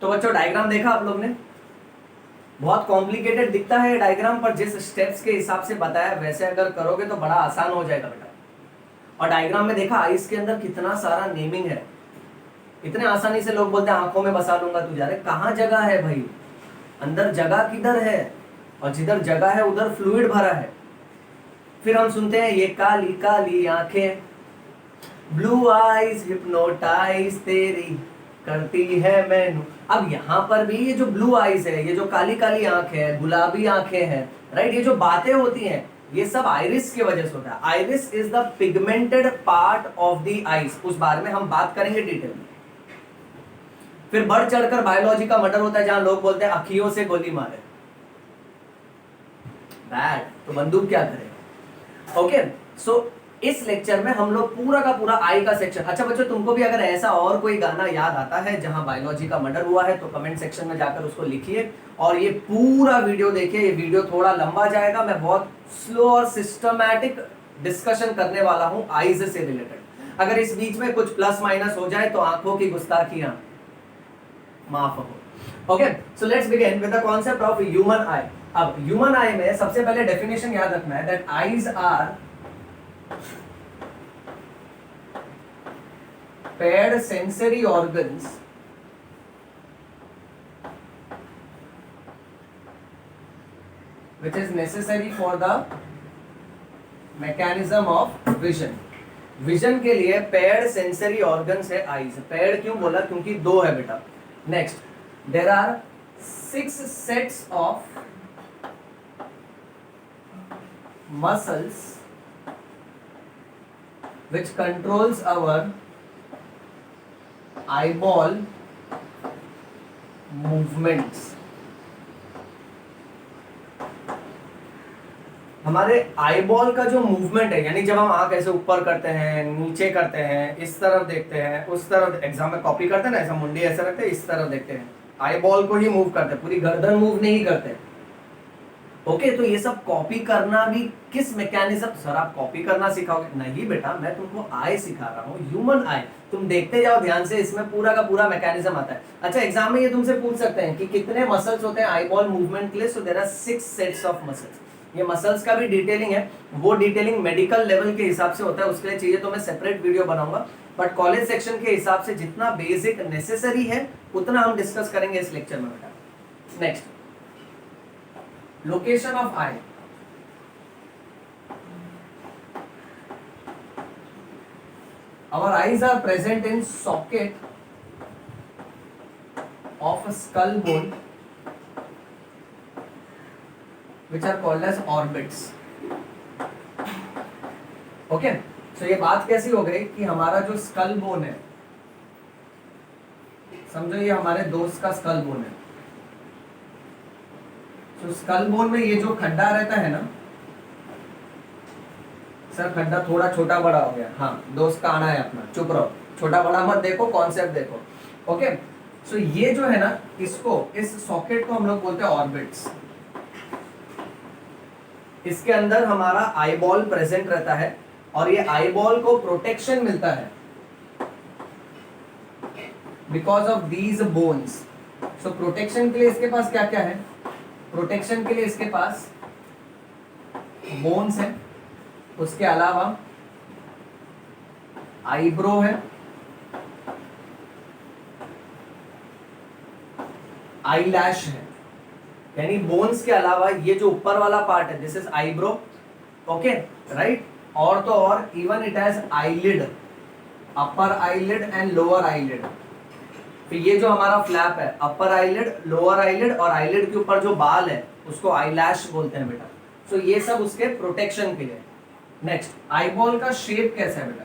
तो बच्चों डायग्राम देखा आप लोग ने, बहुत कॉम्प्लिकेटेड दिखता है डायग्राम, पर जिस स्टेप्स के हिसाब से बताया वैसे अगर करोगे तो बड़ा आसान हो जाएगा बेटा। और डायग्राम में देखा आइस के अंदर कितना सारा नेमिंग है, इतने आसानी से लोग बोलते हैं आंखों में बसा लूंगा तुझे, अरे कहाँ जगह है भाई, अंदर जगह किधर है, और जिधर जगह है उधर फ्लूइड भरा है। फिर हम सुनते हैं ये काली काली आंखें, ब्लू आईज हिप्नोटाइज तेरी करती है मैनू। अब यहाँ पर भी ये जो ब्लू आईज है, ये जो काली काली आंखें है, गुलाबी आंखें हैं, राइट, ये जो बातें होती हैं ये सब आइरिस की वजह से होता है। Iris is the pigmented part of the eyes, उस बारे में हम बात करेंगे डिटेल में। फिर बढ़ चढ़कर बायोलॉजी का मर्डर होता है, जहां लोग बोलते हैं अखियों से गोली मारे, बैड, तो बंदूक क्या करे। ओके, सो इस लेक्चर में हम लोग पूरा का पूरा आई का सेक्शन। अच्छा बच्चों, तुमको भी अगर ऐसा और कोई गाना याद आता है जहां बायोलॉजी का मर्डर हुआ है तो कमेंट सेक्शन में जाकर उसको लिखिए, और ये पूरा वीडियो देखिए। ये वीडियो थोड़ा लंबा जाएगा, मैं बहुत स्लो और सिस्टमैटिक डिस्कशन करने वाला हूं आईज से रिलेटेड। अगर इस बीच में कुछ प्लस माइनस हो जाए तो आंखों की गुस्ताखियां माफ हो। Okay, so let's begin with the concept of human आई। अब ह्यूमन आई में सबसे पहले डेफिनेशन याद रखना है that eyes are paired sensory organs which is necessary for the mechanism of vision. Vision के लिए पेयर्ड सेंसरी ऑर्गन्स है आईज। पेयर्ड क्यों बोला, क्योंकि दो है बेटा। Next, there are 6 sets of muscles which controls our eyeball movements. हमारे आईबॉल का जो मूवमेंट है, यानी जब हम आंख ऐसे ऊपर करते हैं, नीचे करते हैं, इस तरफ देखते हैं, उस तरफ, एग्जाम में कॉपी करते हैं ना, ऐसा मुंडी ऐसे रखते हैं, इस तरफ देखते हैं, आईबॉल को ही मूव करते हैं, पूरी गर्दन मूव नहीं करते। ओके, तो ये सब कॉपी करना भी किस मैकेनिज्म, सर आप कॉपी करना सिखाओगे? नहीं बेटा, मैं तुमको आई सिखा रहा हूँ, ह्यूमन आई। तुम देखते जाओ ध्यान से, इसमें पूरा का पूरा मैकेनिज्म आता है। अच्छा, एग्जाम में ये तुमसे पूछ सकते हैं कि कितने मसल्स होते हैं आईबॉल मूवमेंट के लिए, so there are 6 sets of muscles. ये मसल्स का भी डिटेलिंग है, वो डिटेलिंग मेडिकल लेवल के हिसाब से होता है, उसके लिए चाहिए तो मैं सेपरेट वीडियो बनाऊंगा, बट कॉलेज सेक्शन के हिसाब से जितना बेसिक नेसेसरी है उतना हम डिस्कस करेंगे इस लेक्चर में बेटा। Next, location of I. Our eyes are present in socket of a skull bone which are called as orbits. Okay, so ये बात कैसी हो गई कि हमारा जो स्कल बोन है, समझो ये हमारे दोस्त का स्कल बोन है। तो स्कल बोन में ये जो खड्डा रहता है ना, सर खड्डा थोड़ा छोटा बड़ा हो गया, हाँ दोस्त का आना है अपना, चुप रहो, छोटा बड़ा मत देखो, कॉन्सेप्ट देखो। ओके, सो ये जो है ना, इसको, इस सॉकेट को हम लोग बोलते हैं ऑर्बिट्स। इसके अंदर हमारा आईबॉल प्रेजेंट रहता है, और ये आईबॉल को प्रोटेक्शन मिलता है because of these bones. So protection के लिए इसके पास क्या क्या है? प्रोटेक्शन के लिए इसके पास बोन्स है, उसके अलावा आईब्रो है, आईलैश है, यानी बोन्स के अलावा ये जो ऊपर वाला पार्ट है, this is eyebrow. Okay, right, और तो और even it has eyelid, upper eyelid and lower eyelid. फिर ये जो हमारा फ्लैप है, अपर आईलिड, लोअर आईलिड, और आईलिड के ऊपर जो बाल है उसको आईलैश बोलते हैं बेटा। सो ये सब उसके प्रोटेक्शन के लिए। नेक्स्ट, आईबॉल का शेप कैसा है बेटा?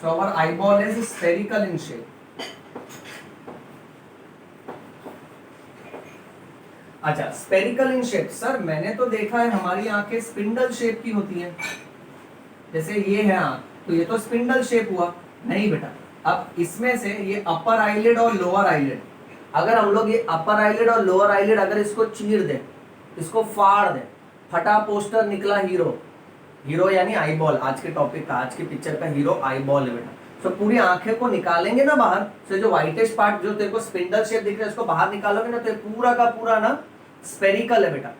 So our eyeball is spherical in shape. अच्छा, स्फेरिकल इन शेप, सर मैंने तो देखा है हमारी आंखें स्पिंडल शेप की होती हैं, जैसे ये है आंख, तो ये तो स्पिंडल शेप हुआ। नहीं बेटा, अब इसमें से ये अपर आईलिड और लोअर आईलिड, अगर हम लोग ये अपर आईलिड और लोअर आईलिड अगर इसको चीर दें, इसको फाड़ दें, फटा पोस्टर निकला हीरो। हीरो यानी आईबॉल, आज के टॉपिक का, आज के पिक्चर का हीरो आईबॉल है बेटा। तो पूरी आंखें को निकालेंगे ना बाहर से, जो व्हाइटिश पार्ट जो तेरे को स्पिंडल शेप दिख रहा है उसको बाहर निकालोगे ना, तो ये पूरा का पूरा ना स्पेरिकल है बेटा।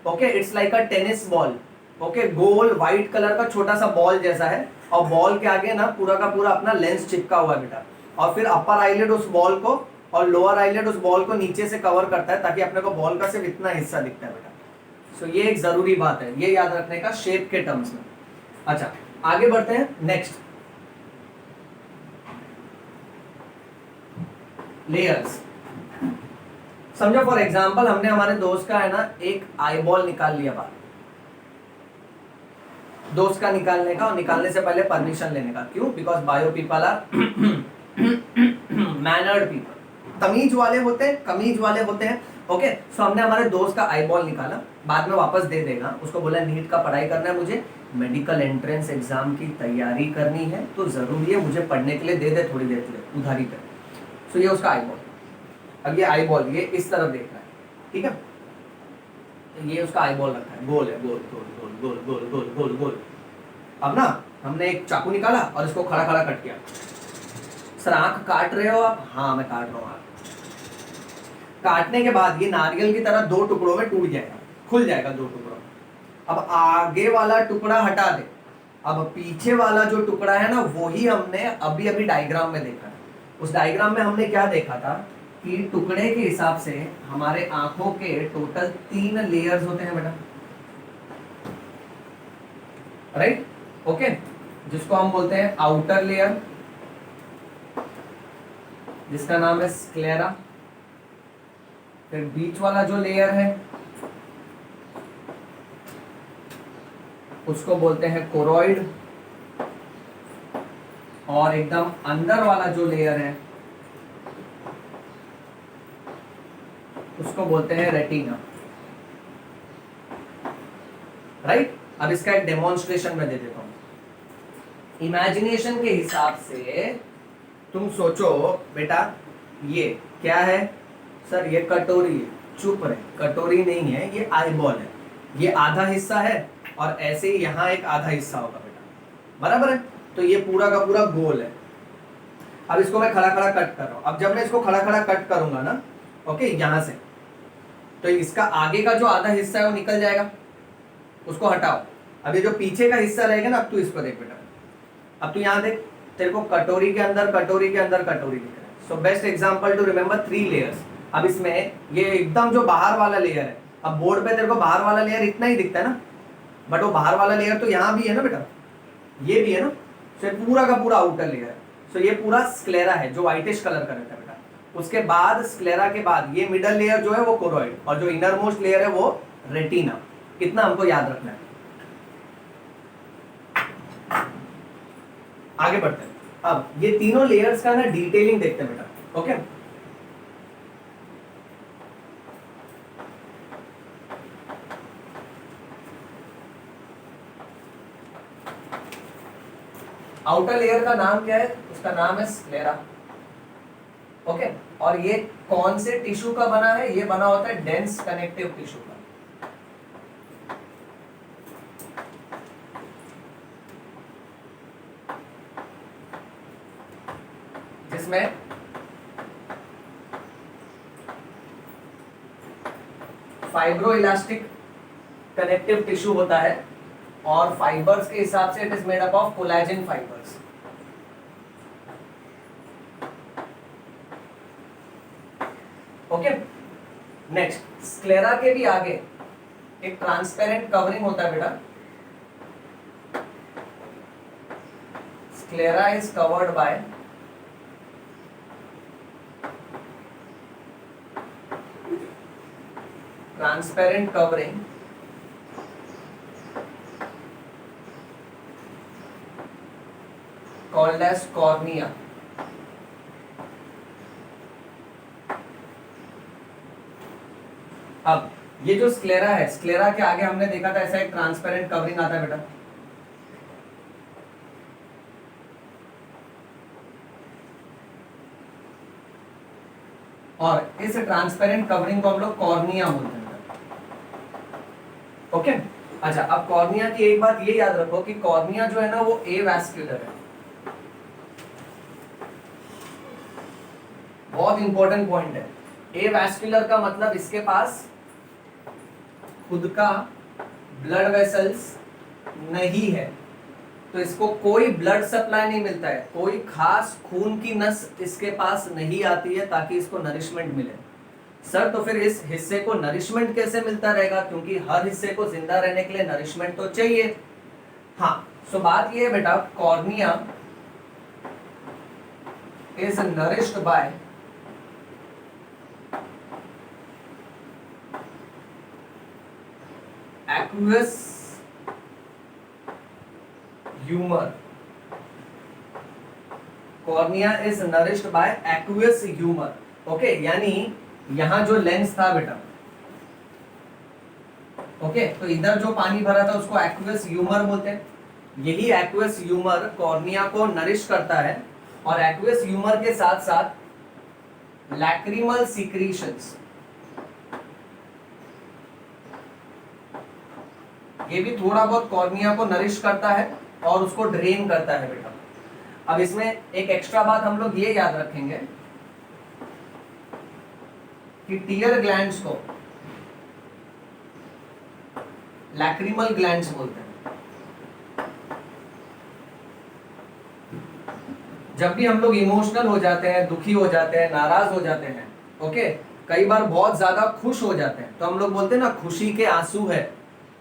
Okay, it's like a tennis ball. Okay, goal white colour का छोटा सा बॉल जैसा है, और बॉल के आगे ना पूरा का पूरा अपना लेंस चिपका हुआ है बेटा। और फिर अपर आईलिड उस बॉल को और लोअर आईलिड उस बॉल को नीचे से कवर करता है, ताकि अपने को बॉल का सिर्फ इतना हिस्सा दिखता है बेटा। सो ये एक जरूरी बात है, ये याद रखने का शेप के टर्म्स में। अच्छा, आगे बढ़ते हैं। Next, layers. समझो फॉर एग्जांपल हमने हमारे दोस्त का है ना एक आई बॉल निकाल लिया बाहर, दोस्त का निकालने का, और निकालने से पहले परमिशन लेने का। क्यों? Because bio people are mannered people, तमीज वाले होते हैं, कमीज वाले होते हैं। ओके, सो हमने हमारे दोस्त का आई बॉल निकाला, बाद में वापस दे देगा, उसको बोला नीट का पढ़ाई करना है, मुझे मेडिकल एंट्रेंस एग्जाम की तैयारी करनी है, तो जरूरी है मुझे पढ़ने के लिए दे दे थोड़ी देर के लिए उधारी पे। सो ये उसका आई बॉल। अब ये आई बॉल ये इस तरफ देख रहा है, ठीक है, तो ये उसका आई बॉल रखा है, गोल है, गोल गोल गोल गोल गोल गोल गोल गोल। अब ना हमने एक चाकू निकाला और इसको खड़ा खड़ा कट किया। सर आंख काट रहे हो आप? हाँ मैं काट रहा हूँ। काटने के बाद ये नारियल की तरह दो टुकड़ों में टूट जाएगा, खुल जाएगा दो टुकड़ों। अब आगे वाला टुकड़ा हटा दे, अब पीछे वाला जो टुकड़ा है ना वही हमने अभी अभी डायग्राम में देखा है। उस डायग्राम में हमने क्या देखा था कि टुकड़े के हिसाब से हमारे आंखों के टोटल 3 लेयर्स होते हैं बेटा, राइट? ओके, जिसको हम बोलते हैं आउटर लेयर, जिसका नाम है स्क्लेरा। फिर बीच वाला जो लेयर है उसको बोलते हैं कोरोइड, और एकदम अंदर वाला जो लेयर है उसको बोलते हैं रेटिना, राइट? अब इसका एक डेमोन्स्ट्रेशन मैं दे देता हूं। इमेजिनेशन के हिसाब से तुम सोचो बेटा, ये क्या है? सर ये कटोरी है। चुप रहे, कटोरी नहीं है, ये आई बॉल है। ये आधा हिस्सा है और ऐसे ही यहाँ एक आधा हिस्सा होगा बेटा, बराबर है? तो ये पूरा का पूरा गोल है। अब इसको मैं खड़ा खड़ा कट कर रहा हूं। अब जब मैं इसको खड़ा खड़ा कट करूंगा ना, ओके, यहां से, तो इसका आगे का जो आधा हिस्सा है वो निकल जाएगा, उसको हटाओ। अब ये जो पीछे का हिस्सा रहेगा ना, अब तू इसको देख बेटा, अब तू यहाँ देख, तेरे को कटोरी के अंदर कटोरी के अंदर कटोरी दिख रहा है। So best example to remember 3 layers. अब इसमें ये एकदम जो बाहर वाला लेयर है, अब बोर्ड पे तेरे को बाहर वाला लेयर इतना ही दिखता है ना, बट वो बाहर वाला लेयर तो यहाँ भी है ना बेटा, ये भी है ना। सो पूरा का पूरा आउटर लेयर है। सो ये पूरा स्क्लेरा है जो व्हाइटिश कलर का रहता है बेटा। उसके बाद स्क्लेरा के बाद ये मिडल लेयर जो है वो कोरोइड, और जो इनर मोस्ट लेयर है वो रेटिना। कितना हमको याद रखना है। आगे बढ़ते हैं। अब ये तीनों लेयर्स का ना डिटेलिंग देखते हैं बेटा, ओके? आउटर लेयर का नाम क्या है? उसका नाम है स्क्लेरा, ओके? और ये कौन से टिश्यू का बना है? ये बना होता है डेंस कनेक्टिव टिश्यू का। जिसमें फाइब्रो इलास्टिक कनेक्टिव टिश्यू होता है, और फाइबर्स के हिसाब से it is made up of collagen fibres. Okay, next, sclera के भी आगे एक ट्रांसपेरेंट कवरिंग होता है बेटा। Sclera is covered by transparent covering called as cornea। अब ये जो स्क्लेरा है, स्क्लेरा के आगे हमने देखा था ऐसा एक ट्रांसपेरेंट कवरिंग आता है बेटा, और इस ट्रांसपेरेंट कवरिंग को हम लोग कॉर्निया बोलते हैं। ओके, अच्छा, अब कॉर्निया की एक बात ये याद रखो कि कॉर्निया जो है ना वो एवास्क्युलर है। बहुत इंपॉर्टेंट पॉइंट है। ए वैस्कुलर का मतलब इसके पास खुद का ब्लड वेसल्स नहीं है, तो इसको कोई ब्लड सप्लाई नहीं मिलता है, कोई खास खून की नस इसके पास नहीं आती है ताकि इसको नरिशमेंट मिले। सर तो फिर इस हिस्से को नरिशमेंट कैसे मिलता रहेगा, क्योंकि हर हिस्से को जिंदा रहने के लिए नरिशमेंट तो चाहिए। हाँ, सो बात ये है बेटा, cornea is nourished by aqueous humour. Cornea is nourished by aqueous humour. Okay, यानी यहां जो लेंस था बेटा, ओके, तो इधर जो पानी भरा था उसको एक्वस ह्यूमर बोलते हैं। यही एक्वस ह्यूमर कॉर्निया को नरिश करता है, और एक्वस ह्यूमर के साथ साथ लैक्रिमल सीक्रीशंस, ये भी थोड़ा बहुत कॉर्निया को नरिश करता है और उसको ड्रेन करता है बेटा। अब इसमें एक एक्स्ट्रा बात हम लोग ये याद रखेंगे कि टीयर ग्लैंड्स को लैक्रिमल ग्लैंड्स बोलते हैं। जब भी हम लोग इमोशनल हो जाते हैं, दुखी हो जाते हैं, नाराज हो जाते हैं, ओके, कई बार बहुत ज्यादा खुश हो जाते हैं, तो हम लोग बोलते हैं ना खुशी के आंसू है।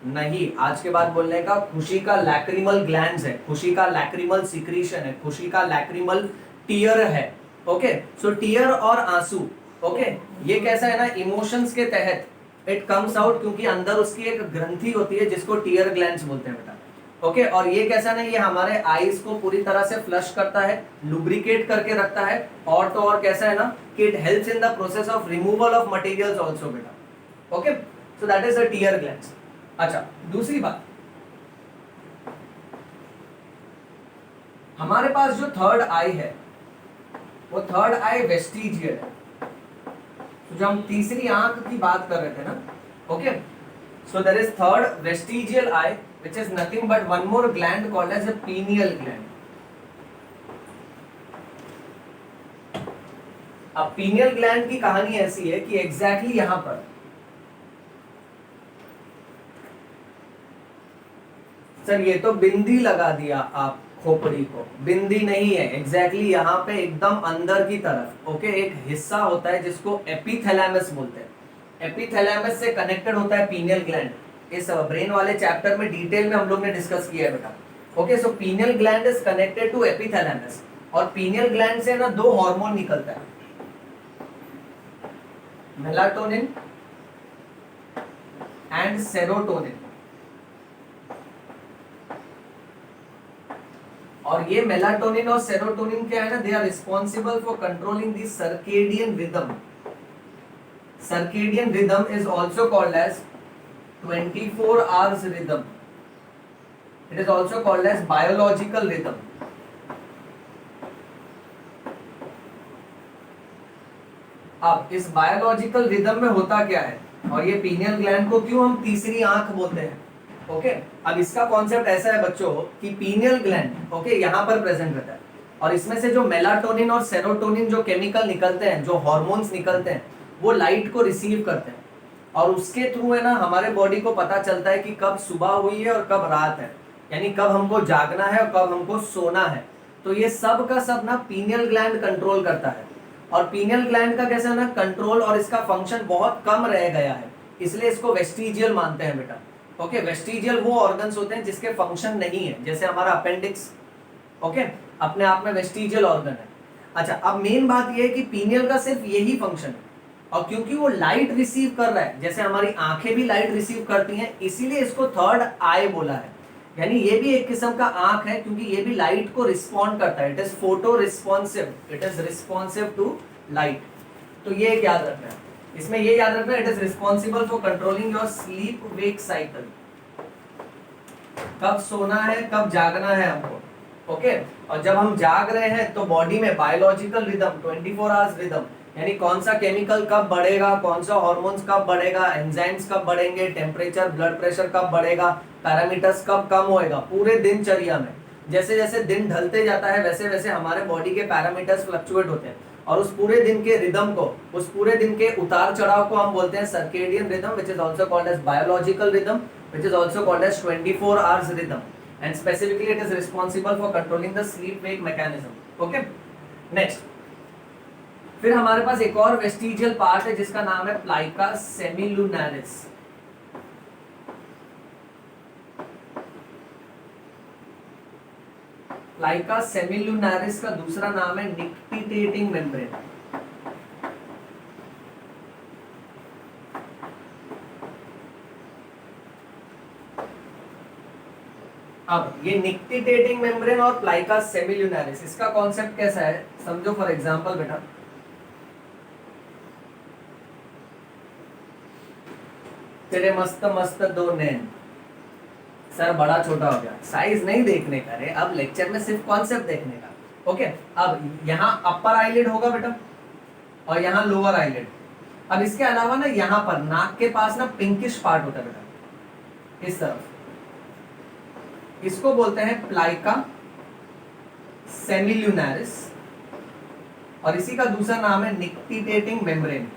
नहीं, आज के बाद बोलने का खुशी का लैक्रिमल ग्लैंड्स है, खुशी का लैक्रिमल सिक्रीशन है, खुशी का लैक्रिमल टीयर है। ओके, सो टीयर और आंसू, ओके, ये कैसा है ना, इमोशंस के तहत इट कम्स आउट, क्योंकि अंदर उसकी एक ग्रंथि होती है जिसको टीयर ग्लैंड्स बोलते हैं बेटा। ओके, और ये कैसा ना, ये हमारे आईज को पूरी तरह से फ्लश करता है, लुब्रिकेट करके रखता है, और तो और कैसा है ना कि it helps in the process of removal of materials also बेटा। Okay, so that is the tear glands. अच्छा, दूसरी बात, हमारे पास जो थर्ड आई है वो थर्ड आई वेस्टिजियल है। तो जो हम तीसरी आंख की बात कर रहे थे ना, okay, so there is third vestigial eye which is nothing but one more gland called as a pineal gland. अब pineal gland की कहानी ऐसी है कि exactly यहां पर सर ये तो बिंदी लगा दिया आप खोपड़ी को, बिंदी नहीं है, exactly यहां पे एकदम अंदर की तरफ, ओके, एक हिस्सा होता है जिसको एपिथैलेमस बोलते हैं। एपिथैलेमस से कनेक्टेड होता है pineal gland। इस ब्रेन वाले चैप्टर में डिटेल में हम लोग ने डिस्कस किया है बेटा। Okay, so pineal gland is connected to epithalamus, और पीनियल ग्लैंड से ना दो हार्मोन निकलता है, मेलाटोनिन एंड सेरोटोनिन। और ये मेलाटोनिन और सेरोटोनिन क्या है ना, they are responsible for controlling the circadian rhythm. Circadian rhythm is also called as 24 hours rhythm. It is also called as biological rhythm. अब इस बायोलॉजिकल रिदम में होता क्या है, और ये पीनियल ग्लैंड को क्यों हम तीसरी आंख बोलते हैं। ओके, अब इसका कॉन्सेप्ट ऐसा है बच्चों कि पीनियल ग्लैंड, ओके, यहां पर प्रेजेंट रहता है, और इसमें से जो मेलाटोनिन और सेरोटोनिन जो केमिकल निकलते हैं, जो हॉर्मोन्स निकलते हैं, वो लाइट को रिसीव करते हैं, और उसके थ्रू है ना हमारे बॉडी को पता चलता है कि कब सुबह हुई है और कब रात है, यानी कब हमको जागना है और कब हमको सोना है। तो ये सब का सब ना पीनियल ग्लैंड कंट्रोल करता है, और पीनियल ग्लैंड का कैसा ना कंट्रोल और इसका फंक्शन बहुत कम रह गया है, इसलिए इसको वेस्टिजियल मानते हैं बेटा। ओके, वेस्टिजियल वो ऑर्गन्स होते हैं जिसके फंक्शन नहीं है, जैसे हमारा अपेंडिक्स, ओके, अपने आप में वेस्टिजियल ऑर्गन है। अच्छा, अब मेन बात ये है कि पीनियल का सिर्फ यही फंक्शन है, और क्योंकि वो लाइट रिसीव कर रहा है, जैसे हमारी आंखें भी लाइट रिसीव करती हैं, इसीलिए इसको थर्ड आई बोला है। यानी ये भी एक किस्म का आंख है, क्योंकि ये भी लाइट को रिस्पॉन्ड करता है, it is photo responsive, it is responsive to light. तो ये एक याद रखना है, इसमें ये याद रखना है, it is responsible for controlling your sleep wake cycle, कब सोना है कब जागना है हमको। ओके, और जब हम जाग रहे हैं तो बॉडी में बायोलॉजिकल रिदम, 24 आवर्स रिदम, यानी कौन सा केमिकल कब बढ़ेगा, कौन सा हार्मोन्स कब बढ़ेगा, एंजाइम्स कब बढ़ेंगे, टेम्परेचर, ब्लड प्रेशर कब बढ़ेगा, पैरामीटर्स कब कम होएगा, पूरे दिनचर्या में जैसे जैसे दिन ढलते जाता है वैसे वैसे हमारे बॉडी के पैरामीटर्स फ्लक्चुएट होते हैं, और उस पूरे दिन के रिदम को, उस पूरे दिन के उतार चढ़ाव को हम बोलते हैं circadian rhythm, which is also called as biological rhythm, which is also called as 24 hours rhythm, and specifically it is responsible for controlling the sleep wake mechanism. Okay, next फिर हमारे पास एक और वेस्टिजियल पार्ट है जिसका नाम है प्लाइका semilunaris. प्लाइका semilunaris का दूसरा नाम है निक्टिटेटिंग मेम्ब्रेन। अब ये निक्टिटेटिंग मेम्ब्रेन और प्लाइका सेमिलुनारिस, इसका कॉन्सेप्ट कैसा है समझो। फॉर एग्जांपल बेटा, तेरे मस्त मस्त दो नैन, सर बड़ा छोटा हो गया, साइज नहीं देखने का रे, अब लेक्चर में सिर्फ कॉन्सेप्ट देखने का। ओके, अब यहाँ अपर आईलिड होगा बेटा और यहाँ लोअर आईलिड। अब इसके अलावा ना यहाँ पर नाक के पास ना पिंकिश पार्ट होता है बेटा, इस तरफ, इसको बोलते हैं प्लाइका सेमिलुनारिस, और इसी का दूसरा नाम है निक्टिटेटिंग मेम्ब्रेन,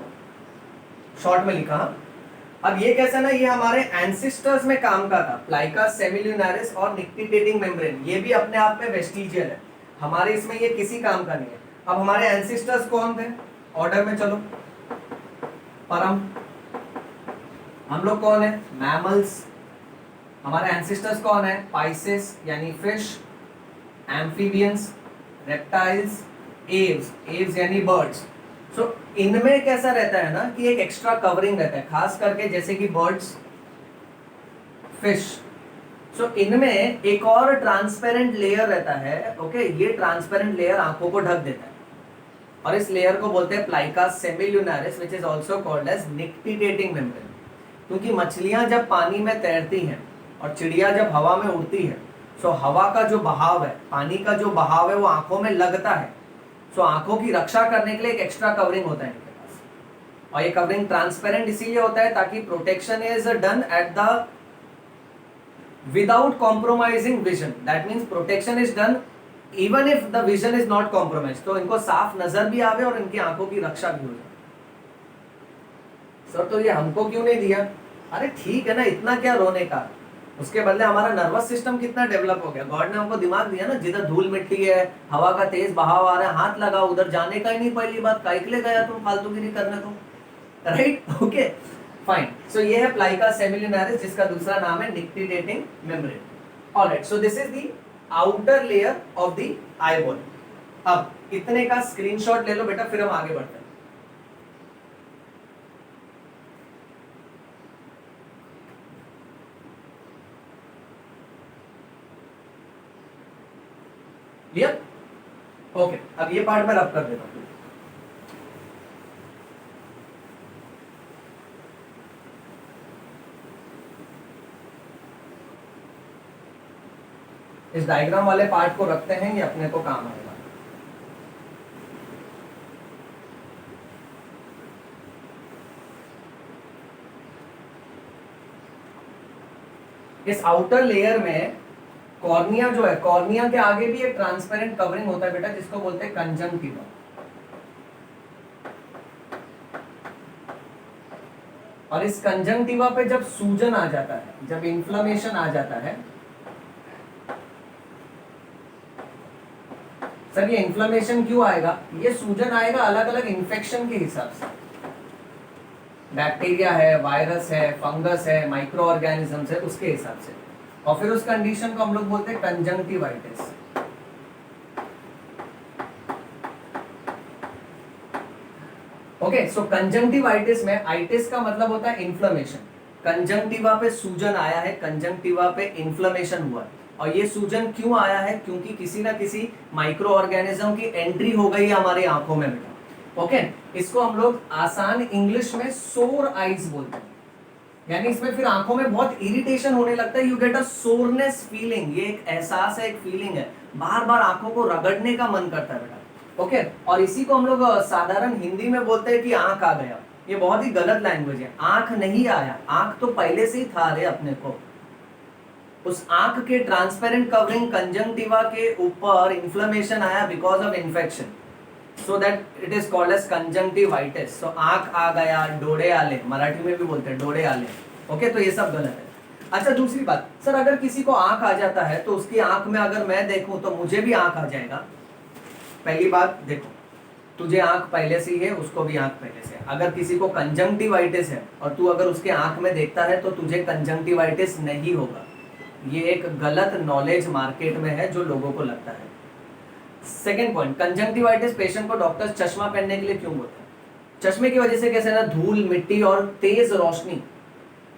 शॉर्ट में लिखा। अब ये कैसा ना, ये हमारे एंसिस्टर्स में काम का था, प्लाइका सेमिलुनारिस और निक्टिटेटिंग मेम्ब्रेन, ये भी अपने आप में वेस्टिजियल है, हमारे इसमें ये किसी काम का नहीं है। अब हमारे एंसिस्टर्स कौन थे, ऑर्डर में चलो, परम, हम लोग कौन है, मैमल्स। हमारे एंसिस्टर्स कौन है, पाइसेस यानी fish, amphibians, reptiles, Aves, Aves यानी बर्ड्स। सो इनमें कैसा रहता है ना कि एक एक्स्ट्रा कवरिंग रहता है, खास करके जैसे कि बर्ड्स, फिश। सो इनमें एक और ट्रांसपेरेंट लेयर रहता है। ओके, ये ट्रांसपेरेंट लेयर आंखों को ढक देता है, और इस लेयर को बोलते हैं plica semilunaris, which is also called as nictitating membrane. क्योंकि मछलियां जब पानी में तैरती हैं और चिड़िया जब हवा में उड़ती है, सो हवा का जो बहाव है, पानी का जो बहाव है, वो आंखों में लगता है। सो आंखों की रक्षा करने के लिए एक एक्स्ट्रा कवरिंग होता है इनके पास, और ये कवरिंग ट्रांसपेरेंट इसीलिए होता है ताकि protection is done at the without compromising vision. That means protection is done even if the vision is not compromise, तो इनको साफ नजर भी आवे और इनकी आंखों की रक्षा भी हो जाए। सर तो ये हमको क्यों नहीं दिया? अरे ठीक है ना, इतना क्या रोने का, उसके बदले हमारा नर्वस सिस्टम कितना डेवलप हो गया। गॉड ने हमको दिमाग दिया ना, जिधर धूल मिट्टी है, हवा का तेज बहाव आ रहा है, हाथ लगा, उधर जाने का ही नहीं। पहली बात, काइकले गया तुम फालतूगिरी करने को, राइट? Okay fine. सो ये है प्लाइका सेमिलुनारिस, जिसका दूसरा नाम है nictitating membrane. Alright, so this is the outer layer of the eyeball. अब इतने का स्क्रीनशॉट ले लो बेटा, फिर हम आगे बढ़ते हैं। क्लियर? ओके, अब ये पार्ट मैं रब कर देता हूं। इस डायग्राम वाले पार्ट को रखते हैं, ये अपने को काम आएगा। इस आउटर लेयर में कॉर्निया जो है, कॉर्निया के आगे भी एक ट्रांसपेरेंट कवरिंग होता है बेटा, जिसको बोलते हैं कंजंक्टिवा। और इस कंजंक्टिवा पे जब सूजन आ जाता है, जब इन्फ्लेमेशन आ जाता है, सर ये इन्फ्लेमेशन क्यों आएगा? ये सूजन आएगा अलग अलग इन्फेक्शन के हिसाब से। बैक्टीरिया है, वायरस है, फंगस है, माइक्रो ऑर्गेनिजम्स है, उसके हिसाब से। और फिर उस कंडीशन को हम लोग बोलते हैं कंजंक्टिवाइटिस। ओके, सो कंजंक्टिवाइटिस में आइटिस का मतलब होता है इन्फ्लेमेशन। कंजंक्टिवा पे सूजन आया है, कंजंक्टिवा पे इन्फ्लेमेशन हुआ है। और ये सूजन क्यों आया है? क्योंकि किसी ना किसी माइक्रो ऑर्गेनिज्म की एंट्री हो गई है हमारी आंखों में बेटा। ओके, इसको हम लोग आसान इंग्लिश में सोर आइज बोलते हैं। यानी इसमें फिर आंखों में बहुत इरिटेशन होने लगता है, you get a soreness feeling. ये एक एहसास है, एक फीलिंग है, बार बार आंखों को रगड़ने का मन करता है बेटा। ओके, और इसी को हम लोग साधारण हिंदी में बोलते हैं कि आंख आ गया। ये बहुत ही गलत लैंग्वेज है, आंख नहीं आया, आंख तो पहले से ही था रे अपने को। उस आंख के ट्रांसपेरेंट कवरिंग कंजंक्टिवा के ऊपर इन्फ्लेमेशन आया because of infection, so that it is called as conjunctivitis. So आंख आ गया, डोड़े आले, मराठी में भी बोलते हैं डोड़े आले। ओके, तो ये सब गलत है। अच्छा, दूसरी बात सर, अगर किसी को आंख आ जाता है तो उसकी आंख में अगर मैं देखूं तो मुझे भी आंख आ जाएगा? पहली बात देखो, तुझे आंख पहले से ही है, उसको भी आंख पहले से है। अगर किसी को कंजंक्टिवाइटिस है और तू अगर उसके आंख में देखता है तो तुझे कंजंक्टिवाइटिस नहीं होगा। ये एक गलत नॉलेज मार्केट में है जो लोगों को लगता है। सेकेंड पॉइंट, कंजंक्टिवाइटिस पेशेंट को डॉक्टर चश्मा पहनने के लिए क्यों बोलते हैं? चश्मे की वजह से कैसे ना धूल, मिट्टी और तेज रोशनी,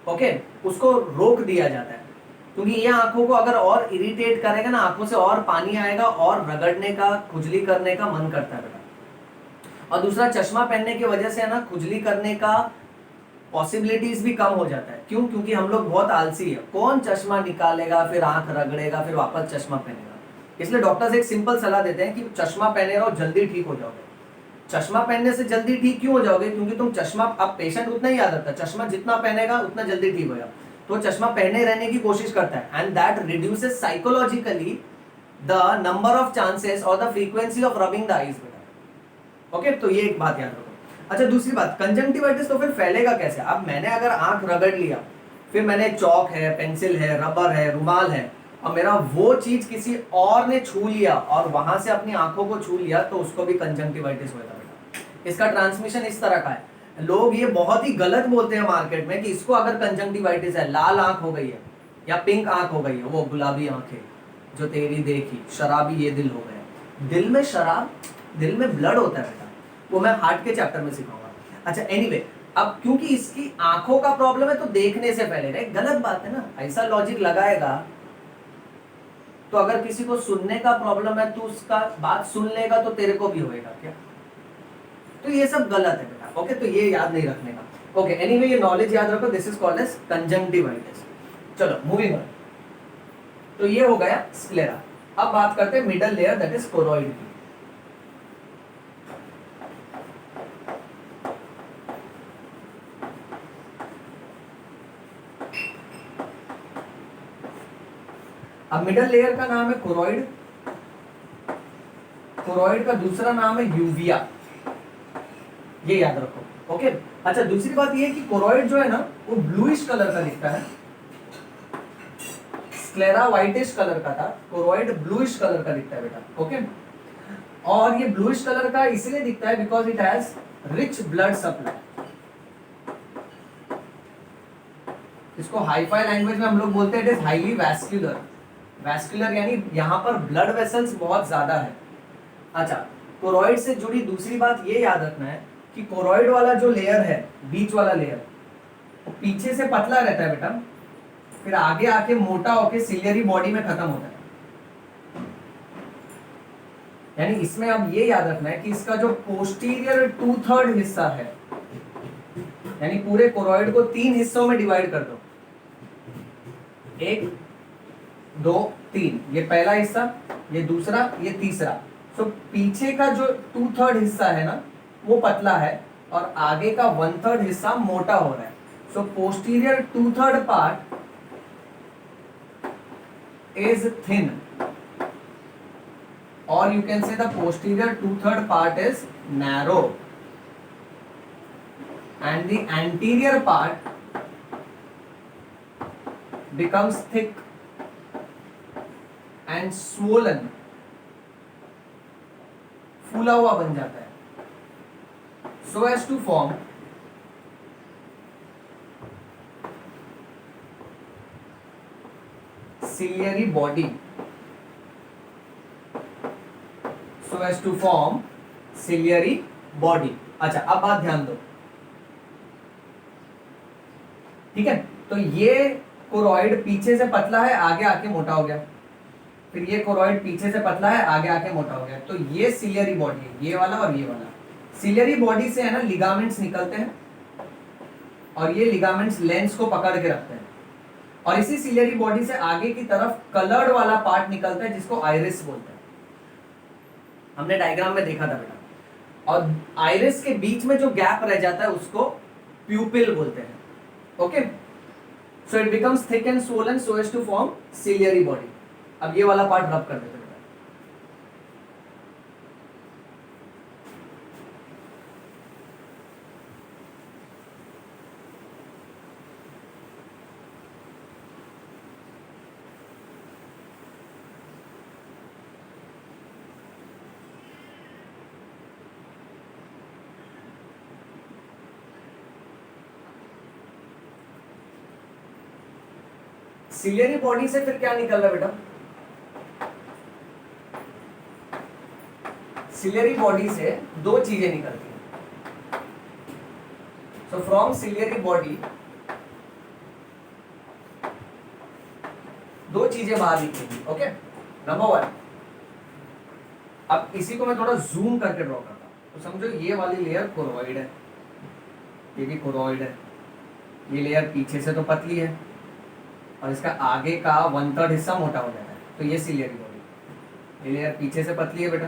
ओके, उसको रोक दिया जाता है, क्योंकि ये आंखों को अगर और इरिटेट करेगा ना, आंखों से और पानी आएगा और रगड़ने का, खुजली करने का मन करता है बेटा। और दूसरा, चश्मा पहनने की वजह से है ना खुजली करने का पॉसिबिलिटीज भी कम हो जाता है। क्यों? क्योंकि हम लोग बहुत आलसी है। कौन चश्मा निकालेगा, फिर आंख रगड़ेगा, फिर वापस चश्मा पहनेगा। इसलिए डॉक्टर्स एक सिंपल सलाह देते हैं कि चश्मा पहने रहो, जल्दी ठीक हो जाओगे। चश्मा पहनने से जल्दी ठीक क्यों हो जाओगे? क्योंकि तुम चश्मा, अब पेशेंट उतना ही याद रखता है, चश्मा जितना पहनेगा उतना जल्दी ठीक होगा। तो चश्मा पहने रहने की कोशिश करता है, and that reduces psychologically the number of chances और the frequency of rubbing the eyes बेटा। ओके, तो ये एक बात याद रखो। अच्छा, दूसरी बात, कंजंक्टिवाइटिस तो फिर फैलेगा कैसे? अब मैंने अगर आंख रगड़ लिया, फिर मैंने चौक है, पेंसिल है, रबर है, रुमाल है, और मेरा वो चीज किसी और ने छू लिया और वहां से अपनी आंखों को छू लिया, तो उसको भी कंजंक्टिवाइटिस होगा बेटा। इसका ट्रांसमिशन इस तरह का है। लोग ये बहुत ही गलत बोलते हैं मार्केट में कि इसको अगर कंजंक्टिवाइटिस है, लाल आंख हो गई है या पिंक आंख हो गई है, वो गुलाबी आंखें जो तेरी देखी, शराबी ये दिल हो गया। दिल में शराब, दिल में ब्लड होता है बेटा, वो मैं हार्ट के चैप्टर में सिखाऊंगा। अच्छा, एनीवे, अब क्योंकि इसकी आंखों का प्रॉब्लम है तो देखने से पहले, गलत बात है ना, ऐसा लॉजिक लगाएगा तो अगर किसी को सुनने का प्रॉब्लम है तो उसका बात सुन लेगा तो तेरे को भी होएगा क्या? तो ये सब गलत है बेटा। ओके, तो ये याद नहीं रखने का। ओके, एनीवे, ये नॉलेज याद रखो, this is called as conjunctivitis. चलो मूविंग ऑन। तो ये हो गया स्क्लेरा। अब बात करते हैं middle layer, that is choroid की। अब मिडल लेयर का नाम है कोरोइड, कोरोइड का दूसरा नाम है यूविया, ये याद रखो। ओके, अच्छा, दूसरी बात ये है कि कोरोइड जो है ना वो ब्लूइश कलर का दिखता है। स्क्लेरा व्हाइटिश कलर का था, कोरोइड ब्लूइश कलर का दिखता है बेटा। ओके, और ये ब्लूइश कलर का इसलिए दिखता है because it has rich blood supply. इसको हाईफाई लैंग्वेज में हम लोग बोलते हैं it is highly vascular. Vascular यानी यहाँ पर ब्लड वेसल्स बहुत ज्यादा है। अच्छा, कोरोइड से जुड़ी दूसरी बात ये याद रखना है कि कोरोइड वाला जो लेयर है, बीच वाला लेयर, वो पीछे से पतला रहता है बेटा, फिर आगे आके मोटा होके सिलियरी बॉडी में खत्म होता है। यानी इसमें अब ये याद रखना है कि इसका जो पोस्टीरियर 2/3 हिस्सा है, यानी पूरे कोरोइड को 3 हिस्सों में डिवाइड कर दो, 1 2 3, ये पहला हिस्सा, ये दूसरा, ये तीसरा। तो पीछे का जो 2/3 हिस्सा है ना वो पतला है और आगे का 1/3 हिस्सा मोटा हो रहा है। So posterior 2/3 part is thin, or you can say the posterior 2/3 part is narrow and the anterior part becomes thick and swollen, फूला हुआ बन जाता है, so as to form ciliary body, so as to form ciliary body। अच्छा, अब बात ध्यान दो, ठीक है। तो ये कोरोइड पीछे से पतला है, आगे आके मोटा हो गया, फिर ये कोरोइड पीछे से पतला है, आगे आके मोटा हो गया, तो ये सिलियरी बॉडी है, ये वाला और ये वाला। सिलियरी बॉडी से है ना लिगामेंट्स निकलते हैं और ये लिगामेंट्स लेंस को पकड़ के रखते हैं, और इसी सिलियरी बॉडी से आगे की तरफ कलर्ड वाला पार्ट निकलता है जिसको आइरिस बोलते हैं। हमने डायग्राम में देखा था बेटा, और आइरिस के बीच में जो गैप रह जाता है उसको प्यूपिल बोलते हैं। Okay, so it becomes thick and swollen so as to form ciliary body. अब ये वाला पार्ट रब कर देते हैं। सिलियरी बॉडी से फिर क्या निकल रहा है बेटा? सिलियरी बॉडी से दो चीजें निकलती हैं। सो फ्रॉम सिलियरी बॉडी दो चीजें बाहर निकलेंगी। ओके, नंबर 1, अब इसी को मैं थोड़ा जूम करके ड्रॉ करता हूं। तो समझो ये वाली लेयर कोरोइड है, ये भी कोरोइड है, ये लेयर पीछे से तो पतली है और इसका आगे का 1/3 हिस्सा मोटा हो जाता है, तो ये सिलियरी बॉडी। ये लेयर पीछे से पतली है बेटा,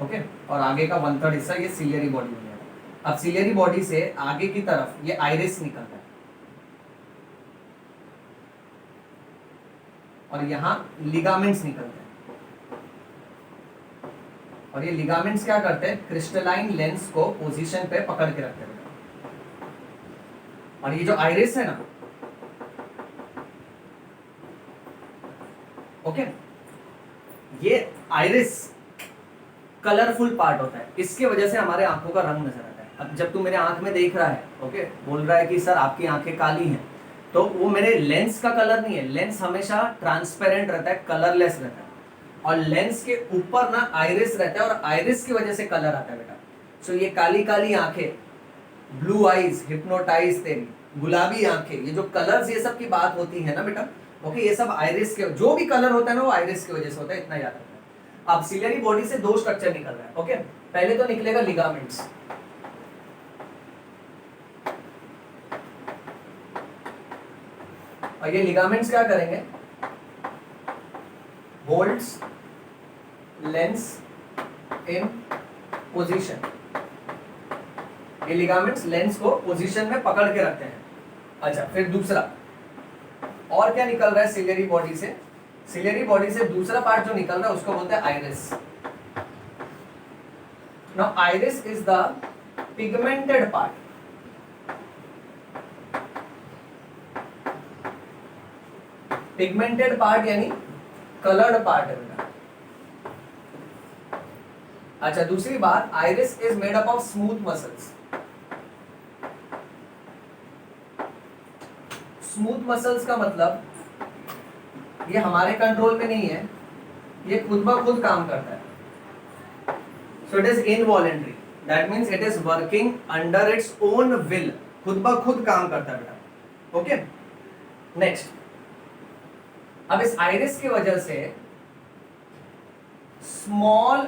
ओके, और आगे का 1/3 हिस्सा ये सिलियरी बॉडी हो जाएगा। अब सिलियरी बॉडी से आगे की तरफ ये आइरिस निकलता है और यहाँ लिगामेंट्स निकलते हैं, और ये लिगामेंट्स क्या करते हैं? क्रिस्टलाइन लेंस को पोजीशन पे पकड़ के रखते हैं। और ये जो आइरिस है ना, ओके, ये आइरिस कलरफुल पार्ट होता है, इसके वजह से हमारे आंखों का रंग नजर आता है। अब जब तू मेरे आंख में देख रहा है, ओके, बोल रहा है कि सर आपकी आंखें काली हैं, तो वो मेरे लेंस का कलर नहीं है। लेंस हमेशा ट्रांसपेरेंट रहता है, कलरलेस रहता है, और लेंस के ऊपर ना आइरिस रहता है, और आइरिस की वजह से कलर आता है बेटा। सो ये काली काली आंखें, ब्लू आईज, हिप्नोटाइज तेरी, गुलाबी आंखें, ये जो कलर्स ये सब की बात होती है ना बेटा, ओके, ये सब आइरिस के, जो भी कलर होता है ना वो आइरिस की वजह से होता है, इतना याद रखना है। अब सिलियरी बॉडी से दो स्ट्रक्चर निकल रहा है, ओके। पहले तो निकलेगा लिगामेंट्स, और ये लिगामेंट्स क्या करेंगे? Holds lens in position. ये लिगामेंट्स लेंस को पोजीशन में पकड़ के रखते हैं। अच्छा, फिर दूसरा और क्या निकल रहा है सिलियरी बॉडी से? सिलियरी बॉडी से दूसरा पार्ट जो निकल रहा है उसको बोलते हैं iris. Now iris is the pigmented part. Pigmented part यानी कलर्ड पार्ट है बेटा। अच्छा, दूसरी बात, iris is made up of smooth muscles. Smooth muscles का मतलब ये हमारे कंट्रोल में नहीं है, ये खुद ब खुद काम करता है। So it is involuntary, that means it is working under its own will, खुद ब खुद काम करता है बेटा। ओके, नेक्स्ट, अब इस आइरिस की वजह से स्मॉल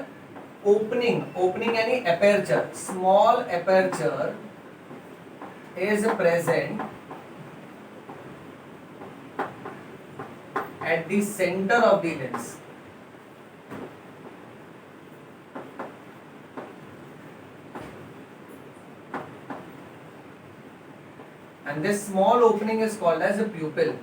ओपनिंग, ओपनिंग यानी aperture, small aperture is present at the center of the lens. And this small opening is called as a pupil.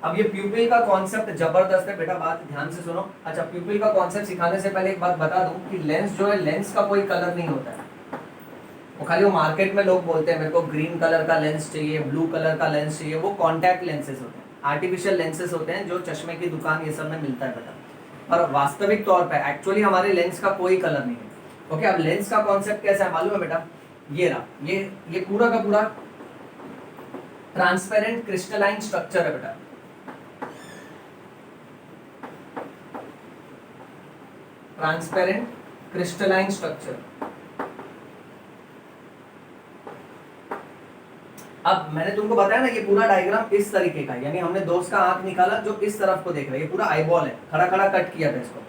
अब ये प्यूपिल का कॉन्सेप्ट जबरदस्त है बेटा, बात ध्यान से सुनो। अच्छा, प्यूपिल का कॉन्सेप्ट सिखाने से पहले एक बात बता दूं कि लेंस जो है, लेंस का कोई कलर नहीं होता है। वो खाली वो मार्केट में लोग बोलते हैं मेरे को ग्रीन कलर का लेंस चाहिए, ब्लू कलर का लेंस चाहिए, वो कॉन्टैक्ट लेंसेज होते हैं, आर्टिफिशियल लेंसेज होते हैं जो चश्मे की दुकान ये सब में मिलता है बेटा। और वास्तविक तौर पे एक्चुअली हमारे लेंस का कोई कलर नहीं है। ओके, अब लेंस का कॉन्सेप्ट कैसा है मालूम है बेटा? ये रहा, ये पूरा का पूरा ट्रांसपेरेंट क्रिस्टलाइन स्ट्रक्चर है बेटा। Transparent crystalline structure. अब मैंने तुमको बताया ना, ये पूरा डायग्राम इस तरीके का है, यानी हमने दोस्त का आंख निकाला जो इस तरफ को देख रहा है, ये पूरा आईबॉल है, खड़ा खड़ा कट किया था इसको।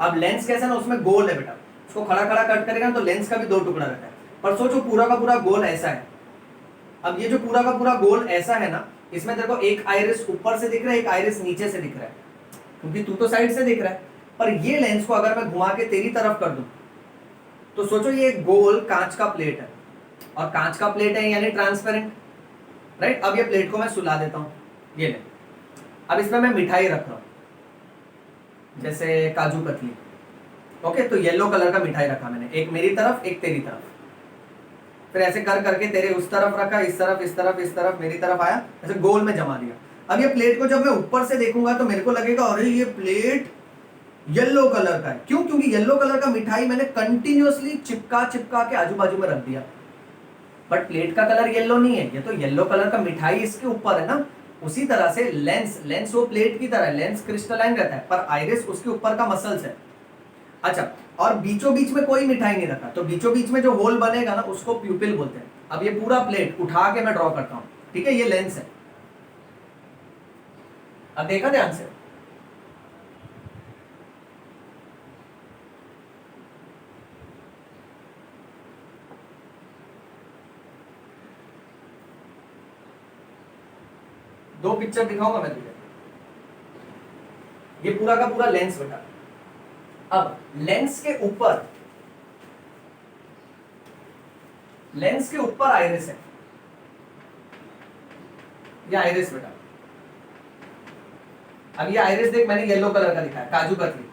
अब लेंस कैसा ना, उसमें गोल है बेटा, उसको खड़ा खड़ा कट करेगा तो लेंस का भी 2 टुकड़ा रहता है, पर सोचो पूरा का पूरा गोल ऐसा है। अब ये जो पूरा का पूरा गोल ऐसा है ना, इसमें देखो एक आइरिस ऊपर से दिख रहा है, एक आइरिस नीचे से दिख रहा है, क्योंकि तू तो साइड से दिख रहा है। पर ये लेंस को अगर मैं घुमा के तेरी तरफ कर दूं तो सोचो ये एक गोल कांच का प्लेट है, और कांच का प्लेट है यानी ट्रांसपेरेंट, राइट। अब ये प्लेट को मैं सुला देता हूँ, ये ले। अब इसमें मैं मिठाई रख रहा हूँ, जैसे काजू कतली। ओके, तो येलो कलर का मिठाई रखा मैंने, एक मेरी तरफ एक तेरी तरफ। फिर ऐसे कर करके तेरे उस तरफ रखा, इस तरफ इस तरफ इस तरफ, मेरी तरफ आया, ऐसे गोल में जमा दिया। अब ये प्लेट को जब मैं ऊपर से देखूंगा तो मेरे को लगेगा अरे ये प्लेट येलो कलर का है। क्यों? क्योंकि येलो कलर का मिठाई मैंने कंटिन्यूअसली चिपका चिपका के आजू बाजू में रख दिया। बट प्लेट का कलर येलो नहीं है, ये तो येलो कलर का मिठाई इसके ऊपर है ना। उसी तरह से लेंस वो प्लेट की तरह है, लेंस क्रिस्टलाइन रहता है, पर आइरिस उसके ऊपर का मसल्स है। अच्छा, और बीचों बीच में कोई मिठाई नहीं रखा, तो बीचों बीच में जो होल बनेगा ना उसको प्यूपिल बोलते हैं। अब ये पूरा प्लेट उठा के मैं ड्रॉ करता हूं, ठीक है, ये लेंस है। अब देखा ध्यान से, दो पिक्चर दिखाऊंगा मैं तुझे। ये पूरा का पूरा लेंस बेटा। अब लेंस के ऊपर आइरिस है, ये आइरिस बेटा। अब ये आइरिस देख, मैंने येलो कलर का दिखाया, काजू कतली।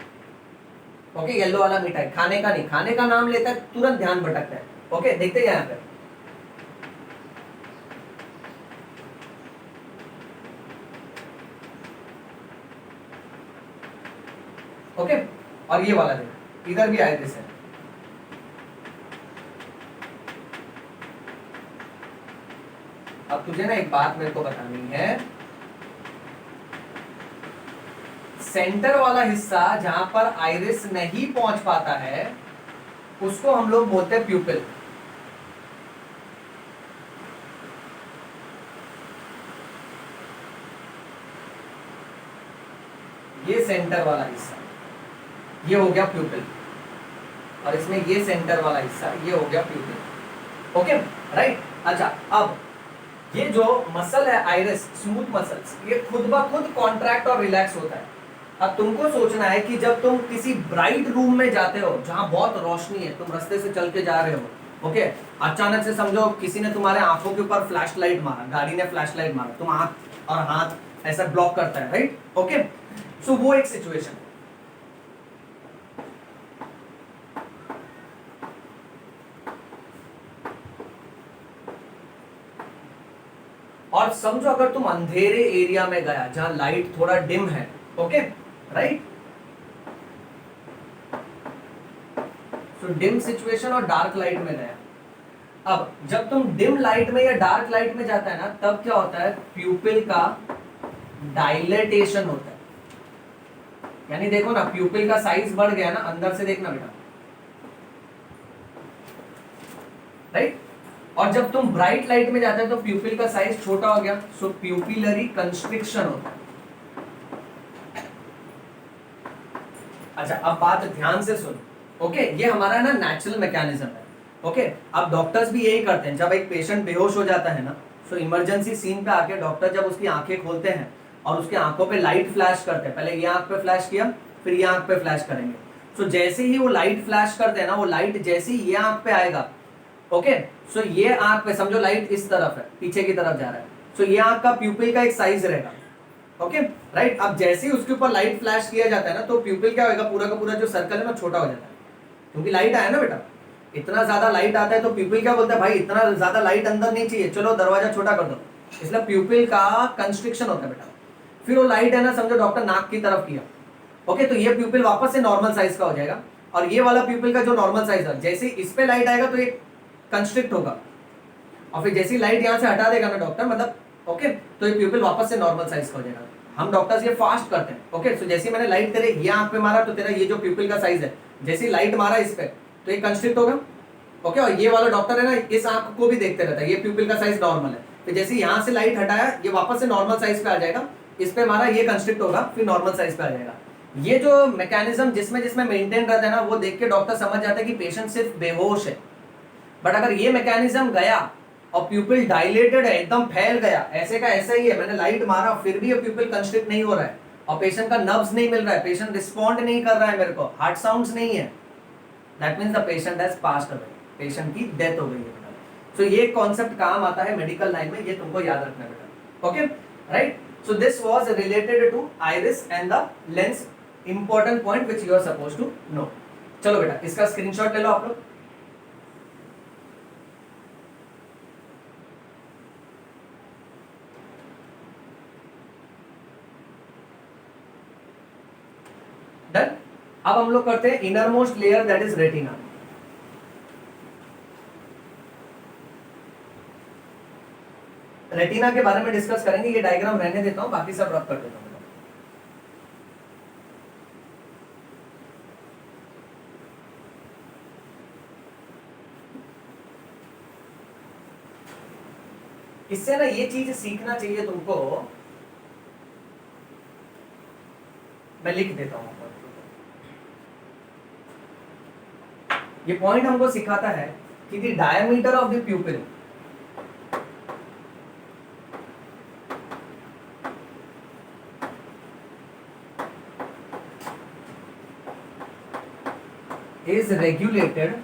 ओके, येलो वाला मिठाई, खाने का नहीं, खाने का नाम लेता है तुरंत ध्यान भटकता है। ओके, देखते हैं यहाँ पे, ओके। और ये वाला देख, इधर भी आइरिस है। अब तुझे ना एक बात मेरे को बतानी है, सेंटर वाला हिस्सा जहां पर आइरिस नहीं पहुंच पाता है उसको हम लोग बोलते हैं प्यूपिल। ये सेंटर वाला हिस्सा, ये हो गया प्यूपिल, और इसमें ये सेंटर वाला हिस्सा, ये हो गया प्यूपिल। Okay, right. अच्छा, अब ये जो मसल है आइरिस, स्मूथ मसल्स, ये खुद ब खुद कॉन्ट्रैक्ट और रिलैक्स होता है। अब तुमको सोचना है कि जब तुम किसी ब्राइट रूम में जाते हो जहां बहुत रोशनी है, तुम रास्ते से चल के जा रहे हो, ओके, अचानक से समझो किसी ने तुम्हारे आंखों के ऊपर फ्लैश लाइट मारा, गाड़ी ने फ्लैश लाइट मारा, तुम आंख और हाथ ऐसा ब्लॉक करता है, राइट। ओके, सो वो एक सिचुएशन है। और समझो अगर तुम अंधेरे एरिया में गया जहां लाइट थोड़ा डिम है, ओके, राइट। सो डिम सिचुएशन और डार्क लाइट में गया। अब जब तुम डिम लाइट में या डार्क लाइट में जाता है ना, तब क्या होता है, प्यूपिल का डायलेटेशन होता है। यानी देखो ना, प्यूपिल का साइज बढ़ गया ना, अंदर से देखना बेटा, राइट। और जब तुम ब्राइट लाइट में जाते हो तो प्यूपिल का साइज छोटा हो गया, सो प्यूपिलरी कंस्ट्रिक्शन होता है। अच्छा, अब बात ध्यान से सुन, ओके, ये हमारा ना नेचुरल मैकेनिज्म है। ओके, अब डॉक्टर्स भी यही करते हैं, जब एक पेशेंट बेहोश हो जाता है ना, सो इमरजेंसी सीन पे आके डॉक्टर जब उसकी आंखें खोलते हैं और उसकी आंखों पे लाइट फ्लैश करते हैं, पहले ये आंख पे फ्लैश किया, फिर ये आंख पे फ्लैश करेंगे। सो जैसे ही वो लाइट फ्लैश करते हैं ना, वो लाइट जैसे ही ये आंख पे आएगा, ओके, सो ये आंख पे समझो लाइट इस तरफ है, पीछे की तरफ जा रहा है, सो ये आंख का प्यूपिल का एक साइज रहेगा, ओके, राइट। अब जैसे ही उसके ऊपर लाइट फ्लैश किया जाता है ना, तो प्यूपिल क्या होगा, पूरा का पूरा जो सर्कल है ना छोटा हो जाता है, क्योंकि लाइट आया ना बेटा, इतना ज्यादा लाइट आता है तो प्यूपिल क्या बोलता है, भाई इतना ज्यादा लाइट अंदर नहीं चाहिए, चलो दरवाजा छोटा कर दो, इसलिए प्यूपिल का कंस्ट्रिक्शन होता है बेटा। फिर वो लाइट है ना, समझो डॉक्टर नाक की तरफ किया, ओके, तो ये प्यूपिल वापस से नॉर्मल साइज का हो जाएगा, और ये वाला प्यूपिल का जो नॉर्मल साइज है, जैसे इस पे लाइट आएगा तो ये कंस्ट्रिक्ट होगा, और फिर जैसी लाइट यहाँ से हटा देगा ना डॉक्टर, मतलब ओके, तो ये प्यूपिल वापस से नॉर्मल साइज का हो जाएगा। हम डॉक्टर्स ये फास्ट करते हैं, ओके। सो जैसे मैंने लाइट तेरे ये आंख पे मारा, तो तेरा ये जो प्यूपिल का साइज है, जैसी लाइट मारा इस पे, तो ये कंस्ट्रिक्ट होगा, ओके। और ये वाला डॉक्टर है ना, इस आंख को भी देखते रहता है, ये प्यूपिल का साइज नॉर्मल है, फिर जैसे यहाँ से लाइट हटाया, ये वापस से नॉर्मल साइज पे आ जाएगा, इस पे मारा, ये कंस्ट्रिक्ट होगा, फिर नॉर्मल साइज पे आ जाएगा। ये जो मैकेनिज्म जिसमें जिसमें मेंटेन रहता है ना, वो देख के डॉक्टर समझ जाता है कि पेशेंट सिर्फ बेहोश है। बट अगर ये मैकेनिज्म गया और प्यूपिल डायलेटेड है, एकदम फैल गया, ऐसे का ऐसा ही है, मैंने लाइट मारा फिर भी ये प्यूपिल कंस्ट्रिक्ट नहीं हो रहा है, और पेशेंट का नर्व्स नहीं मिल रहा है, पेशेंट रिस्पॉन्ड नहीं कर रहा है, मेरे को हार्ट साउंड्स नहीं है, that means the patient has passed away, patient की डेथ हो गई है। सो ये कॉन्सेप्ट काम आता है मेडिकल लाइन में, ये तुमको याद रखना है बेटा। Okay right, so this was related to iris and the lens, important point which you are suppose to know. चलो बेटा इसका स्क्रीनशॉट ले लो आप लोग। डन। अब हम लोग करते हैं inner most layer that is retina. Retina के बारे में डिस्कस करेंगे, ये डायग्राम रहने देता हूं, बाकी सब रब कर देता हूं। इससे ना ये चीज सीखना चाहिए तुमको, मैं लिख देता हूं। ये पॉइंट हमको सिखाता है कि the diameter of the प्यूपिल is regulated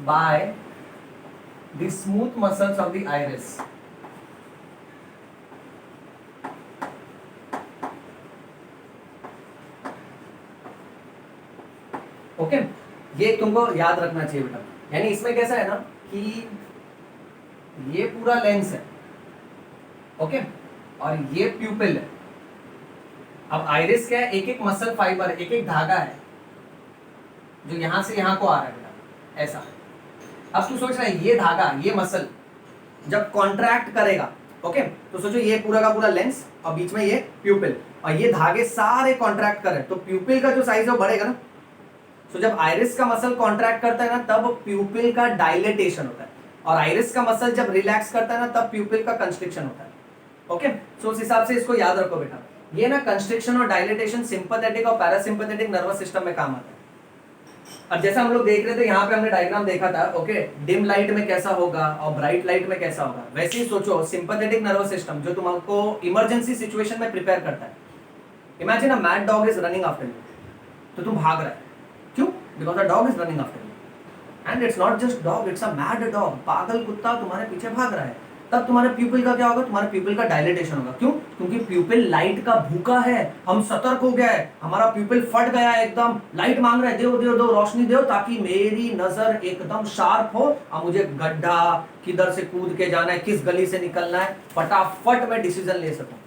by the smooth muscles of the iris. Okay ये तुमको याद रखना चाहिए बेटा। यानी इसमें कैसा है ना कि ये पूरा लेंस है, ओके, और ये प्यूपिल है। अब आइरिस क्या है, एक एक मसल फाइबर, एक एक धागा है जो यहां से यहां को आ रहा है बेटा, ऐसा। अब तू सोच रहा है ये धागा, ये मसल जब कॉन्ट्रैक्ट करेगा, ओके, तो सोचो ये पूरा का पूरा लेंस और बीच में ये प्यूपिल, और ये धागे सारे कॉन्ट्रैक्ट कर रहे हैं, तो प्यूपिल का जो साइज है वो बढ़ेगा ना। तो जब आइरिस का मसल कॉन्ट्रैक्ट करता है ना तब प्यूपिल का डायलेटेशन होता है, और आइरिस का मसल जब रिलैक्स करता है ना तब प्यूपिल का कंस्ट्रिक्शन होता है। ओके, सो उस हिसाब से इसको याद रखो बेटा। ये ना कंस्ट्रिक्शन और डायलेटेशन सिंपैथेटिक और पैरासिम्पैथेटिक नर्वस सिस्टम में काम आता है। अब जैसा हम लोग देख रहे थे, यहाँ पे हमने डायग्राम देखा था, ओके, डिम लाइट में कैसा होगा और ब्राइट लाइट में कैसा होगा, वैसे ही सोचो सिंपैथेटिक नर्वस सिस्टम जो तुमको इमरजेंसी सिचुएशन में प्रिपेयर करता है। Imagine a mad dog is running after you, तो तुम भाग रहा है, क्यों? Because the dog is running after you, and it's not just dog, it's a mad dog, पागल कुत्ता तुम्हारे पीछे भाग रहा है। तब तुम्हारे प्यूपिल का क्या होगा? तुम्हारे प्यूपिल का डायलेटेशन होगा। क्यों? क्योंकि प्यूपिल लाइट का भूखा है, हम सतर्क हो गया है, हमारा प्यूपिल फट गया है, एकदम लाइट मांग रहा है, दो दो दो रोशनी दो ताकि मेरी नजर एकदम शार्प हो और मुझे गड्ढा किधर से कूद के जाना है, किस गली से निकलना है, फटाफट मैं डिसीजन ले सकूं।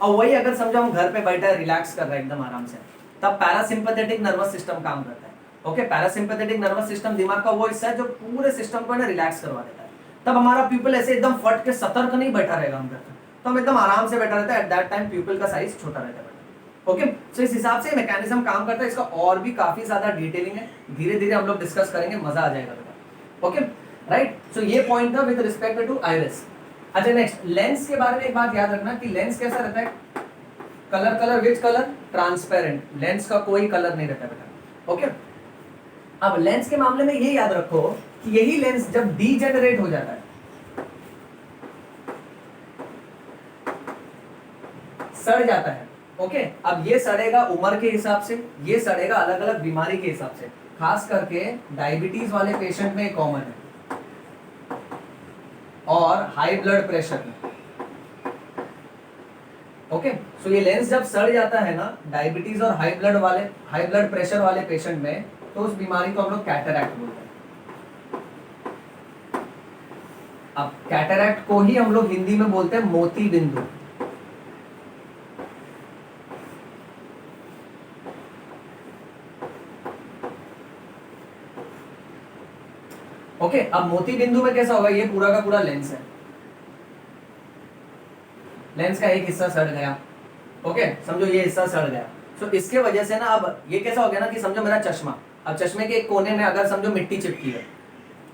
और वही अगर समझो हम घर पे बैठे हैं, रिलैक्स कर रहे हैं एकदम आराम से, तब पैरासिम्पैथेटिक नर्वस सिस्टम काम करता है। ओके, पैरासिम्पैथेटिक नर्वस सिस्टम दिमाग का वो हिस्सा है जो पूरे सिस्टम को ना रिलैक्स करवा देता है। तब हमारा प्यूपिल ऐसे एकदम फट के सतर्क नहीं बैठा रहेगा हम करते, तो हम एकदम आराम से बैठा रहता है। एट दैट टाइम प्यूपिल का साइज छोटा रहता है। ओके, सो इस हिसाब से मैकेनिज्म काम करता है। इसका और भी काफी ज्यादा डिटेलिंग है, धीरे धीरे हम लोग डिस्कस करेंगे, मजा आ जाएगा बेटा। ओके राइट, सो ये पॉइंट था विद रिस्पेक्ट टू आइरिस। अच्छा, नेक्स्ट लेंस के बारे में एक बात याद रखना कि लेंस कैसा रहता है, colour which colour, transparent, lens का कोई कलर नहीं रहता बेटा। ओके, अब लेंस के मामले में ये याद रखो कि यही लेंस जब डीजेनरेट हो जाता है, सड़ जाता है। ओके, अब ये सड़ेगा उम्र के हिसाब से, ये सड़ेगा अलग अलग बीमारी के हिसाब से, खास करके डायबिटीज वाले पेशेंट में कॉमन है, और हाई ब्लड प्रेशर में। ओके, सो ये लेंस जब सड़ जाता है ना डायबिटीज और हाई ब्लड प्रेशर वाले पेशेंट में, तो उस बीमारी को हम लोग कैटरैक्ट बोलते हैं। अब कैटरैक्ट को ही हम लोग हिंदी में बोलते हैं मोती बिंदु। ओके, अब मोती बिंदु में कैसा होगा, ये पूरा का पूरा लेंस है, लेंस का एक हिस्सा सड़ गया। ओके, समझो ये हिस्सा सड़ गया, तो इसके वजह से ना अब ये कैसा हो गया ना कि समझो मेरा चश्मा, अब चश्मे के एक कोने में अगर समझो मिट्टी चिपकी है,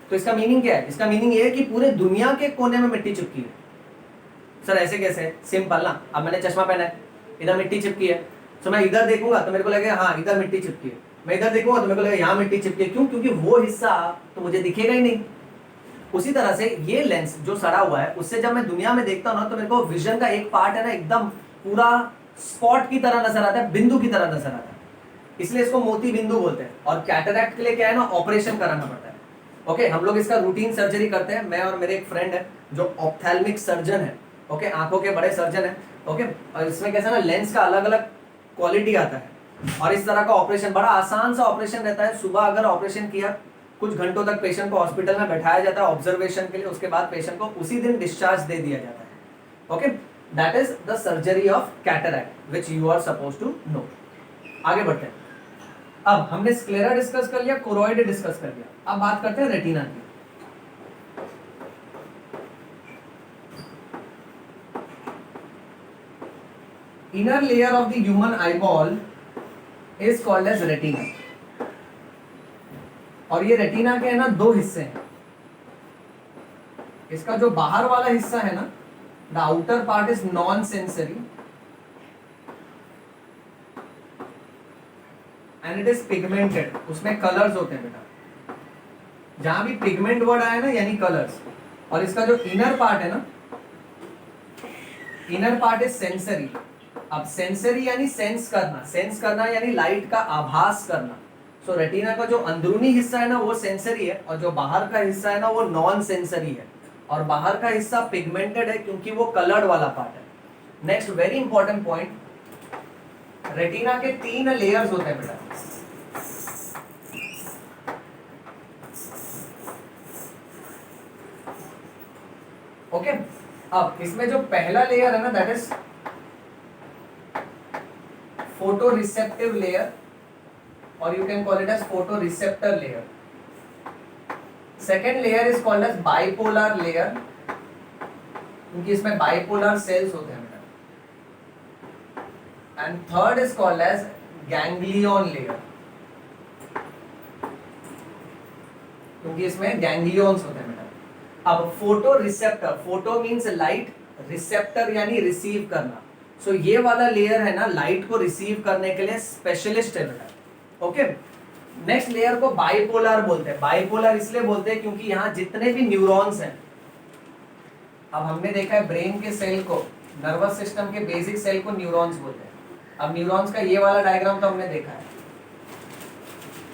तो इसका मीनिंग क्या है? इसका मीनिंग ये है कि पूरे दुनिया के कोने में मिट्टी चिपकी है। सर ऐसे कैसे? सिंपल ना, अब मैंने चश्मा पहना है, इधर मिट्टी चिपकी है, तो मैं इधर देखूंगा तो मेरे को लगेगा हाँ इधर मिट्टी चिपकी है, मैं इधर देखूंगा तो मेरे को लगेगा यहाँ मिट्टी चिपकी है। क्यों? क्योंकि वो हिस्सा तो मुझे दिखेगा ही नहीं। उसी तरह से ये लेंस जो सड़ा हुआ है, उससे जब मैं दुनिया में देखता हूँ ना, तो मेरे को विजन का एक पार्ट है ना एकदम पूरा स्पॉट की तरह नजर आता है, बिंदु की तरह नजर आता है। इसलिए इसको मोती बिंदु बोलते हैं। और कैटरैक्ट के लिए क्या है ना, ऑपरेशन कराना पड़ता है। ओके, हम लोग इसका रूटीन सर्जरी करते हैं। मैं और मेरे एक फ्रेंड है जो ऑप्थेल्मिक सर्जन है, ओके, आंखों के बड़े सर्जन है। ओके, और इसमें कैसा ना लेंस का अलग अलग क्वालिटी आता है, और इस तरह का ऑपरेशन बड़ा आसान सा ऑपरेशन रहता है। सुबह अगर ऑपरेशन किया, कुछ घंटों तक पेशेंट को हॉस्पिटल में बैठाया जाता है ऑब्जर्वेशन के लिए, उसके बाद पेशेंट को उसी दिन डिस्चार्ज दे दिया जाता है। Okay, that is the surgery of cataract which you are suppose to know. आगे बढ़ते हैं। अब हमने स्क्लेरा डिस्कस कर लिया, कोरोइड डिस्कस कर लिया, अब बात करते हैं रेटिना की। Inner layer of the human eyeball is called as retina. और ये रेटिना के है ना दो हिस्से हैं। इसका जो बाहर वाला हिस्सा है ना, the outer part is non sensory and it is pigmented. उसमें कलर्स होते हैं बेटा, जहां भी पिगमेंट वर्ड आया ना यानी कलर्स। और इसका जो इनर पार्ट है ना, इनर पार्ट इज सेंसरी। अब सेंसरी यानी सेंस करना यानी लाइट का आभास करना। सो रेटिना का जो अंदरूनी हिस्सा है ना वो सेंसरी है, और जो बाहर का हिस्सा है ना वो नॉन सेंसरी है। और बाहर का हिस्सा पिगमेंटेड है क्योंकि वो कलर्ड वाला पार्ट है। Next very important point, retina के 3 लेयर्स होते हैं बेटा। ओके, अब इसमें जो पहला लेयर है ना that is photo receptive layer, और you can call it as photoreceptor layer. Second layer is called as bipolar layer, क्योंकि इसमें bipolar cells होते हैं बेटा। And third is called as ganglion layer, क्योंकि इसमें ganglions होते हैं बेटा। अब photo receptor, photo means light, receptor यानी रिसीव करना। सो ये वाला लेयर है ना लाइट को रिसीव करने के लिए स्पेशलिस्ट है बेटा। ओके, नेक्स्ट लेयर को बाइपोलर बोलते हैं। बाइपोलर इसलिए बोलते हैं क्योंकि यहाँ जितने भी न्यूरॉन्स हैं, अब हमने देखा है ब्रेन के सेल को, नर्वस सिस्टम के बेसिक सेल को न्यूरॉन्स बोलते हैं। अब न्यूरॉन्स का ये वाला डायग्राम तो हमने देखा है।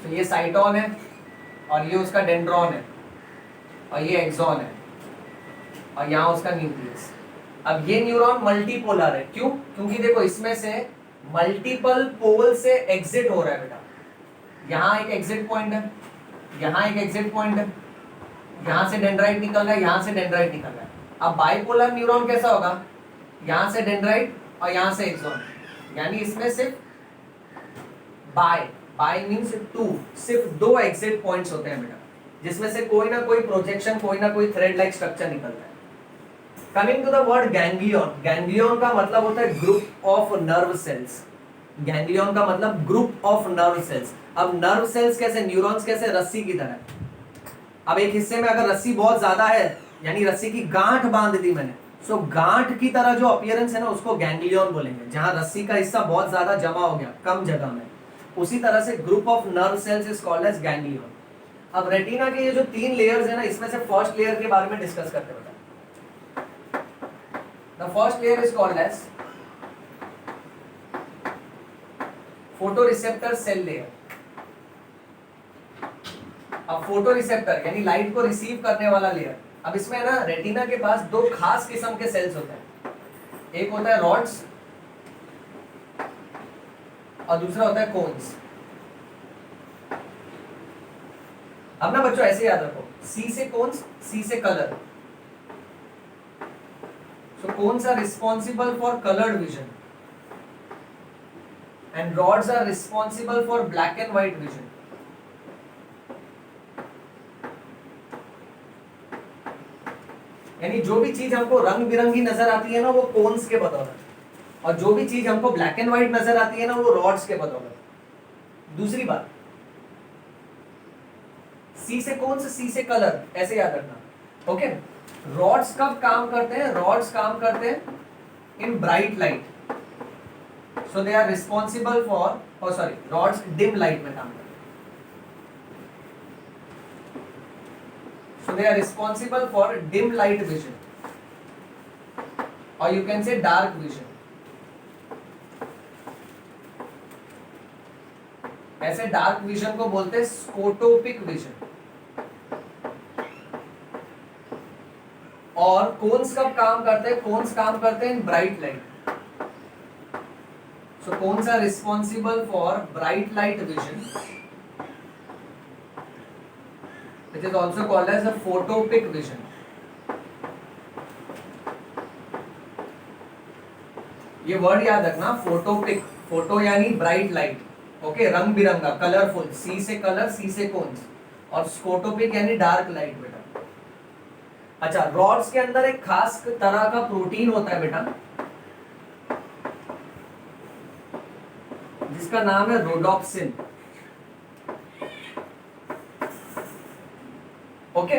तो ये साइटोन है, और ये उसका डेंड्रॉन है, और ये एक्सॉन है, और यहाँ उसका न्यूक्लियस। अब ये न्यूरॉन मल्टीपोलर है, क्यों? क्योंकि देखो इसमें से मल्टीपल पोल से एग्जिट हो रहा है बेटा। यहाँ एक एग्जिट पॉइंट है, यहाँ एक एग्जिट पॉइंट है, यहाँ से डेंड्राइट निकल रहा है, यहाँ से डेंड्राइट निकल रहा है। अब बाइपोलर न्यूरॉन कैसा होगा, यहाँ से डेंड्राइट और यहाँ से एक्सॉन, यानी इसमें सिर्फ बाय मीन्स 2, सिर्फ 2 एग्जिट पॉइंट्स होते हैं बेटा, जिसमें से कोई ना कोई प्रोजेक्शन, कोई ना कोई थ्रेड लाइक स्ट्रक्चर निकलता है। Coming to the word ganglion, ganglion का मतलब होता है group of nerve cells. Ganglion का मतलब ग्रुप ऑफ नर्व सेल्स। अब नर्व सेल्स कैसे, न्यूरॉन्स कैसे, रस्सी की तरह। अब एक हिस्से में अगर रस्सी बहुत ज्यादा है, यानी रस्सी की गांठ बांध दी मैंने, सो गांठ की तरह जो अपीयरेंस है ना उसको गैंग्लियन बोलेंगे, जहां रस्सी का हिस्सा बहुत ज्यादा जमा हो गया कम जगह में। उसी तरह से group of nerve cells is called as ganglion. अब रेटिना के ये जो 3 लेयर्स है ना, इसमें से फर्स्ट लेयर के बारे में डिस्कस करते हैं। The first layer is called as photoreceptor cell layer. अब फोटोरिसेप्टर यानी लाइट को रिसीव करने वाला लेयर। अब इसमें ना रेटिना के पास 2 खास किस्म के सेल्स होते हैं, एक होता है रॉड्स और दूसरा होता है कोन्स। अब ना बच्चों ऐसे याद रखो, सी से कोन्स, सी से colour. So cones are responsible for coloured vision and rods are responsible for black and white vision. यानी जो भी चीज हमको रंग बिरंगी नजर आती है ना वो कोन्स के बदौलत, और जो भी चीज हमको ब्लैक एंड व्हाइट नजर आती है ना वो रॉड्स के बदौलत। दूसरी बात, सी से कोन्स, सी से कलर, ऐसे याद रखना। ओके, रॉड्स कब काम करते हैं? रॉड्स काम करते हैं in bright light, so they are responsible for, oh sorry, rods dim light में काम करते हैं, so they are responsible for dim light vision, or you can say dark vision. ऐसे डार्क विजन को बोलते हैं स्कोटोपिक विजन। और cons कब काम करते हैं? कोन्स काम करते हैं in bright light. So cones are responsible for bright light vision, which is also called as a photopic vision. ये वर्ड याद रखना, फोटोपिक, फोटो यानी ब्राइट लाइट, ओके, रंग बिरंगा, कलरफुल, सी से कलर, सी से कोन्स, और स्कोटोपिक यानी डार्क लाइट बेटा। अच्छा, रॉड्स के अंदर एक खास तरह का प्रोटीन होता है बेटा, जिसका नाम है रोडोप्सिन। ओके,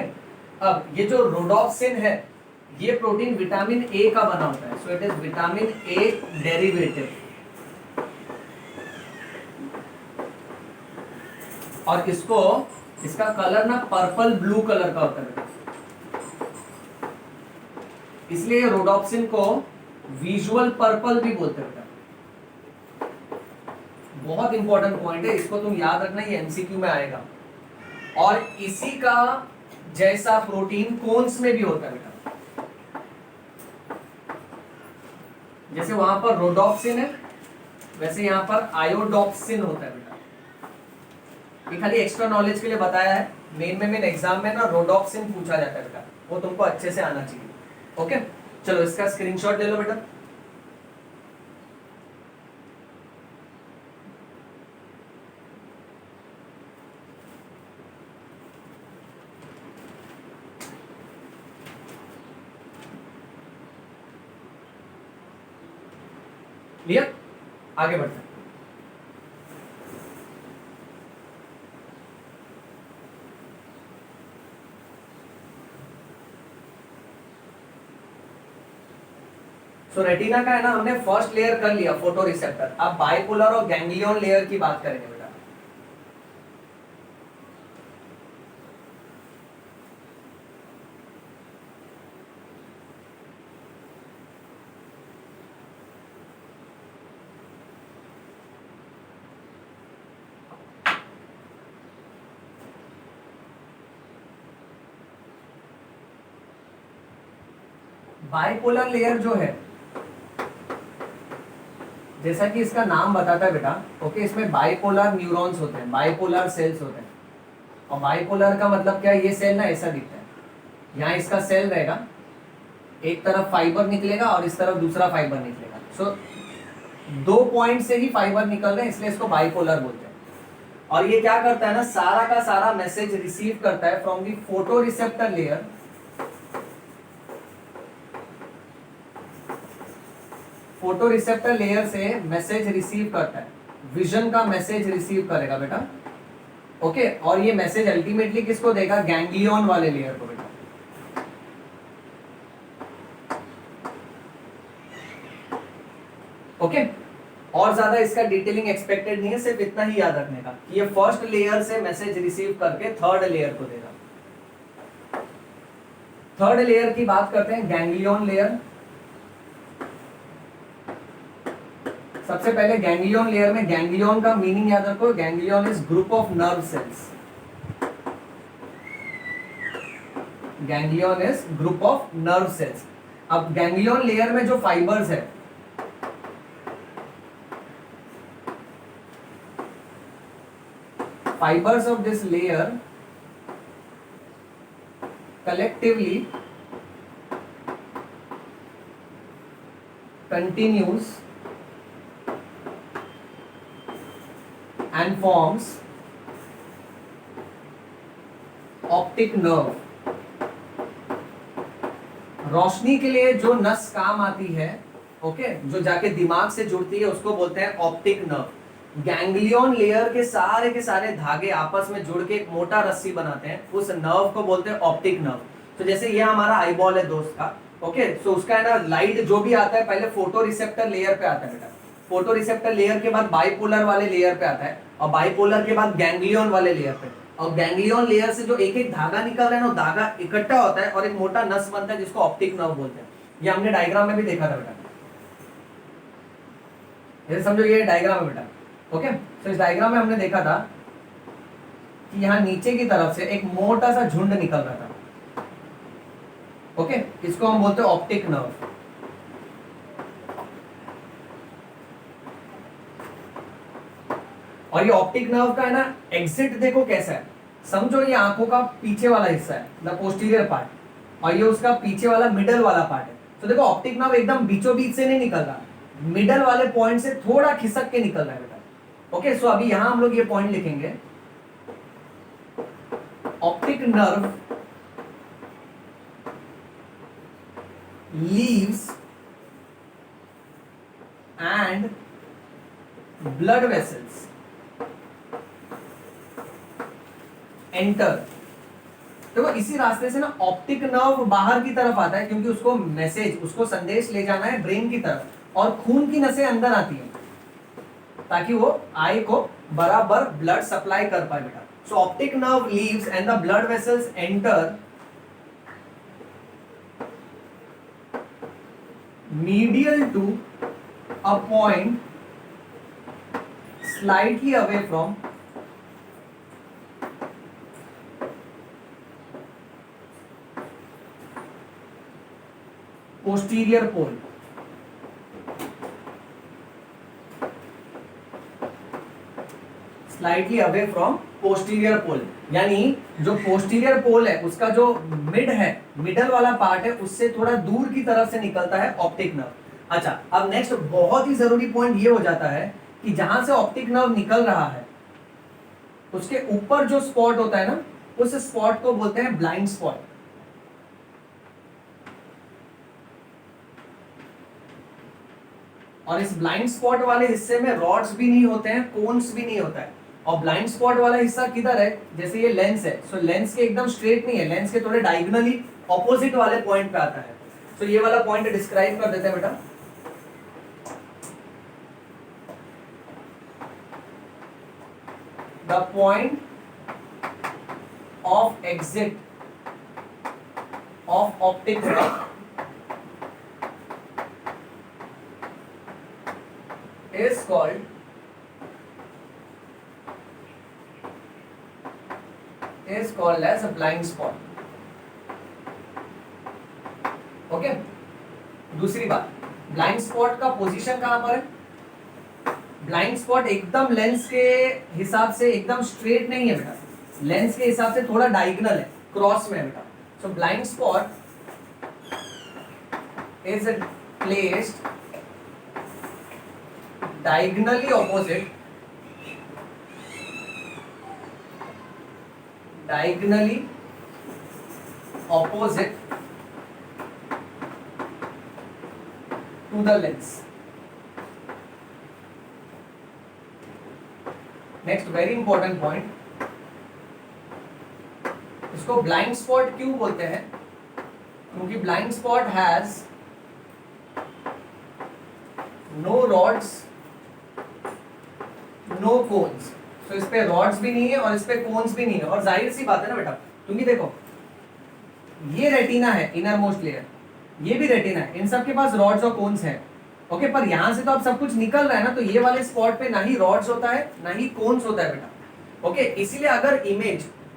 अब ये जो रोडोप्सिन है, ये प्रोटीन विटामिन ए का बना होता है। So it is vitamin A derivative. और इसका कलर ना पर्पल ब्लू कलर का होता है, इसलिए रोडोप्सिन को विजुअल पर्पल भी बोलते हैं। बहुत इंपॉर्टेंट पॉइंट है, इसको तुम याद रखना, ये एमसीक्यू में आएगा। और इसी का जैसा प्रोटीन कोन्स में भी होता है बेटा। जैसे वहां पर रोडोप्सिन है, वैसे यहां पर आयोडोप्सिन होता है बेटा। ये खाली एक्स्ट्रा नॉलेज के लिए बताया है, मेन एग्जाम में ना रोडोप्सिन पूछा जाता है बेटा, वो तुमको अच्छे से आना चाहिए। ओके, चलो इसका स्क्रीनशॉट ले लो बेटा। क्लियर? आगे बढ़ते हैं। सो रेटिना का है ना, हमने फर्स्ट लेयर कर लिया, फोटो रिसेप्टर। अब बाइपोलर और गैंग्लियन लेयर की बात करेंगे बेटा। बाइपोलर लेयर जो है, जैसा कि इसका नाम बताता है बेटा, ओके, इसमें बाइपोलर न्यूरॉन्स होते हैं, बाइपोलर सेल्स होते हैं। और बाइपोलर का मतलब क्या है? ये सेल ना ऐसा दिखता है, यहाँ इसका सेल रहेगा, एक तरफ फाइबर निकलेगा और इस तरफ दूसरा फाइबर निकलेगा। सो 2 पॉइंट से ही फाइबर निकल रहे हैं, इसलिए इसको बाइपोलर बोलते हैं। और ये क्या करता है ना, सारा का सारा मैसेज रिसीव करता है from the photo receptor layer. Photo receptor layer से मैसेज रिसीव करता है, विजन का मैसेज रिसीव करेगा बेटा, ओके। और ये मैसेज अल्टीमेटली किसको देगा? गैंग्लियन वाले लेयर को बेटा। ओके, और ज्यादा इसका डिटेलिंग एक्सपेक्टेड नहीं है, सिर्फ इतना ही याद रखने का कि ये फर्स्ट लेयर से मैसेज रिसीव करके थर्ड लेयर को देगा। थर्ड लेयर की बात करते हैं, गैंग्लियन लेयर। सबसे पहले गैंग्लियन लेयर में, गैंग्लियन का मीनिंग याद रखो, ganglion is group of nerve cells. Ganglion is group of nerve cells. अब गैंग्लियन लेयर में जो फाइबर्स है, fibers of this layer collectively continues and forms optic nerve। रोशनी के लिए जो नस काम आती है, ओके, जो जाके दिमाग से जुड़ती है, उसको बोलते हैं ऑप्टिक नर्व। गैंग्लियन लेयर के सारे धागे आपस में जुड़ के एक मोटा रस्सी बनाते हैं, उस नर्व को बोलते हैं ऑप्टिक नर्व। तो जैसे ये हमारा आईबॉल है दोस्त का, ओके, सो उसका है ना लाइट जो भी आता है पहले फोटो रिसेप्टर लेयर पे आता है बेटा, फोटो रिसेप्टर लेयर के बाद बाइपोलर वाले लेयर पे आता है, और बाइपोलर के बाद गैंग्लियन वाले लेयर पे। और गैंग्लियन लेयर से जो एक एक धागा निकल रहा है ना, धागा इकट्ठा होता है और एक मोटा नस बनता है, जिसको ऑप्टिक नर्व बोलते हैं। ये हमने डायग्राम में भी देखा था बेटा, ये समझो, ये डायग्राम है बेटा, ओके, तो इस डायग्राम में हमने देखा था कि यहाँ नीचे की तरफ से एक मोटा सा झुंड निकल रहा था। ओके, इसको हम बोलते हैं ऑप्टिक नर्व। और ये ऑप्टिक नर्व का है ना एग्जिट देखो कैसा है, समझो ये आंखों का पीछे वाला हिस्सा है, द पोस्टीरियर पार्ट, और ये उसका पीछे वाला मिडल वाला पार्ट है। तो देखो ऑप्टिक नर्व एकदम बीचों बीच से नहीं निकल रहा, मिडल वाले पॉइंट से थोड़ा खिसक के निकल रहा है बेटा। ओके, सो अभी यहां हम लोग ये पॉइंट लिखेंगे, optic nerve leaves and blood vessels enter. देखो इसी रास्ते से ना ऑप्टिक नर्व बाहर की तरफ आता है, क्योंकि उसको मैसेज, उसको संदेश ले जाना है ब्रेन की तरफ, और खून की नसें अंदर आती हैं ताकि वो आई को बराबर ब्लड सप्लाई कर पाए बेटा। So optic nerve leaves and the blood vessels enter medial to a point slightly away from posterior pole। Slightly away from posterior pole, यानी जो पोस्टीरियर पोल है उसका जो मिड है, मिडल वाला पार्ट है, उससे थोड़ा दूर की तरफ से निकलता है ऑप्टिक नर्व। अच्छा, अब नेक्स्ट बहुत ही जरूरी पॉइंट ये हो जाता है कि जहां से ऑप्टिक नर्व निकल रहा है उसके ऊपर जो स्पॉट होता है ना, उस स्पॉट को बोलते हैं ब्लाइंड स्पॉट। और इस ब्लाइंड स्पॉट वाले हिस्से में रॉड्स भी नहीं होते हैं, कोन्स भी नहीं होता है। और ब्लाइंड स्पॉट वाला हिस्सा किधर है, जैसे ये लेंस है, सो लेंस के एकदम स्ट्रेट नहीं है, लेंस के थोड़े डायगोनली ऑपोजिट वाले पॉइंट पे आता है। सो ये वाला पॉइंट डिस्क्राइब कर देते हैं बेटा। The point of exit of optic nerve is called as a blind spot। Okay, दूसरी बात, ब्लाइंड स्पॉट का पोजीशन कहां पर है? ब्लाइंड स्पॉट एकदम लेंस के हिसाब से एकदम स्ट्रेट नहीं है बेटा, लेंस के हिसाब से थोड़ा डायगोनल है, क्रॉस में है बेटा। सो blind spot is placed diagonally opposite to the lens। next very important point, इसको ब्लाइंड स्पॉट क्यों बोलते हैं? क्योंकि blind spot has no rods no cones. तो इस पे रॉड्स भी नहीं है और इस पे कोन्स भी नहीं है, और जाहिर सी बात है ना बेटा, क्योंकि देखो ये रेटिना है, इनर मोस्ट लेयर, ये भी रेटिना है, इन सब के पास रॉड्स और कोन्स है। ओके, पर यहां से तो अब सब कुछ निकल रहा है ना, तो ये वाले स्पॉट पे ना ही रॉड्स होता है ना ही कोन्स होता है बेटा। ओके, इसीलिए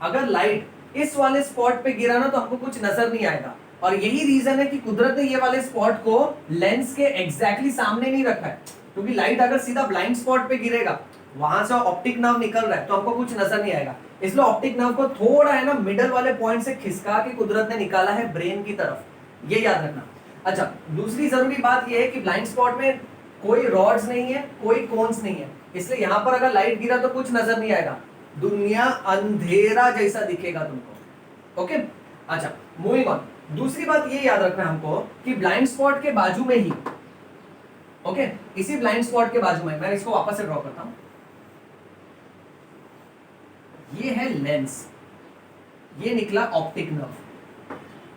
अगर लाइट इस वाले स्पॉट पे गिरा ना तो हमको कुछ नजर नहीं आएगा, और यही रीजन है कि कुदरत ने ये वाले स्पॉट को लेंस के एग्जैक्टली सामने नहीं रखा है, क्योंकि लाइट अगर सीधा ब्लाइंड स्पॉट पे गिरेगा, वहां से ऑप्टिक नर्व निकल रहा है, तो हमको कुछ नजर नहीं आएगा। इसलिए ऑप्टिक नर्व को थोड़ा है ना मिडल वाले पॉइंट से खिसका के कुदरत ने निकाला है ब्रेन की तरफ, ये याद रखना। अच्छा, दूसरी जरूरी बात ये है कि ब्लाइंड स्पॉट में कोई रॉड्स नहीं है, कोई कोन्स नहीं है, इसलिए यहां पर अगर लाइट गिरा तो कुछ नजर नहीं आएगा, दुनिया अंधेरा जैसा दिखेगा तुमको। ओके, अच्छा मूविंग ऑन। दूसरी बात ये याद रखना हमको कि ब्लाइंड स्पॉट के बाजू में ही, ओके, इसी ब्लाइंड स्पॉट के बाजू में, मैं इसको वापस से ड्रॉ करता हूं, ये है लेंस, ये निकला ऑप्टिक नर्व,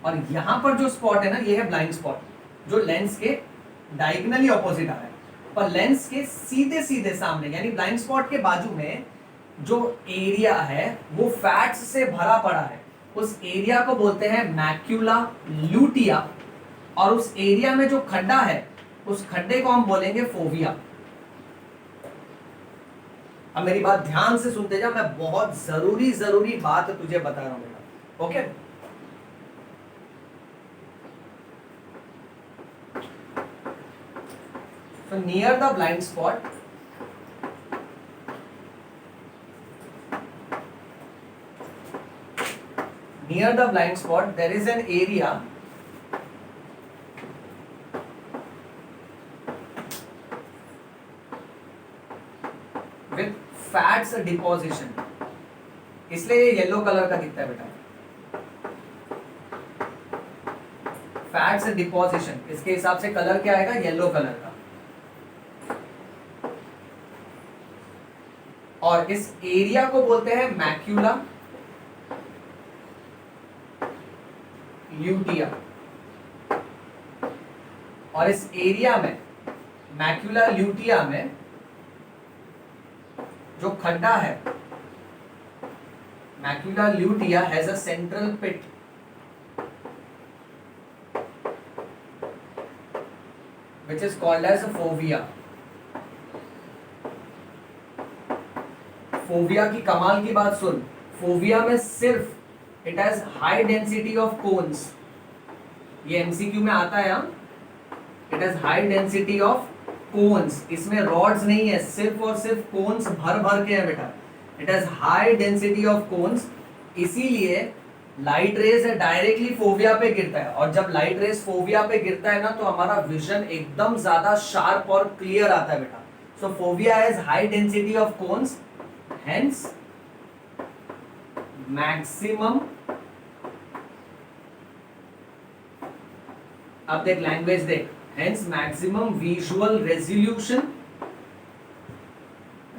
और यहां पर जो स्पॉट है ना, ये है ब्लाइंड स्पॉट, जो लेंस के डायगोनली ऑपोजिट आ रहा है, पर लेंस के सीधे सीधे सामने, यानी ब्लाइंड स्पॉट के बाजू में जो एरिया है वो फैट्स से भरा पड़ा है, उस एरिया को बोलते हैं मैक्यूला ल्यूटिया, और उस एरिया में जो खड्डा है, उस खड्डे को हम बोलेंगे फोविया। अब मेरी बात ध्यान से सुनते जा, मैं बहुत जरूरी जरूरी बात तुझे बता रहा हूं बेटा, okay. So near the blind spot, there is an area with fats deposition, इसलिए ये येलो कलर का दिखता है बेटा। फैट्स डिपोजिशन, इसके हिसाब से कलर क्या आएगा, येलो कलर का। और इस एरिया को बोलते हैं मैक्यूला ल्यूटिया। और इस एरिया में, मैक्यूला ल्यूटिया में जो खड्डा है, macula lutea has a central pit which is called as fovea। Fovea की कमाल की बात सुन, फोविया में सिर्फ it has high density of cones, ये एमसीक्यू में आता है। It has high density of cones, इसमें रॉड्स नहीं है, सिर्फ और सिर्फ कोन्स भर भर के है बेटा। It has high density of cons, इसीलिए लाइट रेज डायरेक्टली फोविया पे गिरता है। और जब लाइट रेज फोविया पे गिरता है ना, तो हमारा विजन एकदम ज्यादा शार्प और क्लियर आता है बेटा। So fovea has high density of cones, hence maximum, अब देख लैंग्वेज देख, hence maximum visual resolution,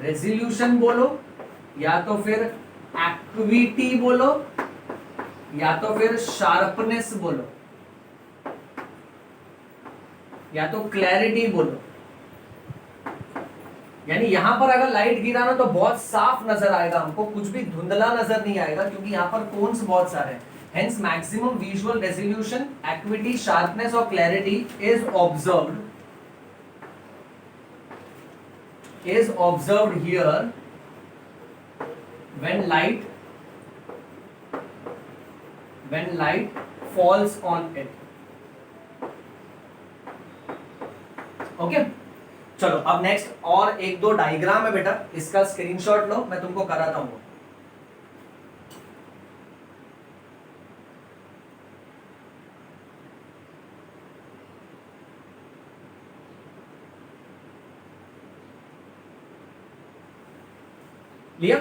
resolution बोलो या तो फिर एक्विटी बोलो या तो फिर शार्पनेस बोलो या तो क्लैरिटी बोलो। यानी यहां पर अगर लाइट गिरा ना तो बहुत साफ नजर आएगा हमको, कुछ भी धुंधला नजर नहीं आएगा, क्योंकि यहां पर कोन्स बहुत सारे हैं। Hence maximum visual resolution, acuity, sharpness और clarity is observed here when light falls on it। Okay, चलो अब नेक्स्ट और एक दो डायग्राम है बेटा, इसका स्क्रीनशॉट लो, मैं तुमको कराता हूं। लिया,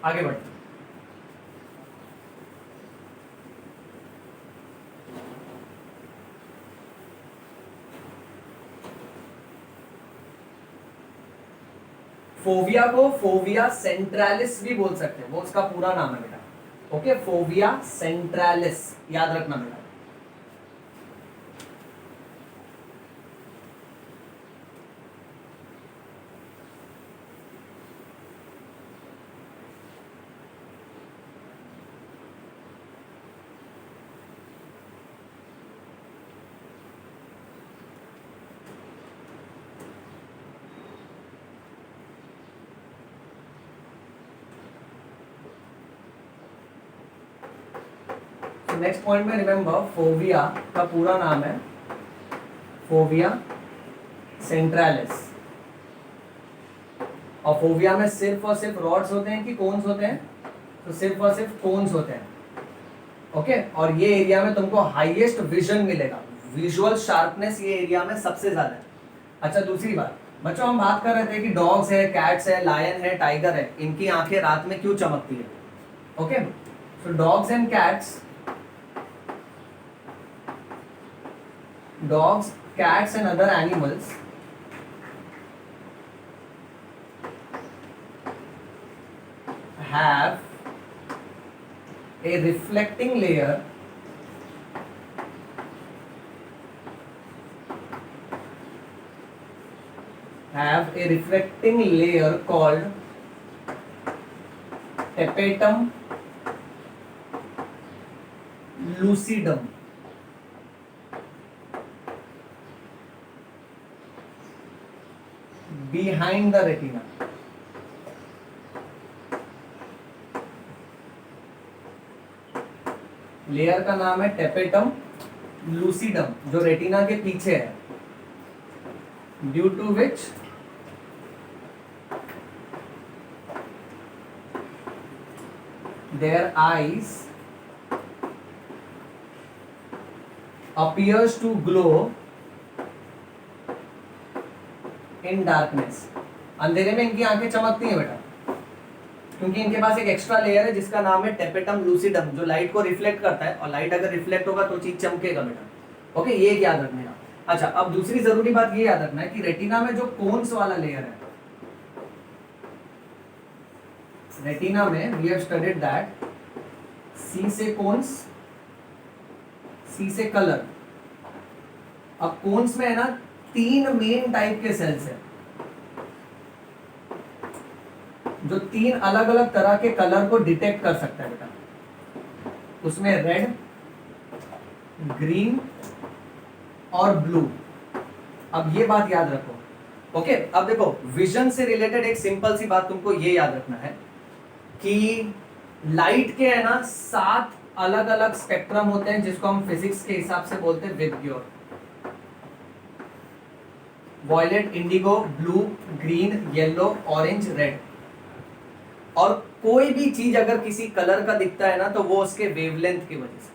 आगे बढ़। फोविया को फोविया सेंट्रालिस भी बोल सकते हैं, वो उसका पूरा नाम है बेटा। ओके, फोविया सेंट्रालिस याद रखना बेटा। नेक्स्ट पॉइंट में रिमेंबर, फोविया का पूरा नाम है फोविया सेंट्रालिस। और फोविया में सिर्फ और सिर्फ रॉड्स होते हैं कि कोन्स होते हैं, तो सिर्फ और सिर्फ कोन्स होते हैं। ओके, और ये एरिया में तुमको हाईएस्ट विजन मिलेगा, विजुअल शार्पनेस ये एरिया में सबसे ज्यादा है। अच्छा, दूसरी बात बच्चों, हम बात कर रहे थे कि डॉग्स है, कैट्स है, लायन है, टाइगर है, इनकी आंखें रात में क्यों चमकती है। Okay, so dogs and cats, dogs, cats and other animals have a reflecting layer called tapetum lucidum behind the retina। Layer का नाम है टेपेटम लूसिडम, जो रेटिना के पीछे है, due to which their eyes appears to glow in darkness। अंधेरे में इनकी आंखें चमकती हैं बेटा, क्योंकि इनके पास एक एक्स्ट्रा लेयर है जिसका नाम है टेपेटम लूसिडम, जो लाइट को रिफ्लेक्ट करता है, और लाइट अगर रिफ्लेक्ट होगा तो चीज चमकेगा बेटा। ओके, ये याद रखना है। अच्छा, अब दूसरी जरूरी बात ये याद रखना है कि रेटिना में जो कोन्स वाला लेयर है, रेटिना में वी हैव स्टडीड दैट सी से कोन्स, सी से कलर। अब कोन्स में है ना 3 मेन टाइप के सेल्स हैं, जो 3 अलग अलग तरह के कलर को डिटेक्ट कर सकता है बेटा। उसमें रेड, ग्रीन और ब्लू। अब ये बात याद रखो। ओके, अब देखो विजन से रिलेटेड एक सिंपल सी बात तुमको ये याद रखना है कि लाइट के है ना 7 अलग अलग स्पेक्ट्रम होते हैं, जिसको हम फिजिक्स के हिसाब से बोलते हैं VIBGYOR. Violet, indigo, blue, green, yellow, orange, red. और कोई भी चीज अगर किसी कलर का दिखता है ना तो वो उसके वेवलेंथ की वजह से।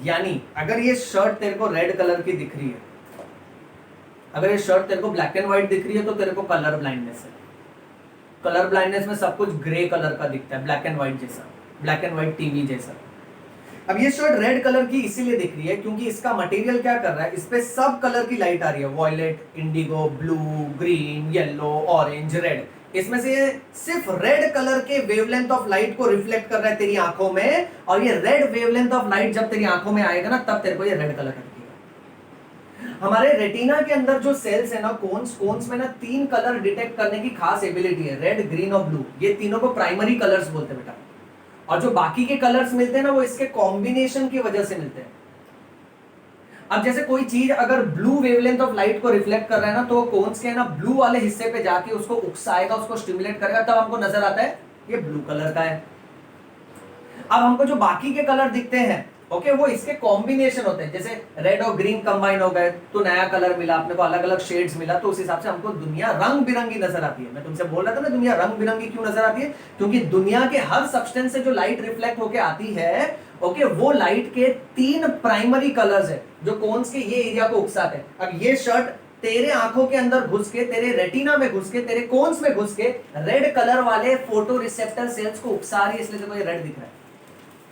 यानी अगर ये शर्ट तेरे को रेड कलर की दिख रही है, अगर ये शर्ट तेरे को ब्लैक एंड व्हाइट दिख रही है तो तेरे को कलर ब्लाइंडनेस है। कलर ब्लाइंडनेस में सब कुछ ग्रे कलर का दिखता है, ब्लैक एंड व्हाइट जैसा, ब्लैक एंड व्हाइट टीवी जैसा। अब ये शर्ट रेड कलर की इसीलिए दिख रही है क्योंकि इसका मटेरियल क्या कर रहा है, इस पे सब कलर की लाइट आ रही है, violet, indigo, blue, green, yellow, orange, red. इसमें से सिर्फ रेड कलर के वेवलेंथ ऑफ लाइट को रिफ्लेक्ट कर रहा है तेरी आंखों में, और ये रेड वेवलेंथ ऑफ लाइट जब तेरी आंखों में आएगा ना तब तेरे को ये रेड कलर दिखेगा। हमारे रेटिना के अंदर जो सेल्स है ना, कोन्स में ना 3 कलर डिटेक्ट करने की खास एबिलिटी है, रेड, ग्रीन और ब्लू। ये तीनों को प्राइमरी कलर्स बोलते हैं बेटा, और जो बाकी के कलर्स मिलते हैं ना वो इसके कॉम्बिनेशन की वजह से मिलते हैं। अब जैसे कोई चीज अगर ब्लू वेवलेंथ ऑफ लाइट को रिफ्लेक्ट कर रहा है ना, तो कोन्स के ना ब्लू वाले हिस्से पे जाके उसको उकसाएगा, उसको स्टिमुलेट करेगा, तब हमको नजर आता है ये ब्लू कलर का है। अब हमको जो बाकी के कलर दिखते हैं, ओके, वो इसके कॉम्बिनेशन होते हैं। जैसे रेड और ग्रीन कंबाइन हो गए तो नया कलर मिला, अपने को अलग अलग शेड्स मिला, तो उस हिसाब से हमको दुनिया रंग बिरंगी नजर आती है। मैं तुमसे बोल रहा था ना दुनिया रंग बिरंगी क्यों नजर आती है, क्योंकि दुनिया के हर सब्सटेंस से जो लाइट रिफ्लेक्ट होके आती है, ओके, वो लाइट के 3 प्राइमरी कलर्स है जो कोन्स के ये एरिया को उकसाते हैं। अब ये शर्ट तेरे आंखों के अंदर घुस के, तेरे रेटिना में घुस के, तेरे कोन्स में घुस के रेड कलर वाले फोटो रिसेप्टर सेल्स को उकसा रही है, इसलिए देखो ये रेड दिख रहा है।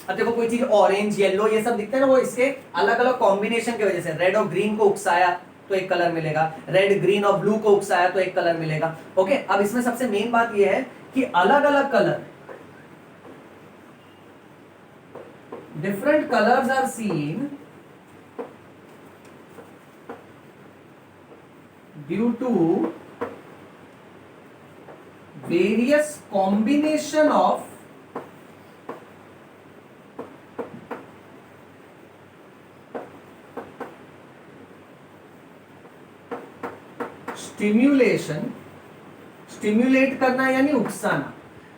अब देखो कोई चीज ऑरेंज, येलो ये सब दिखता है ना, वो इसके अलग अलग कॉम्बिनेशन की वजह से। रेड और ग्रीन को उकसाया तो एक कलर मिलेगा, रेड, ग्रीन और ब्लू को उकसाया तो एक कलर मिलेगा। ओके, अब इसमें सबसे मेन बात ये है कि अलग अलग colour, different colors are seen due to various combination of stimulation. Stimulate करना यानी उकसाना।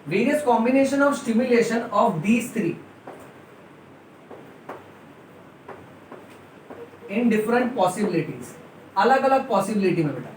Various combination of stimulation of these 3 in different possibilities, अलग अलग पॉसिबिलिटी में बेटा।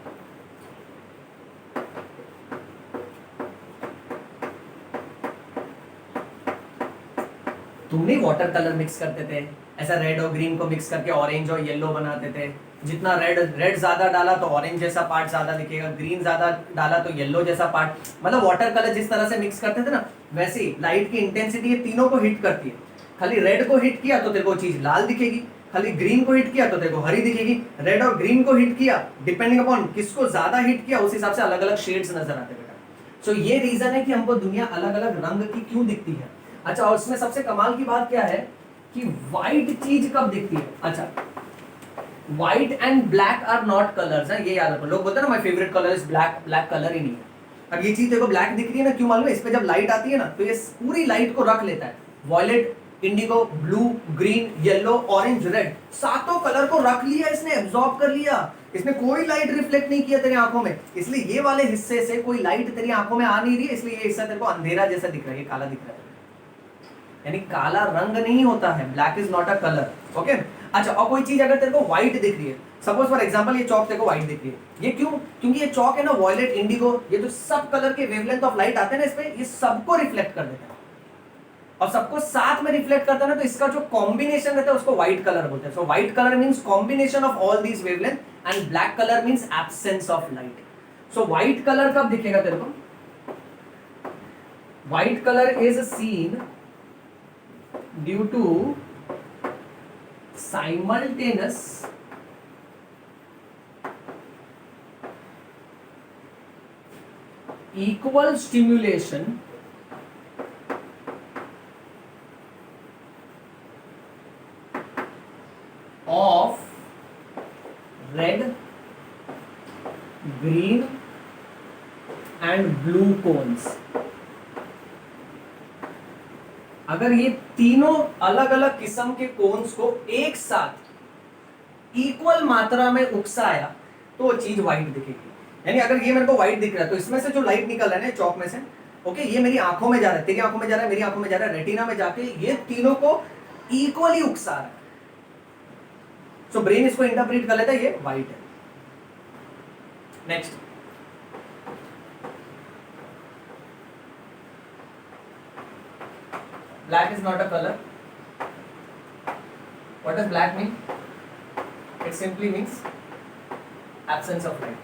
तुम नहीं वाटर कलर मिक्स करते थे, ऐसा रेड और ग्रीन को मिक्स करके ऑरेंज और येलो बनाते थे। जितना रेड ज्यादा डाला तो ऑरेंज जैसा पार्ट ज्यादा दिखेगा, ग्रीन ज्यादा डाला तो येलो जैसा पार्ट, मतलब वाटर कलर जिस तरह से मिक्स करते थे ना, वैसे ही लाइट की इंटेंसिटी ये तीनों को हिट करती है। खाली रेड को हिट किया तो तेरे को चीज लाल दिखेगी, खाली ग्रीन को हिट किया तो तेरे को हरी दिखेगी। रेड और ग्रीन को हिट किया, डिपेंडिंग अपॉन किसको ज्यादा हिट किया उस हिसाब से अलग अलग शेड्स नजर आते हैं बेटा। सो ये रीजन है कि हमको दुनिया अलग अलग रंग की क्यों दिखती है। अच्छा, और इसमें सबसे कमाल की बात क्या है कि व्हाइट चीज कब दिखती है। अच्छा, white and black are not colours है, ये याद रखो। लोग बोलते हैं ना my favourite colour is black, black colour ही नहीं है। अब ये चीज देखो ब्लैक दिख रही है ना, क्यों मालूम है? इस पे जब लाइट आती है ना तो ये पूरी लाइट को रख लेता है। Violet, indigo, blue, green, yellow, orange, red, 7 colour को रख लिया इसने, एब्जॉर्ब कर लिया। इसमें कोई लाइट रिफ्लेक्ट नहीं किया तेरी आंखों में, इसलिए ये वाले हिस्से से कोई लाइट तेरी आंखों में आ नहीं रही है, इसलिए ये हिस्सा तेरे को अंधेरा जैसा दिख रहा है, ये काला दिख रहा है। यानी काला रंग नहीं होता है, black is not a colour. Okay, अच्छा, और कोई चीज अगर तेरे को व्हाइट दिख रही है, सपोज फॉर एग्जांपल ये चौक तेरे को व्हाइट दिख रही है, ये क्यों? क्योंकि ये चौक है ना वॉयलेट, इंडिगो, ये जो सब कलर के वेवलेंथ ऑफ लाइट आते हैं ना इस पे, ये सबको रिफ्लेक्ट कर देता है और सबको साथ में रिफ्लेक्ट करता है ना, तो इसका जो कॉम्बिनेशन रहता है उसको व्हाइट कलर बोलते हैं। So white colour means combination of all these wavelength and black colour means absence of light. So white colour कब दिखेगा तेरे को? White colour is seen due to simultaneous equal stimulation of red, green and blue cones। अगर ये तीनों अलग अलग किस्म के कोन्स को एक साथ इक्वल मात्रा में उकसाया तो वो चीज व्हाइट दिखेगी। यानी अगर ये मेरे को व्हाइट दिख रहा है तो इसमें से जो लाइट निकल रहा है ना चौक में से, ओके, ये मेरी आंखों में जा रहा है, तेरी आंखों में जा रहा है, मेरी आंखों में जा रहा है, रेटिना में जाके ये तीनों को इक्वली उकसा रहा है। सो ब्रेन इसको इंटरप्रेट कर लेता है ये व्हाइट है। Next, black is not a color. What does black mean? It simply means absence of light.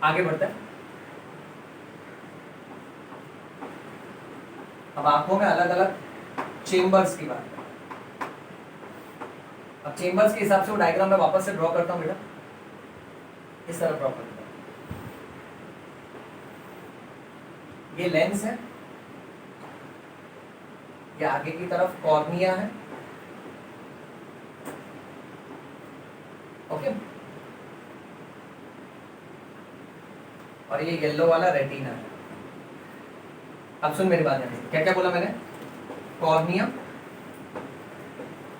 आगे बढ़ते हैं। अब आंखों में अलग अलग चेम्बर्स की बात है। अब चेम्बर्स के हिसाब से वो डायग्राम में वापस से ड्रॉ करता हूं बेटा, इस तरह ड्रॉ करता हूं। ये लेंस है, ये आगे की तरफ कॉर्निया है, ओके, और ये येलो वाला रेटिना है। अब सुन मेरी बात है, क्या क्या बोला मैंने? कॉर्निया,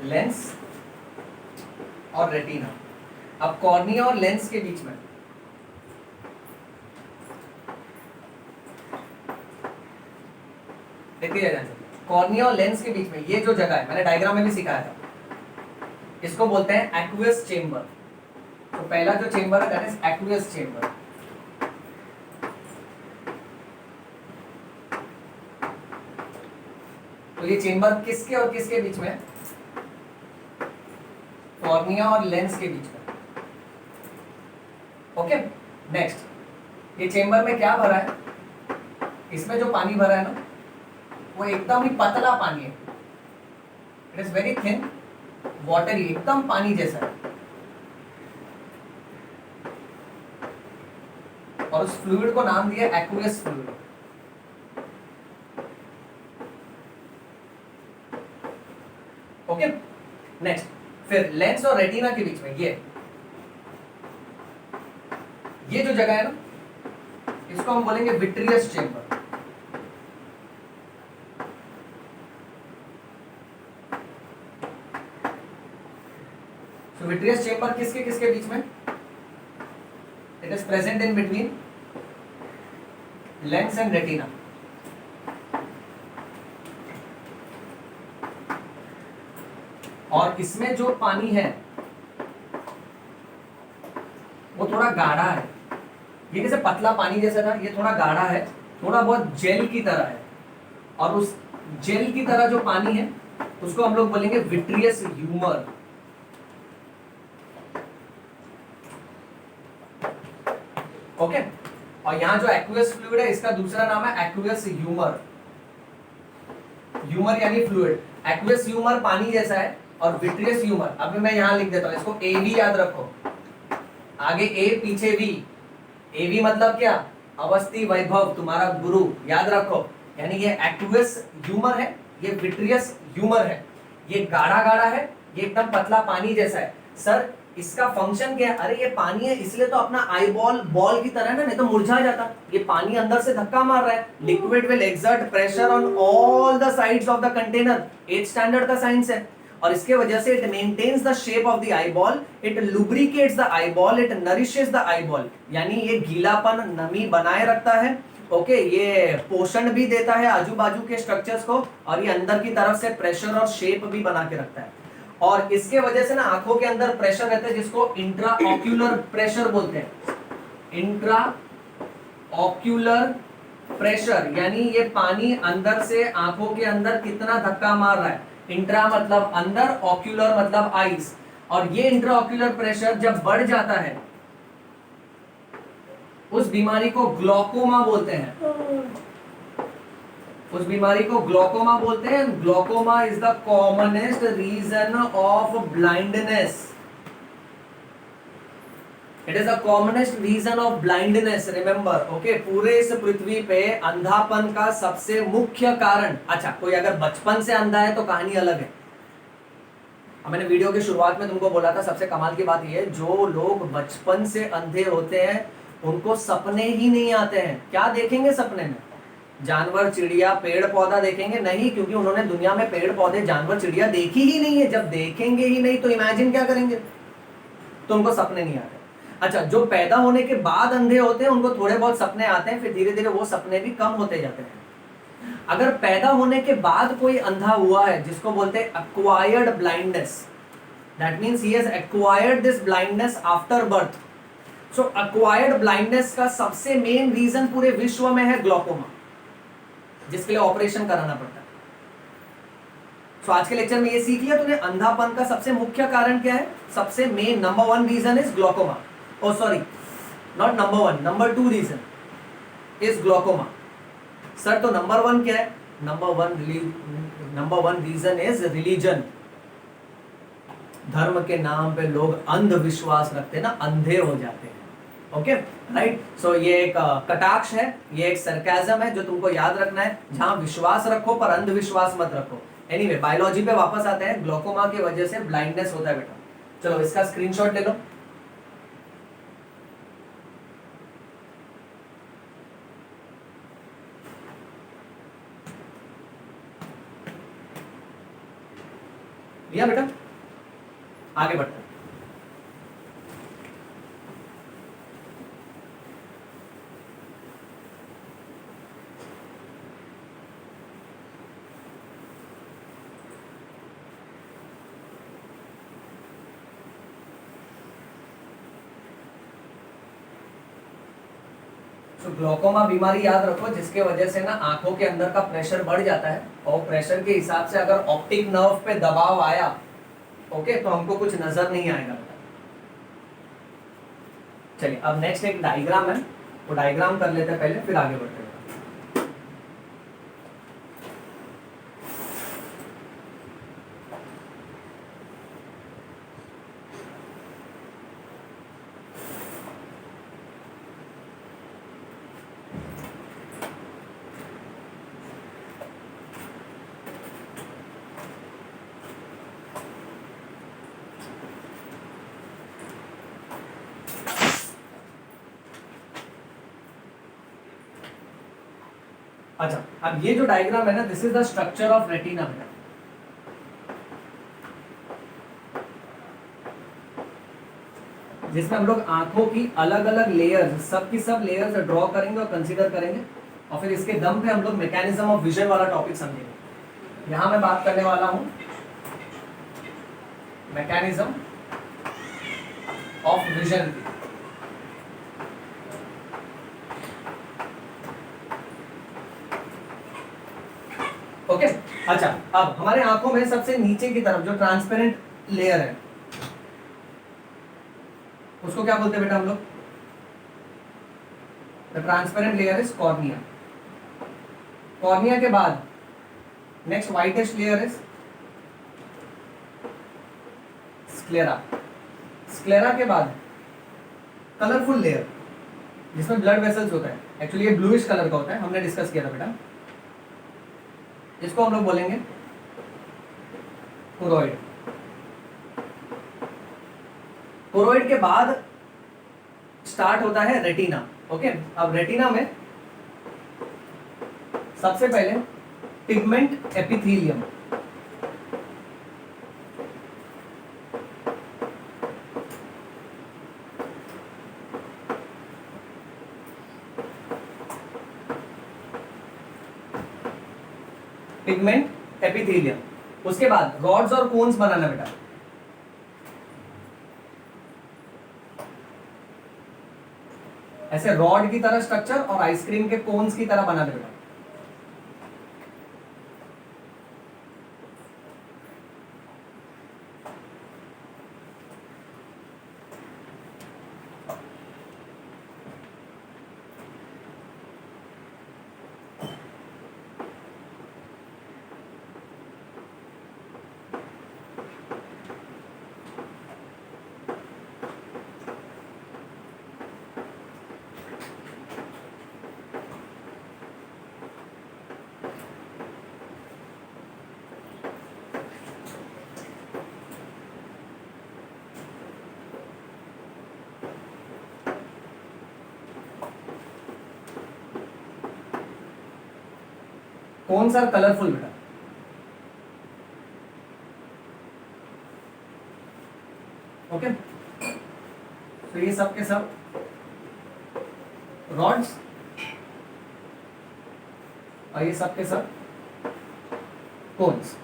लेंस और रेटिना। अब कॉर्निया और लेंस के बीच में देखिए, कॉर्निया और लेंस के बीच में ये जो जगह है, मैंने डायग्राम में भी सिखाया था, इसको बोलते हैं एक्वियस चेम्बर। तो पहला जो चेम्बर है दैट इज एक्वियस चेम्बर। तो ये चेम्बर किसके और किसके बीच में है? कॉर्निया और लेंस के बीच में। ओके, नेक्स्ट, ये चेम्बर में क्या भरा है? इसमें जो पानी भरा है ना वो एकदम ही पतला पानी है, it is very thin, watery, एकदम पानी जैसा है। और उस फ्लूइड को नाम दिया एक्वियस फ्लूइड। ओके, नेक्स्ट, फिर लेंस और रेटिना के बीच में ये जो जगह है ना, इसको हम बोलेंगे विट्रियस चेम्बर। विट्रियस चेम्बर किसके किसके बीच में? It is present in between lens and retina. और इसमें जो पानी है वो थोड़ा गाढ़ा है, ये जैसे पतला पानी जैसा था, ये थोड़ा गाढ़ा है, थोड़ा बहुत जेल की तरह है। और उस जेल की तरह जो पानी है उसको हम लोग बोलेंगे विट्रियस ह्यूमर। ओके, और यहां जो एक्वियस फ्लूइड है इसका दूसरा नाम है एक्वियस ह्यूमर। ह्यूमर यानी फ्लूइड, एक्वियस ह्यूमर पानी जैसा है और विट्रियस ह्यूमर, अभी मैं यहां लिख देता हूं, इसको एवी याद रखो, आगे ए पीछे वी। एवी मतलब क्या? अवस्थी वैभव, तुम्हारा गुरु, याद रखो। यानी ये एक्वियस ह्यूमर है, ये विट्रियस ह्यूमर है, ये गाढ़ा गाढ़ा है, ये एकदम पतला पानी जैसा है। सर इसका फंक्शन क्या है? अरे ये पानी है इसलिए तो अपना आई बॉल की तरह है ना, नहीं तो मुरझा जाता। ये पानी अंदर से धक्का मार रहा है। Liquid will exert pressure on all the sides of the container, 8th standard का साइंस है। और इसके वजह से it maintains the shape of the eyeball, it lubricates the eyeball, it nourishes the eyeball, यानी ये गीलापन नमी बनाए रखता है। ओके, ये पोषण भी देता है आजू बाजू के स्ट्रक्चर्स को, और ये अंदर की तरफ से प्रेशर और शेप भी बना के रखता है। और इसके वजह से ना आंखों के अंदर प्रेशर रहता है जिसको इंट्रा ऑक्यूलर प्रेशर बोलते हैं। इंट्रा ऑक्यूलर प्रेशर, यानी ये पानी अंदर से आंखों के अंदर कितना धक्का मार रहा है। इंट्रा मतलब अंदर, ऑक्यूलर मतलब आईज, और ये इंट्रा ऑक्यूलर प्रेशर जब बढ़ जाता है उस बीमारी को ग्लूकोमा बोलते हैं। उस बीमारी को ग्लूकोमा बोलते हैं। Glaucoma is the commonest reason of blindness. It is the commonest reason of blindness, remember. Okay, पूरे इस पृथ्वी पे अंधापन का सबसे मुख्य कारण, अच्छा कोई अगर बचपन से अंधा है तो कहानी अलग है। मैंने वीडियो की शुरुआत में तुमको बोला था सबसे कमाल की बात यह है, जो लोग बचपन से अंधे होते हैं उनको सपने ही नहीं आते हैं। क्या देखेंगे सपने में? जानवर, चिड़िया, पेड़ पौधा देखेंगे नहीं, क्योंकि उन्होंने दुनिया में पेड़ पौधे, जानवर, चिड़िया देखी ही नहीं है। जब देखेंगे ही नहीं तो इमेजिन क्या करेंगे? तो उनको सपने नहीं आते। अच्छा, जो पैदा होने के बाद अंधे होते हैं उनको थोड़े बहुत सपने आते हैं, फिर धीरे धीरे वो सपने भी कम होते जाते हैं। अगर पैदा होने के बाद कोई अंधा हुआ है जिसको बोलते हैं acquired blindness, that means he has acquired this blindness after birth. So acquired blindness का सबसे मेन रीजन पूरे विश्व में है ग्लूकोमा, जिसके लिए ऑपरेशन कराना पड़ता है। सो आज के लेक्चर में ये सीख लिया तूने, अंधापन का सबसे मुख्य कारण क्या है? सबसे main number 1 reason is glaucoma. Oh sorry, not number 1, number 2 reason is glaucoma. Sir तो नंबर 1 क्या है? Number one reason is religion. धर्म के नाम पे लोग अंधविश्वास रखते हैं ना, अंधे हो जाते हैं। Okay right. सो ये एक कटाक्ष है, ये एक सरकाज़म है जो तुमको याद रखना है। जहां विश्वास रखो पर अंधविश्वास मत रखो। एनीवे, बायोलॉजी पे वापस आते हैं। ग्लूकोमा की वजह से ब्लाइंडनेस होता है बेटा। चलो इसका स्क्रीनशॉट ले लो। लिया बेटा? आगे बढ़ते हैं। तो ग्लूकोमा बीमारी याद रखो जिसके वजह से ना आंखों के अंदर का प्रेशर बढ़ जाता है, और प्रेशर के हिसाब से अगर ऑप्टिक नर्व पे दबाव आया, ओके, तो हमको कुछ नजर नहीं आएगा। चलिए अब नेक्स्ट एक डायग्राम है, वो डायग्राम कर लेते हैं पहले, फिर आगे बढ़ते हैं। अच्छा, अब ये जो डायग्राम है ना, this is the structure of retina बेटा। जिसमें हम लोग आंखों की अलग अलग लेयर्स, सब की सब लेयर्स ड्रॉ करेंगे और कंसीडर करेंगे, और फिर इसके दम पे हम लोग मैकेनिज्म ऑफ विजन वाला टॉपिक समझेंगे। यहां मैं बात करने वाला हूं मैकेनिज्म ऑफ विजन की। ओके अच्छा, अब हमारे आंखों में सबसे नीचे की तरफ जो ट्रांसपेरेंट लेयर है उसको क्या बोलते हैं बेटा हम लोग? The transparent layer is cornea. Cornea के बाद next whitish layer is sclera. Sclera के बाद कलरफुल लेयर जिसमें ब्लड वेसल्स होता है, एक्चुअली ये ब्लूइश कलर का होता है, हमने डिस्कस किया था बेटा। इसको हम लोग बोलेंगे कोरोइड। कोरोइड के बाद स्टार्ट होता है रेटिना। ओके, अब रेटिना में सबसे पहले पिगमेंट एपिथेलियम। Pigment epithelium. उसके बाद रॉड्स और कोन्स बनाना बेटा, ऐसे रॉड की तरह स्ट्रक्चर और आइसक्रीम के कोन्स की तरह बनाना बेटा। कौन सा कलरफुल बेटा, ओके। तो ये सब के सब रॉड्स और ये सब के सब कोन्स।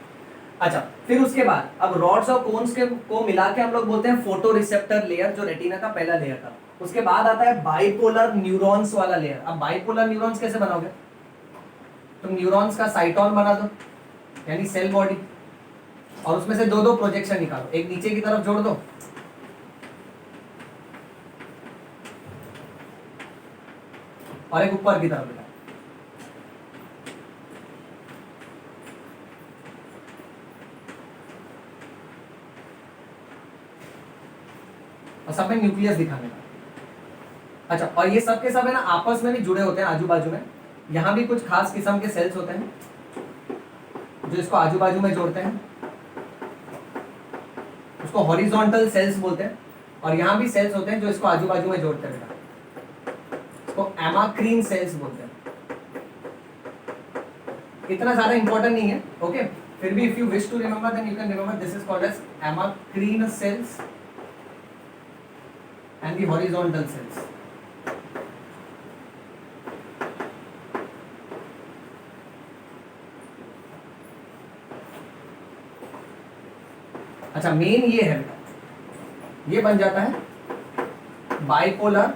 अच्छा, फिर उसके बाद अब रॉड्स और कोन्स के को मिला के हम लोग बोलते हैं फोटो रिसेप्टर लेयर, जो रेटिना का पहला लेयर था। उसके बाद आता है बाइपोलर न्यूरॉन्स वाला लेयर। अब बाइपोलर न्यूरॉन्स कैसे बनाओगे, तुम न्यूरॉन्स का साइटोन बना दो, यानी सेल बॉडी, और उसमें से दो दो प्रोजेक्शन निकालो, एक नीचे की तरफ जोड़ दो और एक ऊपर की तरफ बेटा। और सब में न्यूक्लियस दिखाने का। अच्छा, और ये सब के सब है ना आपस में भी जुड़े होते हैं आजू बाजू में। यहाँ भी कुछ खास किस्म के सेल्स होते हैं जो इसको आजू बाजू में जोड़ते हैं, उसको हॉरिजॉन्टल सेल्स बोलते हैं। और यहाँ भी सेल्स होते हैं जो इसको आजू बाजू में जोड़ते हैं बेटा, इसको एमाक्रीन सेल्स बोलते हैं। इतना ज्यादा इंपॉर्टेंट नहीं है, ओके। फिर भी if you wish to remember then you can remember this is called as amacrine cells and the horizontal cells. अच्छा, मेन ये है बेटा, ये बन जाता है बाइपोलर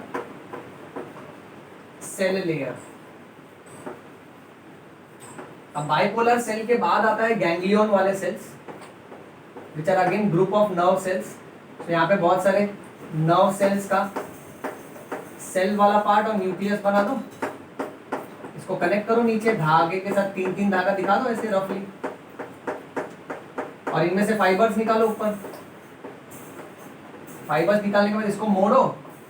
सेल लेयर। अब बाइपोलर सेल के बाद आता है गैंग्लियन वाले cells, which are again group of nerve cells. तो यहाँ पे बहुत सारे नर्व सेल्स का सेल वाला पार्ट और न्यूक्लियस बना दो, इसको कनेक्ट करो नीचे धागे के साथ, तीन तीन धागा दिखा दो ऐसे रफली, और इनमें से फाइबर्स निकालो ऊपर। फाइबर्स निकालने के बाद इसको मोड़ो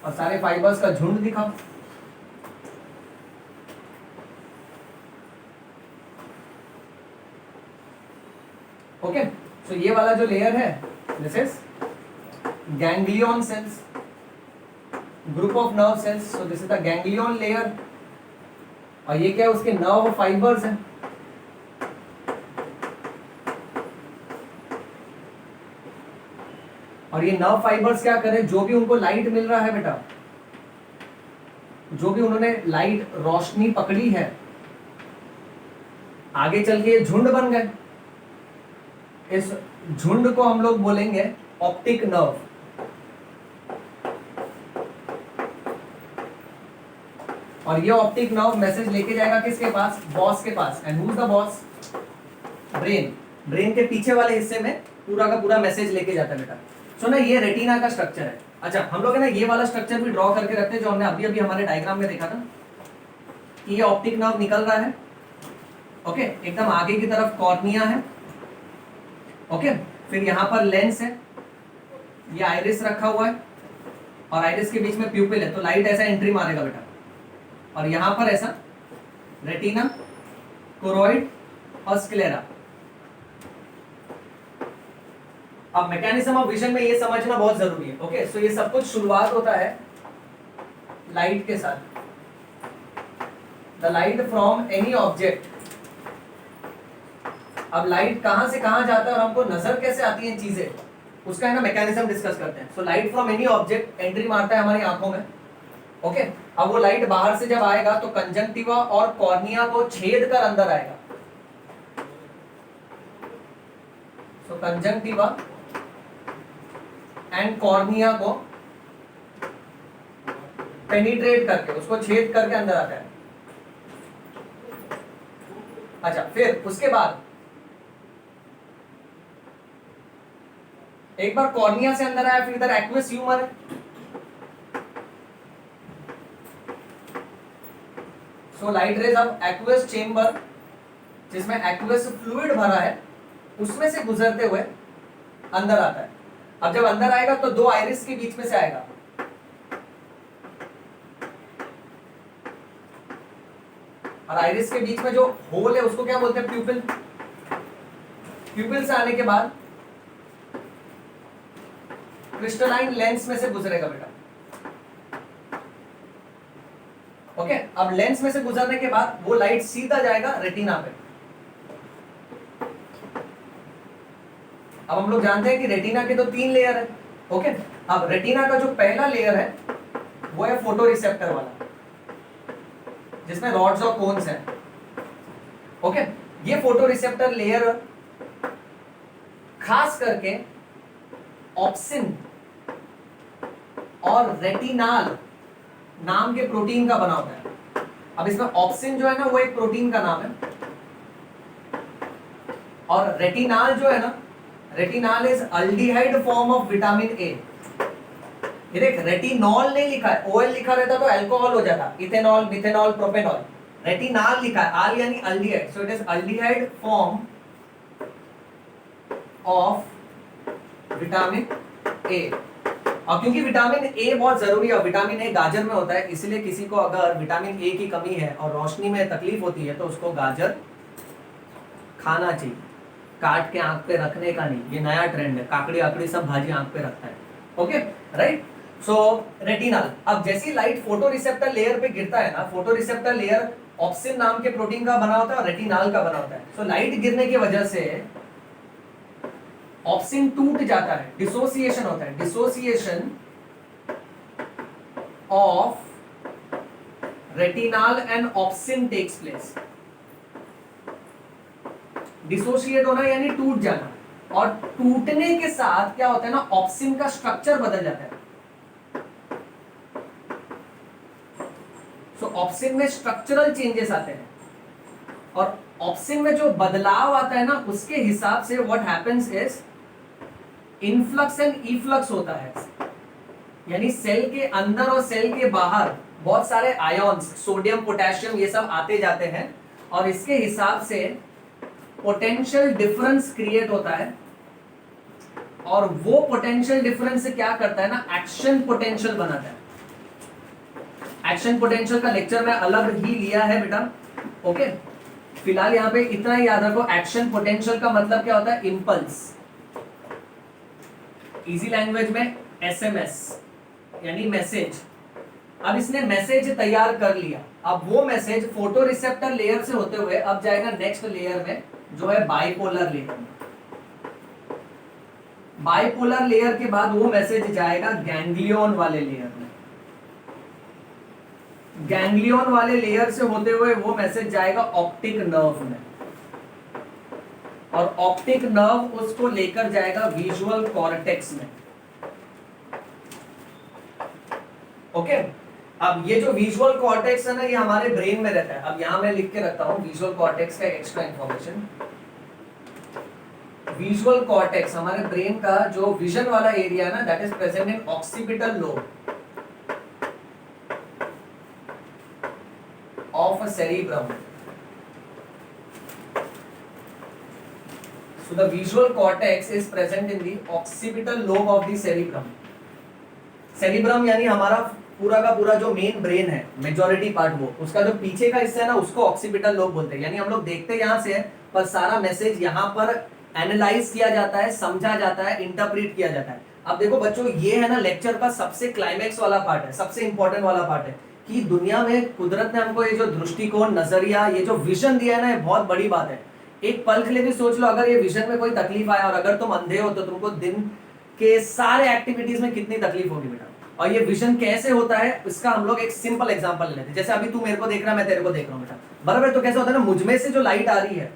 और सारे फाइबर्स का झुंड दिखाओ। ओके, सो ये वाला जो लेयर है this is ganglion cells, group of nerve cells. So this is the ganglion layer. और ये क्या है, उसके नर्व फाइबर्स हैं। और ये नर्व फाइबर्स क्या करें, जो भी उनको लाइट मिल रहा है बेटा, जो भी उन्होंने लाइट रोशनी पकड़ी है, आगे चल के ये झुंड बन गए। इस झुंड को हम लोग बोलेंगे ऑप्टिक नर्व। और ये ऑप्टिक नर्व मैसेज लेके जाएगा किसके पास, बॉस के पास। And who is the boss, brain. Brain के पीछे वाले हिस्से में पूरा का पूरा मैसेज लेके जाता है बेटा। सो ना ये रेटिना का स्ट्रक्चर है। अच्छा, हम लोग है ना ये वाला स्ट्रक्चर भी ड्रॉ करके रखते हैं, जो हमने अभी अभी हमारे डायग्राम में देखा था कि ये ऑप्टिक नर्व निकल रहा है। ओके, एकदम आगे की तरफ कॉर्निया है। ओके, फिर यहाँ पर लेंस है, ये आइरिस रखा हुआ है और आइरिस के बीच में प्यूपिल है, तो लाइट ऐसा एंट्री मारेगा बेटा। और यहां पर ऐसा रेटिना, कोरोइड और स्क्लेरा। अब मैकेनिज्म ऑफ विजन में ये समझना बहुत जरूरी है। ओके, सो ये सब कुछ शुरुआत होता है लाइट के साथ। The light from any object. अब लाइट कहां से कहां जाता है और हमको नजर कैसे आती है चीजें, उसका है ना मैकेनिज्म डिस्कस करते हैं। So light from any object entry मारता है हमारी आंखों में। ओके, अब वो लाइट बाहर से जब आएगा तो कंजंक्टिवा और कॉर्निया को छेद कर अंदर आएगा। सो कंजंक्टिवा एंड कॉर्निया को पेनिट्रेट करके, उसको छेद करके अंदर आता है। अच्छा, फिर उसके बाद एक बार कॉर्निया से अंदर आया, फिर इधर एक्वस ह्यूमर है। So light rays of aqueous chamber, जिसमें एक्वस फ्लूइड भरा है, उसमें से गुजरते हुए अंदर आता है। अब जब अंदर आएगा तो दो आइरिस के बीच में से आएगा, और आइरिस के बीच में जो होल है उसको क्या बोलते हैं? प्यूपिल। प्यूपिल से आने के बाद क्रिस्टलाइन लेंस में से गुजरेगा बेटा। ओके, अब लेंस में से गुजरने के बाद वो लाइट सीधा जाएगा रेटिना पे। अब हम लोग जानते हैं कि रेटिना के तो 3 लेयर है। ओके, अब रेटिना का जो पहला लेयर है वो है फोटो रिसेप्टर वाला, जिसमें रॉड्स और कोन्स हैं। ओके, ये फोटो रिसेप्टर लेयर खास करके ऑप्सिन और रेटिनाल नाम के प्रोटीन का बना होता है। अब इसमें ऑप्सिन जो है ना वो एक प्रोटीन का नाम है, और रेटिनाल जो है ना, retinal is aldehyde form of vitamin A. ये देख, रेटिनॉल नहीं लिखा है, ओएल लिखा रहता तो अल्कोहल हो जाता, इथेनॉल, मिथेनॉल, प्रोपेनॉल। रेटिनाल लिखा है, आल यानी aldehyde, so it is aldehyde form of vitamin A. और क्योंकि विटामिन ए बहुत जरूरी है, विटामिन ए गाजर में होता है, इसलिए किसी को अगर विटामिन ए की कमी है और रोशनी में तकलीफ होती है तो उसको गाजर खाना चाहिए, काट के आंख पे रखने का नहीं। ये नया ट्रेंड है, काकड़ी आकड़ी सब भाजी आंख पे रखता है। Okay, right. सो रेटिनल, अब जैसी लाइट फोटो रिसेप्टर लेयर पे गिरता है ना, फोटो रिसेप्टर लेयर ऑप्सिन नाम के प्रोटीन का बना होता है और रेटिनाल का बना होता है। सो लाइट गिरने की वजह से ऑप्सिन टूट जाता है, डिसोसिएशन होता है, dissociation of retinal and opsin takes place. Dissociate होना यानी टूट जाना, और टूटने के साथ क्या होता है ना, ऑप्सिन का स्ट्रक्चर बदल जाता है। सो ऑप्सिन में स्ट्रक्चरल चेंजेस आते हैं, और ऑप्सिन में जो बदलाव आता है ना, उसके हिसाब से what happens is influx and efflux होता है। यानी सेल के अंदर और सेल के बाहर बहुत सारे आयॉन्स, सोडियम, पोटेशियम, ये सब आते जाते हैं, और इसके हिसाब से पोटेंशियल डिफरेंस क्रिएट होता है। और वो पोटेंशियल डिफरेंस से क्या करता है ना, एक्शन पोटेंशियल बनाता है। एक्शन पोटेंशियल का लेक्चर मैं अलग ही लिया है बेटा। ओके, फिलहाल यहाँ पे इतना ही याद रखो, एक्शन पोटेंशियल का मतलब क्या होता है? इम्पल्स। इजी लैंग्वेज में एसएमएस यानी मैसेज। अब इसने मैसेज तैयार कर लिया, अब वो मैसेज फोटो रिसेप्टर लेयर से होते हुए अब जाएगा नेक्स्ट लेयर में, जो है बाइपोलर लेयर। बाइपोलर लेयर के बाद वो मैसेज जाएगा गैंग्लियन वाले लेयर में। गैंग्लियन वाले लेयर से होते हुए वो मैसेज जाएगा ऑप्टिक नर्व में, और ऑप्टिक नर्व उसको लेकर जाएगा विजुअल कॉर्टेक्स में। ओके, अब ये जो विजुअल कॉर्टेक्स है ना, ये हमारे ब्रेन में रहता है। अब यहां मैं लिख के रखता हूं विजुअल कॉर्टेक्स का एक्स्ट्रा इंफॉर्मेशन। विजुअल कॉर्टेक्स हमारे ब्रेन का जो विजन वाला एरिया है ना, that is present in occipital lobe of a cerebrum. So the visual cortex is present in the occipital lobe of the cerebrum. Cerebrum यानी हमारा पूरा का पूरा जो मेन ब्रेन है, मेजॉरिटी पार्ट, वो उसका जो पीछे का हिस्सा है ना, उसको ऑक्सीपिटल लोब बोलते हैं। यानी हम लोग देखते यहाँ से है, पर सारा मैसेज यहाँ पर एनालाइज किया जाता है, समझा जाता है, इंटरप्रेट किया जाता है। अब देखो बच्चों, ये है ना लेक्चर का सबसे क्लाइमैक्स वाला पार्ट है, सबसे इंपॉर्टेंट वाला पार्ट है, कि दुनिया में कुदरत ने हमको ये जो दृष्टिकोण, नजरिया, ये जो विजन दिया है ना, ये बहुत बड़ी बात है। एक पल के लिए भी सोच लो, अगर ये विजन में कोई तकलीफ आया और अगर तुम अंधे हो तो तुमको दिन के सारे एक्टिविटीज में कितनी तकलीफ होगी बेटा। और ये विजन कैसे होता है, इसका हम लोग एक सिंपल एग्जांपल लेते हैं। जैसे अभी तू मेरे को देख रहा है, मैं तेरे को देख रहा हूँ बेटा, बराबर। तो कैसे होता है ना, मुझमें से जो लाइट आ रही है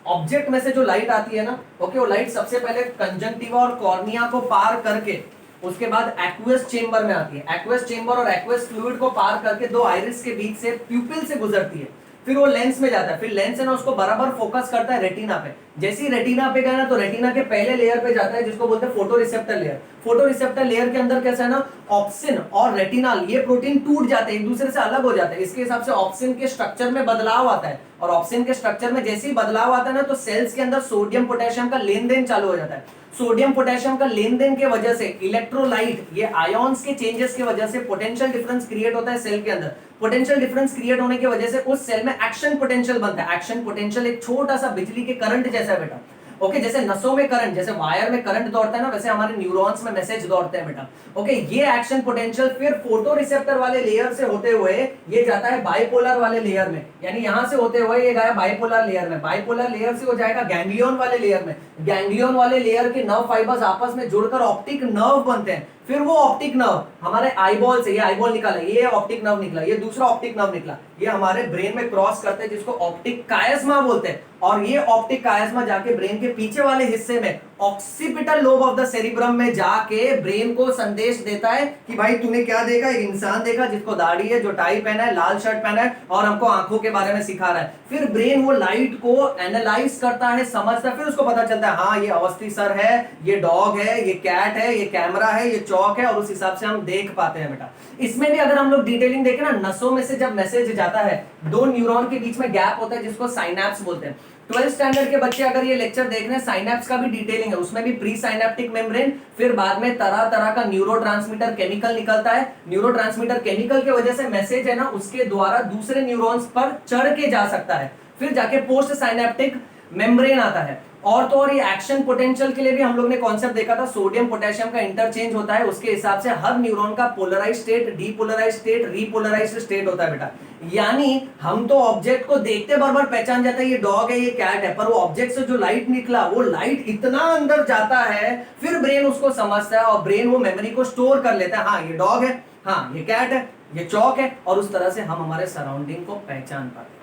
ऑब्जेक्ट में से जो लाइट आती है ना, ओके, वो लाइट सबसे पहले कंजंक्टिवा और कॉर्निया को पार करके उसके बाद एक्वेस चेंबर में आती है। एक्वेस चेंबर और एक्वेस फ्लूइड को पार करके दो आइरिस के बीच से प्यूपिल से गुजरती है, फिर वो लेंस में जाता है, फिर लेंस है ना उसको बराबर फोकस करता है रेटिना पे। जैसे ही रेटिना पे गया ना तो रेटिना के पहले लेयर पे जाता है जिसको बोलते हैं photo receptor layer. Photo receptor layer के अंदर कैसा है ना, ऑप्सिन और रेटिनाल ये प्रोटीन टूट जाते हैं, एक दूसरे से अलग हो जाते हैं। इसके हिसाब से ऑप्सिन के स्ट्रक्चर में बदलाव आता है, और ऑप्सिन के स्ट्रक्चर में जैसे ही बदलाव आता है ना तो सेल्स के अंदर सोडियम पोटेशियम का लेन देन चालू हो जाता है। सोडियम पोटेशियम का लेन देन के वजह से इलेक्ट्रोलाइट ये आयॉन्स के चेंजेस की वजह से पोटेंशियल डिफरेंस क्रिएट होता है सेल के अंदर। पोटेंशियल डिफरेंस क्रिएट होने की वजह से उस सेल में एक्शन पोटेंशियल बनता है। एक्शन पोटेंशियल एक छोटा सा बिजली के करंट जैसा है बेटा, ओके, जैसे नसों में करंट, जैसे वायर में करंट दौड़ता है ना, वैसे हमारे न्यूरॉन्स में मैसेज दौड़ते हैं बेटा, ओके। ये एक्शन पोटेंशियल फिर फोटो रिसेप्टर वाले लेयर से होते हुए ये जाता है बाइपोलर वाले लेयर में, यानी यहां से होते हुए ये गया बाइपोलर लेयर में, बाइपोलर लेयर से हो जाएगा गैंग्लियन वाले लेयर में, गैंग्लियन वाले लेयर के नर्व फाइबर्स आपस में जुड़कर ऑप्टिक नर्व बनते हैं। फिर वो ऑप्टिक नर्व हमारे आईबॉल से, ये आईबॉल निकाला, ये ऑप्टिक नर्व निकला, ये दूसरा ऑप्टिक नर्व निकला, ये हमारे ब्रेन में क्रॉस करते हैं जिसको ऑप्टिक कायस्मा बोलते हैं। और ये ऑप्टिक कायस्मा जाके ब्रेन के पीछे वाले हिस्से में occipital lobe of the cerebrum में जाके ब्रेन को संदेश देता है कि भाई तूने क्या देखा, एक इंसान देखा जिसको दाढ़ी है, जो टाई पहना है, लाल शर्ट पहना है और हमको आंखों के बारे में सिखा रहा है। फिर ब्रेन वो लाइट को एनालाइज करता है, समझता है, फिर उसको पता चलता है हाँ ये अवस्थी सर है, ये डॉग है, ये कैट है, ये कैमरा है, ये चौक है, और उस हिसाब से हम देख पाते हैं बेटा। इसमें भी अगर हम लोग डिटेलिंग देखें ना, नसों में से जब मैसेज जाता है, दो न्यूरॉन के बीच में गैप होता है जिसको साइनैप्स बोलते हैं। 12th स्टैंडर्ड के बच्चे अगर ये लेक्चर देख रहे हैं, साइनैप्स का भी डिटेलिंग है, उसमें भी प्री साइनेप्टिक मेम्ब्रेन, फिर बाद में तरह तरह का न्यूरोट्रांसमीटर केमिकल निकलता है। न्यूरोट्रांसमीटर केमिकल की वजह से मैसेज है ना उसके द्वारा दूसरे न्यूरॉन्स पर चढ़ के जा सकता है, फिर जाके पोस्ट साइनेप्टिक मेम्ब्रेन आता है। और तो और ये एक्शन पोटेंशियल के लिए भी हम लोग ने कॉन्सेप्ट देखा था, सोडियम पोटेशियम का इंटरचेंज होता है, उसके हिसाब से हर न्यूरॉन का polarise state, depolarise state, repolarise state होता है बेटा। यानी हम तो ऑब्जेक्ट को देखते बराबर पहचान जाते हैं ये डॉग है, ये कैट है, पर वो ऑब्जेक्ट से जो लाइट निकला वो लाइट इतना अंदर जाता है, फिर ब्रेन उसको समझता है और ब्रेन वो मेमोरी को स्टोर कर लेता है, हाँ ये डॉग है, हाँ ये कैट है, ये चौक है, और उस तरह से हम हमारे सराउंडिंग को पहचान पाते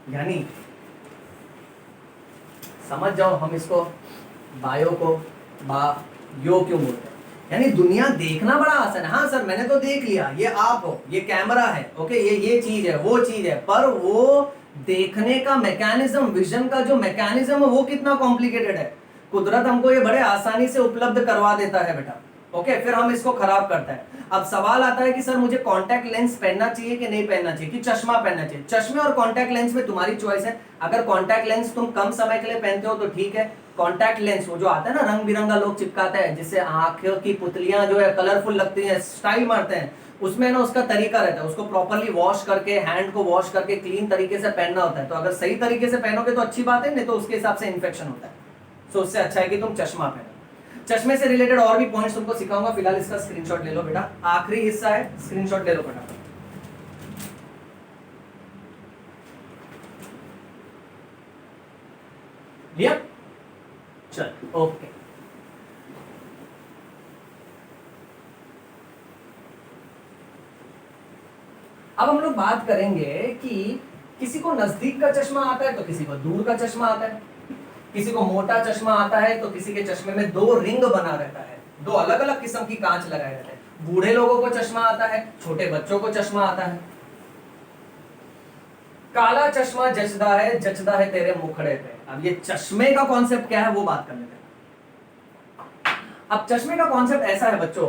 हैं। यानी समझ जाओ हम इसको बायो को बायो क्यों बोलते हैं। यानी दुनिया देखना बड़ा आसान है, हाँ सर मैंने तो देख लिया, ये आप हो, ये कैमरा है, ओके, ये चीज है, वो चीज है, पर वो देखने का मैकेनिज्म, विजन का जो मैकेनिज्म है वो कितना कॉम्प्लिकेटेड है। कुदरत हमको ये बड़े आसानी से उपलब्ध करवा देता है बेटा, ओके, फिर हम इसको खराब करता है। अब सवाल आता है कि सर मुझे कॉन्टैक्ट लेंस पहनना चाहिए कि नहीं पहनना चाहिए, कि चश्मा पहनना चाहिए। चश्मे और कॉन्टैक्ट लेंस में तुम्हारी चॉइस है। अगर कॉन्टैक्ट लेंस तुम कम समय के लिए पहनते हो तो ठीक है। कॉन्टैक्ट लेंस वो जो आता है ना रंग बिरंगा लोग चिपकाते हैं, जिससे आंखों की पुतलियां जो है कलरफुल लगती हैं, स्टाइल मारते हैं, उसमें ना उसका तरीका रहता है, उसको प्रॉपर्ली वॉश करके, हैंड को वॉश करके क्लीन तरीके से पहनना होता है। तो अगर सही तरीके से पहनोगे तो अच्छी बात है, नहीं तो उसके हिसाब से इन्फेक्शन होता है। सो उससे अच्छा है कि तुम चश्मा पहनो। चश्मे से रिलेटेड और भी पॉइंट्स तुमको सिखाऊंगा, फिलहाल इसका स्क्रीनशॉट ले लो बेटा, आखिरी हिस्सा है, स्क्रीनशॉट ले लो बेटा। लिया? चल ओके। अब हम लोग बात करेंगे कि किसी को नजदीक का चश्मा आता है तो किसी को दूर का चश्मा आता है, किसी को मोटा चश्मा आता है तो किसी के चश्मे में दो रिंग बना रहता है, दो अलग अलग किस्म की कांच लगाए रहते हैं। बूढ़े लोगों को चश्मा आता है, छोटे बच्चों को चश्मा आता है। काला चश्मा जचदा है तेरे मुखड़े पे। अब ये चश्मे का कॉन्सेप्ट क्या है वो बात कर लेते हैं। अब चश्मे का कॉन्सेप्ट ऐसा है बच्चों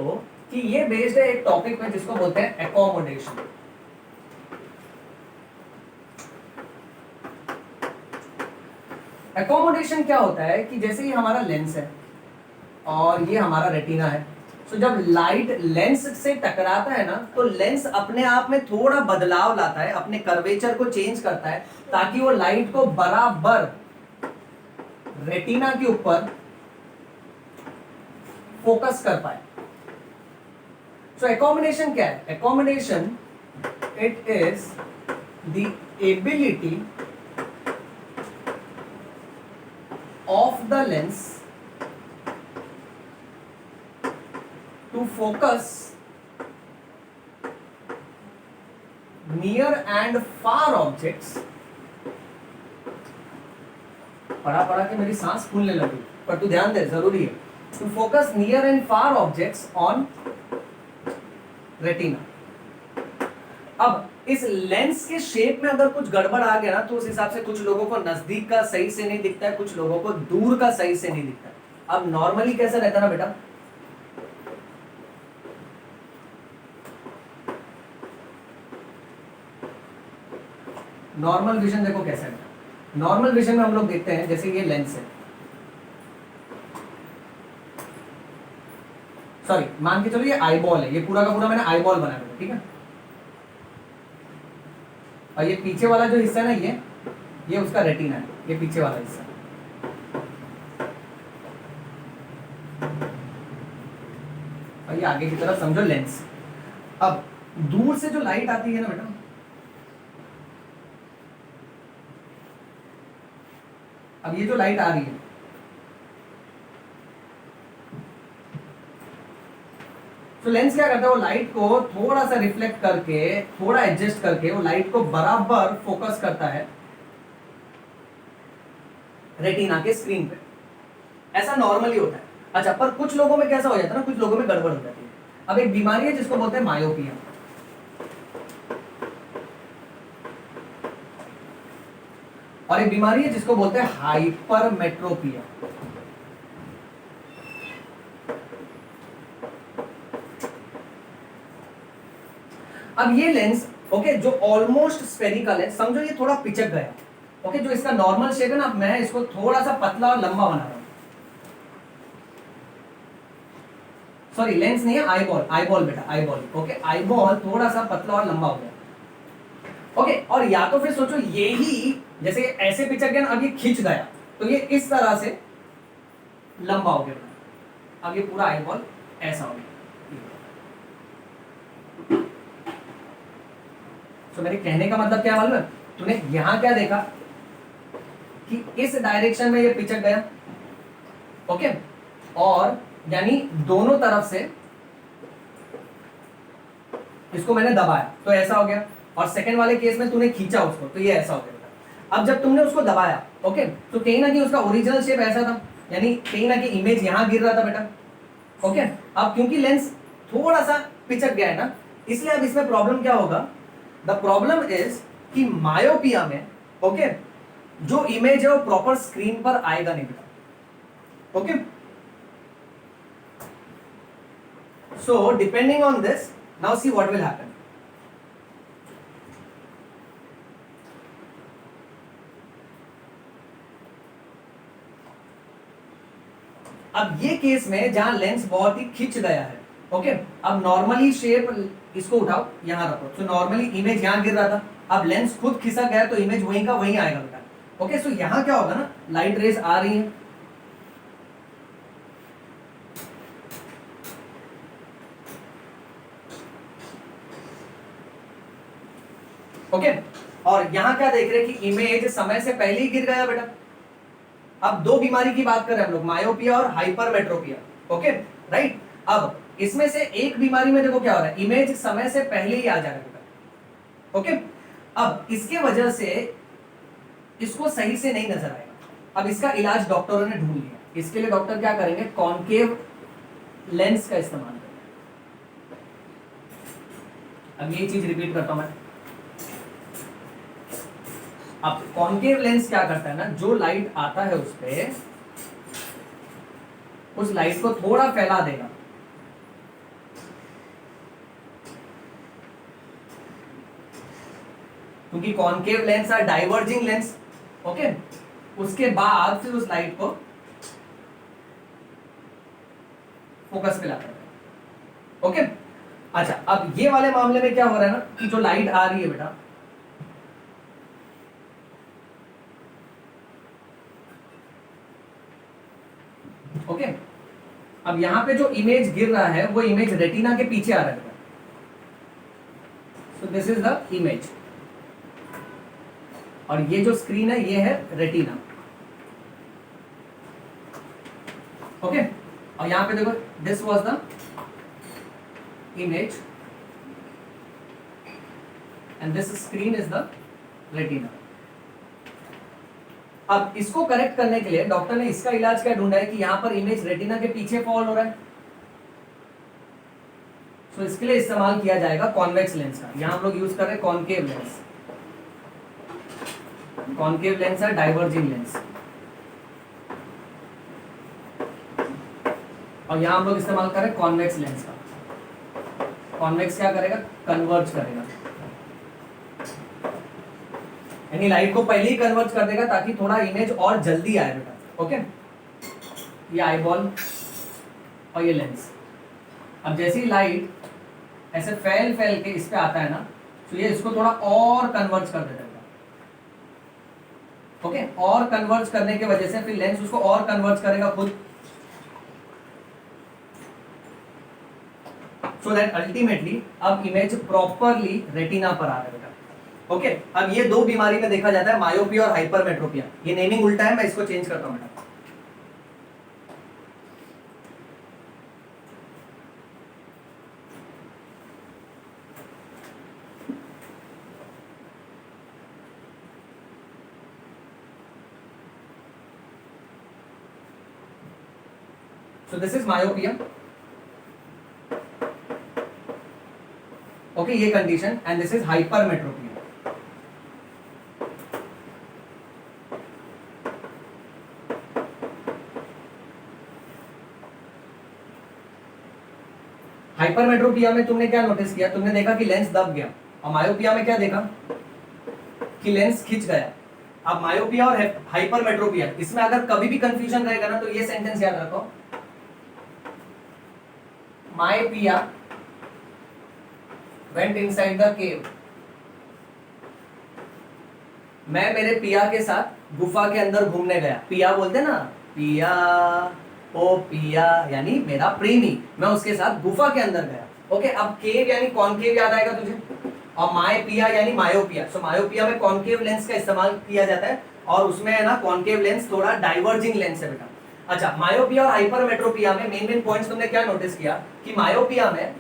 कि ये बेस्ड है एक टॉपिक पे जिसको बोलते हैं एकोमोडेशन। एकोमोडेशन क्या होता है कि जैसे ही हमारा लेंस है और ये हमारा रेटिना है, तो जब लाइट लेंस से टकराता है ना तो लेंस अपने आप में थोड़ा बदलाव लाता है, अपने कर्वेचर को चेंज करता है ताकि वो लाइट को बराबर रेटिना के ऊपर फोकस कर पाए। सो एकोमोडेशन क्या है? Accommodation it is the ability of the lens to focus near and far objects पढ़ा पढ़ा के मेरी सांस फूलने लगी, पर तू ध्यान दे, जरूरी है to focus near and far objects on retina. अब इस लेंस के शेप में अगर कुछ गड़बड़ आ गया ना, तो उस हिसाब से कुछ लोगों को नजदीक का सही से नहीं दिखता है, कुछ लोगों को दूर का सही से नहीं दिखता है। अब नॉर्मली कैसा रहता है ना बेटा, नॉर्मल विजन देखो कैसा है। नॉर्मल विजन में हम लोग देखते हैं जैसे ये लेंस है, सॉरी मान के चलो ये आईबॉल है, ये पूरा का पूरा मैंने आईबॉल बनाया है, ठीक है। और ये पीछे वाला जो हिस्सा है ना, ये उसका रेटिना है, ये पीछे वाला हिस्सा। और ये आगे की तरफ समझो लेंस। अब दूर से जो लाइट आती है ना बेटा, अब ये जो लाइट आ रही है, तो लेंस क्या करता है, वो लाइट को थोड़ा सा रिफ्लेक्ट करके, थोड़ा एडजस्ट करके वो लाइट को बराबर फोकस करता है रेटिना के स्क्रीन पे। ऐसा नॉर्मली होता है। अच्छा, पर कुछ लोगों में कैसा हो जाता है ना, कुछ लोगों में गड़बड़ हो जाती है। अब एक बीमारी है जिसको बोलते हैं मायोपिया, और एक बीमारी है जिसको बोलते हैं हाइपरमेट्रोपिया। अब ये लेंस ओके, जो ऑलमोस्ट स्फेरिकल है, समझो ये थोड़ा पिचक गया, ओके। जो इसका नॉर्मल शेप है ना, मैं इसको थोड़ा सा पतला और लंबा बना रहा हूं। सॉरी लेंस नहीं है, आईबॉल, आईबॉल बेटा, आईबॉल, ओके। आईबॉल थोड़ा सा पतला और लंबा हो गया, ओके। और या तो फिर सोचो ये ही जैसे ऐसे पिचक गया ना, अब ये खिंच गया, तो ये इस तरह से लंबा हो गया। अब ये पूरा आईबॉल ऐसा हो गया। तो मेरे कहने का मतलब क्या मालूम है, तूने यहां क्या देखा कि इस डायरेक्शन में ये पिचक गया, ओके। और यानी दोनों तरफ से इसको मैंने दबाया तो ऐसा हो गया, और सेकंड वाले केस में तूने खींचा उसको तो ये ऐसा हो गया। अब जब तुमने उसको दबाया, ओके, तो कहीं ना कहीं उसका ओरिजिनल शेप ऐसा था, यानी कहीं ना कहीं इमेज यहां गिर रहा था बेटा, ओके। अब क्योंकि लेंस थोड़ा सा पिचक गया है ना, इसलिए अब इसमें प्रॉब्लम क्या होगा, द प्रॉब्लम इज कि मायोपिया में, ओके, जो इमेज है वो प्रॉपर स्क्रीन पर आएगा नहीं बेटा, okay. So depending on this, now see what will happen. अब ये केस में जहां लेंस बहुत ही खिंच गया है, ओके। अब नॉर्मली शेप इसको उठाओ, यहां रखो, तो नॉर्मली इमेज यहां गिर रहा था, अब लेंस खुद खिसक गया तो इमेज वहीं का वहीं आएगा बेटा, ओके। सो यहां क्या होगा ना, लाइट रेज आ रही है, ओके। और यहां क्या देख रहे हैं कि इमेज समय से पहले ही गिर गया बेटा। अब दो बीमारी की बात कर रहे हैं हम लोग, मायोपिया और हाइपरमेट्रोपिया, ओके, राइट। अब इसमें से एक बीमारी में देखो क्या हो रहा है, इमेज समय से पहले ही आ जा रहा है बेटा, ओके। अब इसके वजह से इसको सही से नहीं नजर आएगा। अब इसका इलाज डॉक्टरों ने ढूंढ लिया, इसके लिए डॉक्टर क्या करेंगे, कॉन्केव लेंस का इस्तेमाल करेंगे। अब ये चीज रिपीट करता हूं मैं। अब कॉन्केव लेंस क्या करता है ना, जो लाइट आता है उस पे, उस लाइट को थोड़ा फैला देगा, क्योंकि कॉन्केव लेंस है डाइवर्जिंग लेंस, ओके। उसके बाद फिर उस लाइट को फोकस पे लाता है, ओके। अच्छा, अब ये वाले मामले में क्या हो रहा है ना, कि जो लाइट आ रही है बेटा, ओके, अब यहां पे जो इमेज गिर रहा है वो इमेज रेटिना के पीछे आ रहा है, so this is the image, और ये जो स्क्रीन है ये है रेटिना, ओके। और यहां पे देखो, this was the image and this screen is the retina, अब इसको करेक्ट करने के लिए डॉक्टर ने इसका इलाज क्या ढूंढा है कि यहां पर इमेज रेटिना के पीछे फॉल हो रहा है, तो इसके लिए इस्तेमाल किया जाएगा कॉन्वेक्स लेंस का। यहां हम लोग यूज कर रहे हैं कॉनकेव लेंस, कॉनकेव लेंस है डाइवर्जिंग लेंस, और यहां हम लोग इस्तेमाल कर रहे हैं कॉन्वेक्स लेंस का। कॉन्वेक्स क्या करेगा, कन्वर्ज करेगा, यानी लाइट को पहले ही कन्वर्ज कर देगा ताकि थोड़ा इमेज और जल्दी आए बेटा। ओके, ये आईबॉल और ये लेंस। अब जैसे ही लाइट ऐसे फैल फैल के इस पे आता है ना, तो ये इसको थोड़ा और कन्वर्ज कर देता है। ओके, और कन्वर्ज करने की वजह से फिर लेंस उसको और कन्वर्ज करेगा खुद, सो दैट अल्टीमेटली अब इमेज प्रॉपरली रेटिना पर आ रहा है। ओके, अब ये दो बीमारी में देखा जाता है, मायोपिया और हाइपरमेट्रोपिया। ये नेमिंग उल्टा है, मैं इसको चेंज करता हूं बेटा। So this is myopia. Okay, ये condition, and this is hypermetropia. Hypermetropia में तुमने क्या नोटिस किया, तुमने देखा कि लेंस दब गया, और मायोपिया में क्या देखा कि लेंस खिंच गया। अब मायोपिया और हाइपरमेट्रोपिया, इसमें अगर कभी भी कंफ्यूजन रहेगा ना, तो ये सेंटेंस याद रखो, myopia went inside the cave. मैं मेरे पिया के साथ गुफा के अंदर घूमने गया। पिया बोलते ना, पिया ओ पिया, यानी मेरा प्रेमी, मैं उसके साथ गुफा के अंदर गया। ओके, अब केव यानी कॉनकेव याद आएगा तुझे, और माय पिया यानी मायोपिया। सो मायोपिया में कॉनकेव लेंस का इस्तेमाल किया जाता है, और उसमें है ना कॉनकेव लेंस थोड़ा डाइवर्जिंग लेंस है बेटा। अच्छा, मायोपिया और हाइपरमेट्रोपिया में मेन पॉइंट्स तुमने क्या नोटिस किया कि मायोपिया में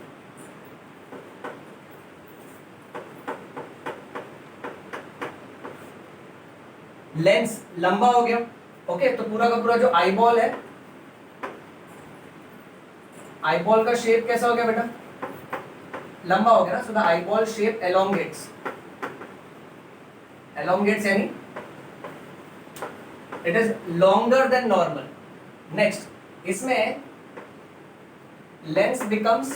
लेंस लंबा हो गया। ओके, तो पूरा का पूरा जो आईबॉल है, आईबॉल का शेप कैसा हो गया बेटा, लंबा हो गया ना। So the eyeball shape elongates, elongates यानी it is longer than normal. Next, इसमें lens becomes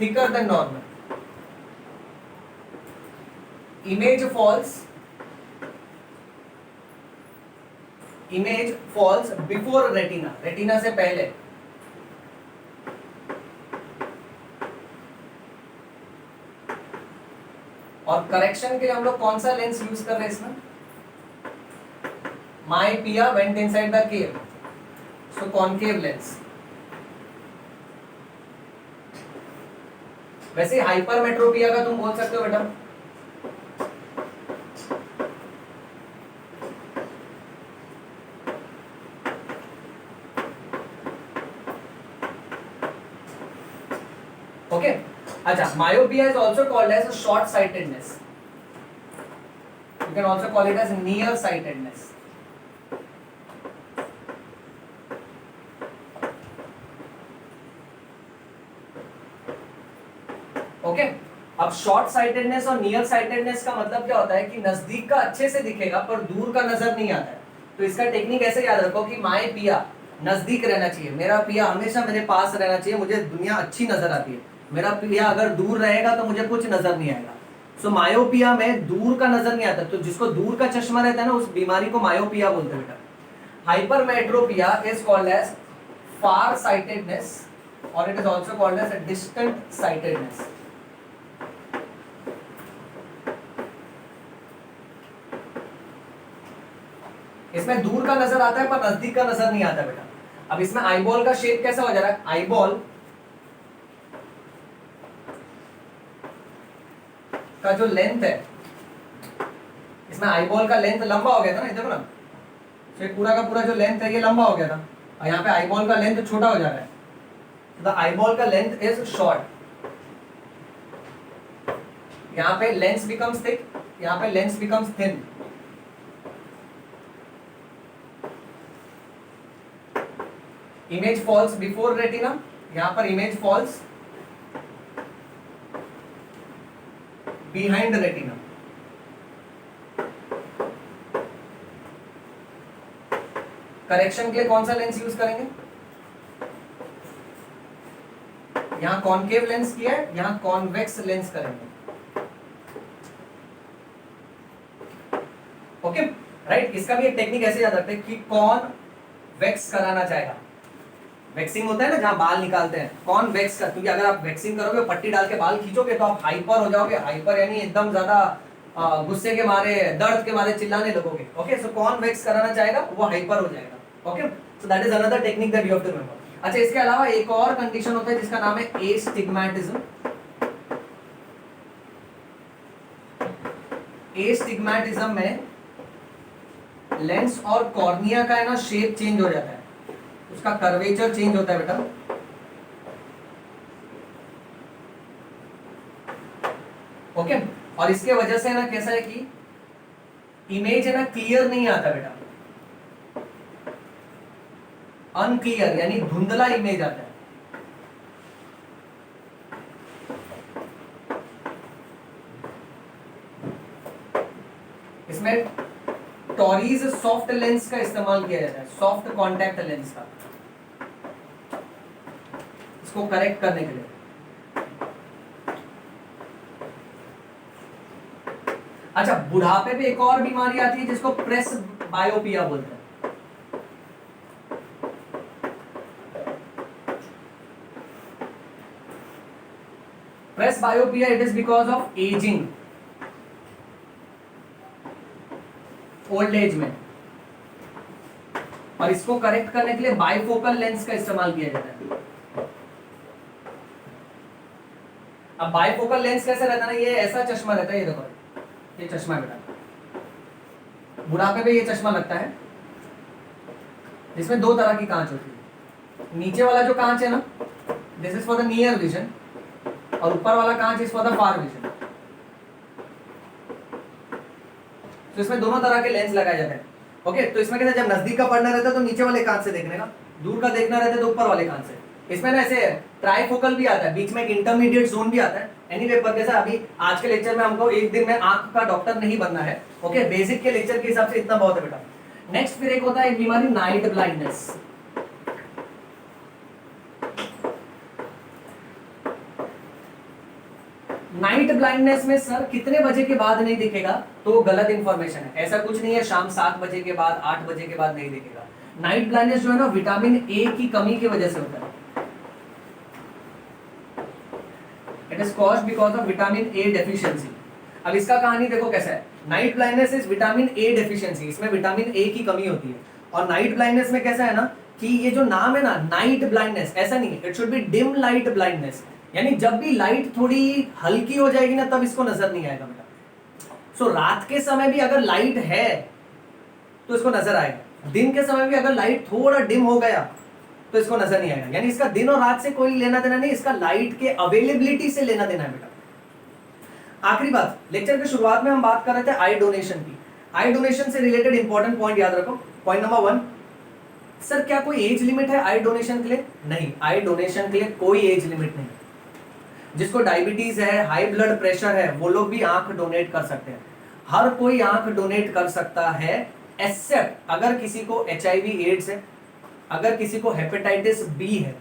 thicker than normal, image falls before retina, retina से पहले। और करेक्शन के लिए हम लोग कौन सा लेंस यूज कर रहे हैं इसमें, myopia went inside the cave, so concave lens। वैसे हाइपरमेट्रोपिया का तुम बोल सकते हो बेटा, ओके। अच्छा, myopia is also called as short sightedness, you can also call it as near sightedness। Okay, अब शॉर्ट साइटेडनेस और नियर साइटेडनेस का मतलब क्या होता है कि नजदीक का अच्छे से दिखेगा पर दूर का नजर नहीं आता है। तो इसका टेक्निक ऐसे याद रखो कि माय पिया नजदीक रहना चाहिए, मेरा पिया हमेशा मेरे पास रहना चाहिए, मुझे दुनिया अच्छी नजर आती है। मेरा पिया अगर दूर रहेगा तो मुझे कुछ नजर नहीं आएगा। सो मायोपिया में दूर का नजर नहीं आता, तो जिसको दूर का चश्मा रहता है ना, उस बीमारी को मायोपिया बोलते हैं बेटा। Hypermetropia is called as far sightedness और it is also called as distant sightedness. इसमें दूर का नजर आता है पर नजदीक का नजर नहीं आता बेटा। अब इसमें आईबॉल का शेप कैसा हो जा रहा है, आईबॉल का जो लेंथ है, इसमें आईबॉल का लेंथ लंबा हो गया था ना, देखो ना, तो पूरा का पूरा जो लेंथ है ये लंबा हो गया था, और यहाँ पे आईबॉल का लेंथ छोटा हो जा रहा है। द आईबॉल का लेंथ इज शॉर्ट, यहाँ पे लेंस बिकम्स थिक यहाँ पे lens becomes thin, image falls before retina, यहाँ पर image falls behind retina. Correction के लिए कौन सा लेंस यूज करेंगे? यहां कॉनकेव लेंस किया है, यहां कॉन्वेक्स लेंस करेंगे। Okay right. इसका भी एक टेक्निक ऐसे याद रखते हैं कि कौन वैक्स कराना चाहेगा। वैक्सिंग होता है ना जहां बाल निकालते हैं, कौन वैक्स कर, क्योंकि अगर आप वैक्सिंग करोगे पट्टी डाल के बाल खींचोगे तो आप हाइपर हो जाओगे। हाइपर यानी एकदम ज्यादा गुस्से के मारे, दर्द के मारे चिल्लाने लगोगे। ओके सो कौन वैक्स कराना चाहेगा वो हाइपर हो जाएगा। Okay so that is another technique that you have to remember. अच्छा इसके अलावा एक और कंडीशन होता है जिसका नाम है एस्टिग्मैटिज्म। एस्टिग्मैटिज्म में लेंस और कॉर्निया का है ना शेप चेंज हो जाता है, उसका कर्वेचर चेंज होता है बेटा। ओके और इसके वजह से ना कैसा है कि इमेज है ना क्लियर नहीं आता बेटा, अनक्लियर यानी धुंधला इमेज आता है। इसमें टॉरीज सॉफ्ट लेंस का इस्तेमाल किया जाता है, सॉफ्ट कॉन्टैक्ट लेंस का, इसको करेक्ट करने के लिए। अच्छा बुढ़ापे पे एक और बीमारी आती है जिसको प्रेस बायोपिया बोलते हैं। Presbyopia it is because of ageing, old age में, और इसको करेक्ट करने के लिए बाइफोकल लेंस का इस्तेमाल किया जाता है। अब बाइफोकल लेंस कैसे रहता है ना, ये ऐसा चश्मा रहता है, ये देखो ये चश्मा है बेटा, बुढ़ापे पे ये चश्मा लगता है जिसमें दो तरह की कांच होती है। नीचे वाला जो कांच है ना this is for the near vision, और ऊपर वाला कांच is for the far vision. तो इसमें दोनों तरह के लेंस लगाए जाते हैं। ओके तो इसमें कैसे जब नजदीक का पढ़ना रहता है तो नीचे वाले कांच से देखने का, दूर का देखना रहता है तो ऊपर वाले कांच से। इसमें ना ऐसे ट्राइफोकल भी आता है, बीच में एक इंटरमीडिएट जोन भी आता है। एनीवे पर कैसा अभी आज के लेक्चर में हमको एक दिन में आंख का डॉक्टर नहीं बनना है। ओके बेसिक के लेक्चर के हिसाब से इतना बहुत है बेटा। नेक्स्ट फिर एक होता है एक बीमारी नाइट ब्लाइंडनेस। नाइट ब्लाइंडनेस में सर कितने बजे के बाद नहीं दिखेगा, तो गलत इंफॉर्मेशन है। ऐसा कुछ नहीं है शाम 7 बजे के बाद 8 बजे के बाद नहीं दिखेगा। नाइट ब्लाइंडनेस जो है ना विटामिन ए की कमी की वजह से होता है। It is caused because of vitamin A deficiency. अब इसका कहानी देखो कैसा है। Night blindness is vitamin A deficiency, इसमें विटामिन ए की कमी होती है। और नाइट ब्लाइंडनेस में कैसा है ना कि ये जो नाम है ना नाइट ब्लाइंडनेस, ऐसा नहीं है, it should be dim light blindness, यानी जब भी लाइट थोड़ी हल्की हो जाएगी ना तब इसको नजर नहीं आएगा बेटा। सो रात के समय भी अगर लाइट है तो इसको नजर आएगा, दिन के समय भी अगर लाइट थोड़ा डिम हो गया तो इसको नजर नहीं आएगा। यानी इसका दिन और रात से कोई लेना देना नहीं, इसका लाइट के अवेलेबिलिटी से लेना देना है बेटा। आखिरी बात, लेक्चर के शुरुआत में हम बात कर रहे थे आई डोनेशन की। आई डोनेशन से रिलेटेड इंपॉर्टेंट पॉइंट याद रखो। पॉइंट नंबर 1, सर क्या कोई एज लिमिट है आई डोनेशन के लिए? नहीं, आई डोनेशन के लिए कोई एज लिमिट नहीं। जिसको डायबिटीज है, हाई ब्लड प्रेशर है, वो लोग भी आंख डोनेट कर सकते हैं। हर कोई आंख डोनेट कर सकता है एक्सेप्ट अगर किसी को HIV एड्स है, अगर किसी को हेपेटाइटिस बी है,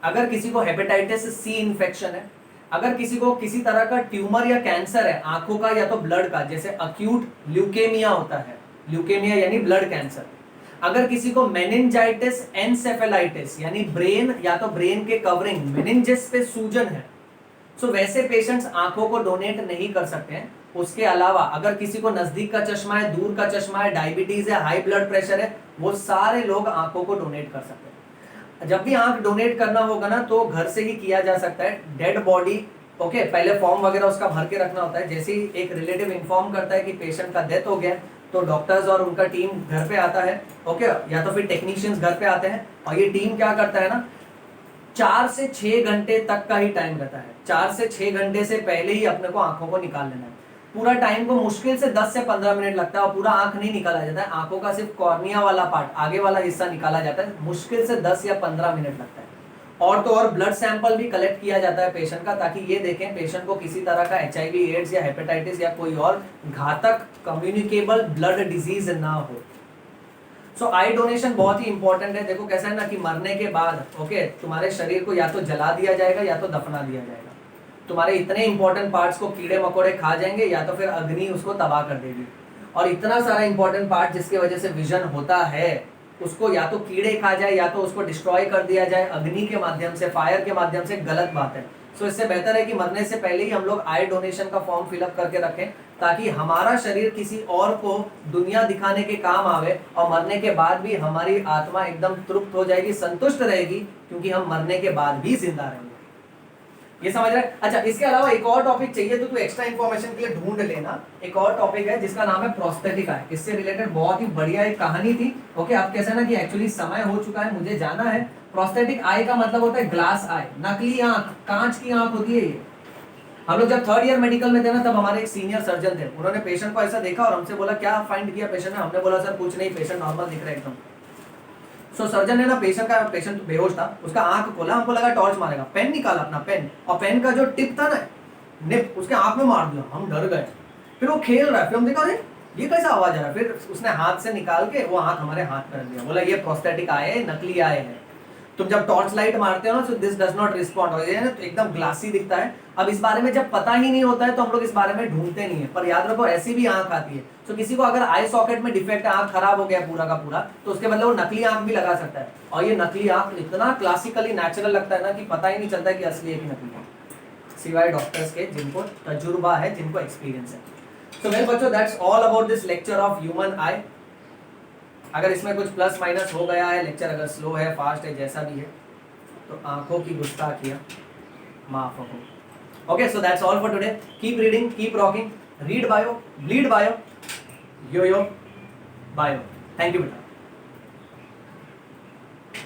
अगर किसी को हेपेटाइटिस सी इन्फेक्शन है, अगर किसी को किसी तरह का ट्यूमर या कैंसर है आंखों का या तो ब्लड का, जैसे अक्यूट ल्यूकेमिया होता है, ल्यूकेमिया यानी ब्लड कैंसर, अगर किसी को मेनिंजाइटिस एनसेफेलाइटिस यानी ब्रेन या तो ब्रेन के कवरिंग मेनिंजेस पे सूजन है, सो वैसे पेशेंट्स आंखों को डोनेट नहीं कर सकते हैं। उसके अलावा अगर किसी को नजदीक का चश्मा है, दूर का चश्मा है, डायबिटीज है, हाई ब्लड प्रेशर है, वो सारे लोग आंखों को डोनेट कर सकते हैं। जब भी आंख डोनेट करना होगा ना तो घर से ही किया जा सकता है। डेड बॉडी ओके पहले फॉर्म वगैरह उसका भर के रखना होता है। जैसे ही एक रिलेटिव इन्फॉर्म करता है कि पेशेंट का डेथ हो गया तो डॉक्टर्स और उनका टीम घर पे आता है, ओके, या तो फिर टेक्नीशियंस घर पे आते हैं, और ये टीम क्या करता है ना 4 से 6 घंटे तक का ही टाइम रहता है। 4 से 6 घंटे से पहले ही अपने को आंखों को निकाल लेना है। पूरा टाइम को मुश्किल से 10 से 15 मिनट लगता है और पूरा आंख नहीं निकाला जाता है, आंखों का सिर्फ कॉर्निया वाला पार्ट, आगे वाला हिस्सा निकाला जाता है, मुश्किल से 10 या 15 मिनट लगता है। और तो और ब्लड सैंपल भी कलेक्ट किया जाता है पेशेंट का, ताकि ये देखें पेशेंट को किसी तरह का HIV एड्स या हेपेटाइटिस या कोई और घातक कम्युनिकेबल ब्लड डिजीज ना हो। सो आई डोनेशन बहुत ही इंपॉर्टेंट है। देखो कैसा है ना कि मरने के बाद ओके तुम्हारे शरीर को या तो जला दिया जाएगा या तो दफना दिया जाएगा। तुम्हारे इतने इंपॉर्टेंट पार्ट्स को कीड़े मकोड़े खा जाएंगे या तो फिर अग्नि उसको तबाह कर देगी। और इतना सारा इंपॉर्टेंट पार्ट जिसकी वजह से विजन होता है उसको या तो कीड़े खा जाए या तो उसको डिस्ट्रॉय कर दिया जाए अग्नि के माध्यम से, फायर के माध्यम से, गलत बात है। सो इससे बेहतर है कि मरने से पहले ही हम लोग आई डोनेशन का फॉर्म फिलअप करके रखें, ताकि हमारा शरीर किसी और को दुनिया दिखाने के काम आवे और मरने के बाद भी हमारी आत्मा एकदम तृप्त हो जाएगी, संतुष्ट रहेगी, क्योंकि हम मरने के बाद भी जिंदा रहेंगे। ये समझ रहे हैं? अच्छा, इसके अलावा एक और टॉपिक चाहिए तो तू एक्स्ट्रा इंफॉर्मेशन के लिए ढूंढ लेना। एक और टॉपिक है जिसका नाम है प्रोस्थेटिक आई। इससे रिलेटेड बहुत ही बढ़िया एक कहानी थी। ओके, अब कैसा ना कि एक्चुअली समय हो चुका है, मुझे जाना है। प्रोस्थेटिक आई का मतलब होता है ग्लास आई, नकली आंख, कांच की आंख होती है ये। हम लोग जब 3rd ईयर मेडिकल में थे ना, तब हमारे एक सीनियर सर्जन थे, उन्होंने पेशेंट को ऐसा देखा और हमसे बोला क्या फाइंड किया पेशेंट ने? हमने बोला सर कुछ नहीं, पेशेंट नॉर्मल दिख रहा है एकदम। सो सर्जन ने ना पेशेंट बेहोश था, उसका आंख खोला, हमको लगा टॉर्च मारेगा, पेन निकाला अपना पेन, और पेन का जो टिप था ना निप उसके आंख में मार दिया। हम डर गए, फिर वो खेल रहा है, फिर हम देखा अरे ये कैसा आवाज आ रहा है, फिर उसने हाथ से निकाल के वो आंख हमारे हाथ कर दिया, बोला ये प्रोस्थेटिक आई है, नकली आई है। तुम जब टॉर्च लाइट मारते हो ना, so this does not respond, हो जाए ना तो एकदम ग्लासी दिखता है। अब इस बारे में जब पता ही नहीं होता है तो हम लोग इस बारे में ढूंढते नहीं है, पर याद रखो ऐसी भी आंख आती है। तो किसी को अगर आई सॉकेट में डिफेक्ट है, आंख खराब हो गया पूरा का पूरा, तो उसके बदले वो नकली आंख भी लगा सकता है। और ये नकली आंख इतना क्लासिकली नेचुरल लगता है ना कि पता ही नहीं चलता है कि असली है कि नकली है, सिवाय डॉक्टर्स के जिनको तजुर्बा है, जिनको एक्सपीरियंस है। तो वेल बच्चों, that's all about this lecture of human आई। अगर इसमें कुछ प्लस माइनस हो गया है, लेक्चर अगर स्लो है, फास्ट है, जैसा भी है, तो आंखों की गुस्ताखियां माफ हो। Okay, so that's all for today. Keep reading, keep rocking, read bio, bleed bio, yo yo bio. Thank you बेटा।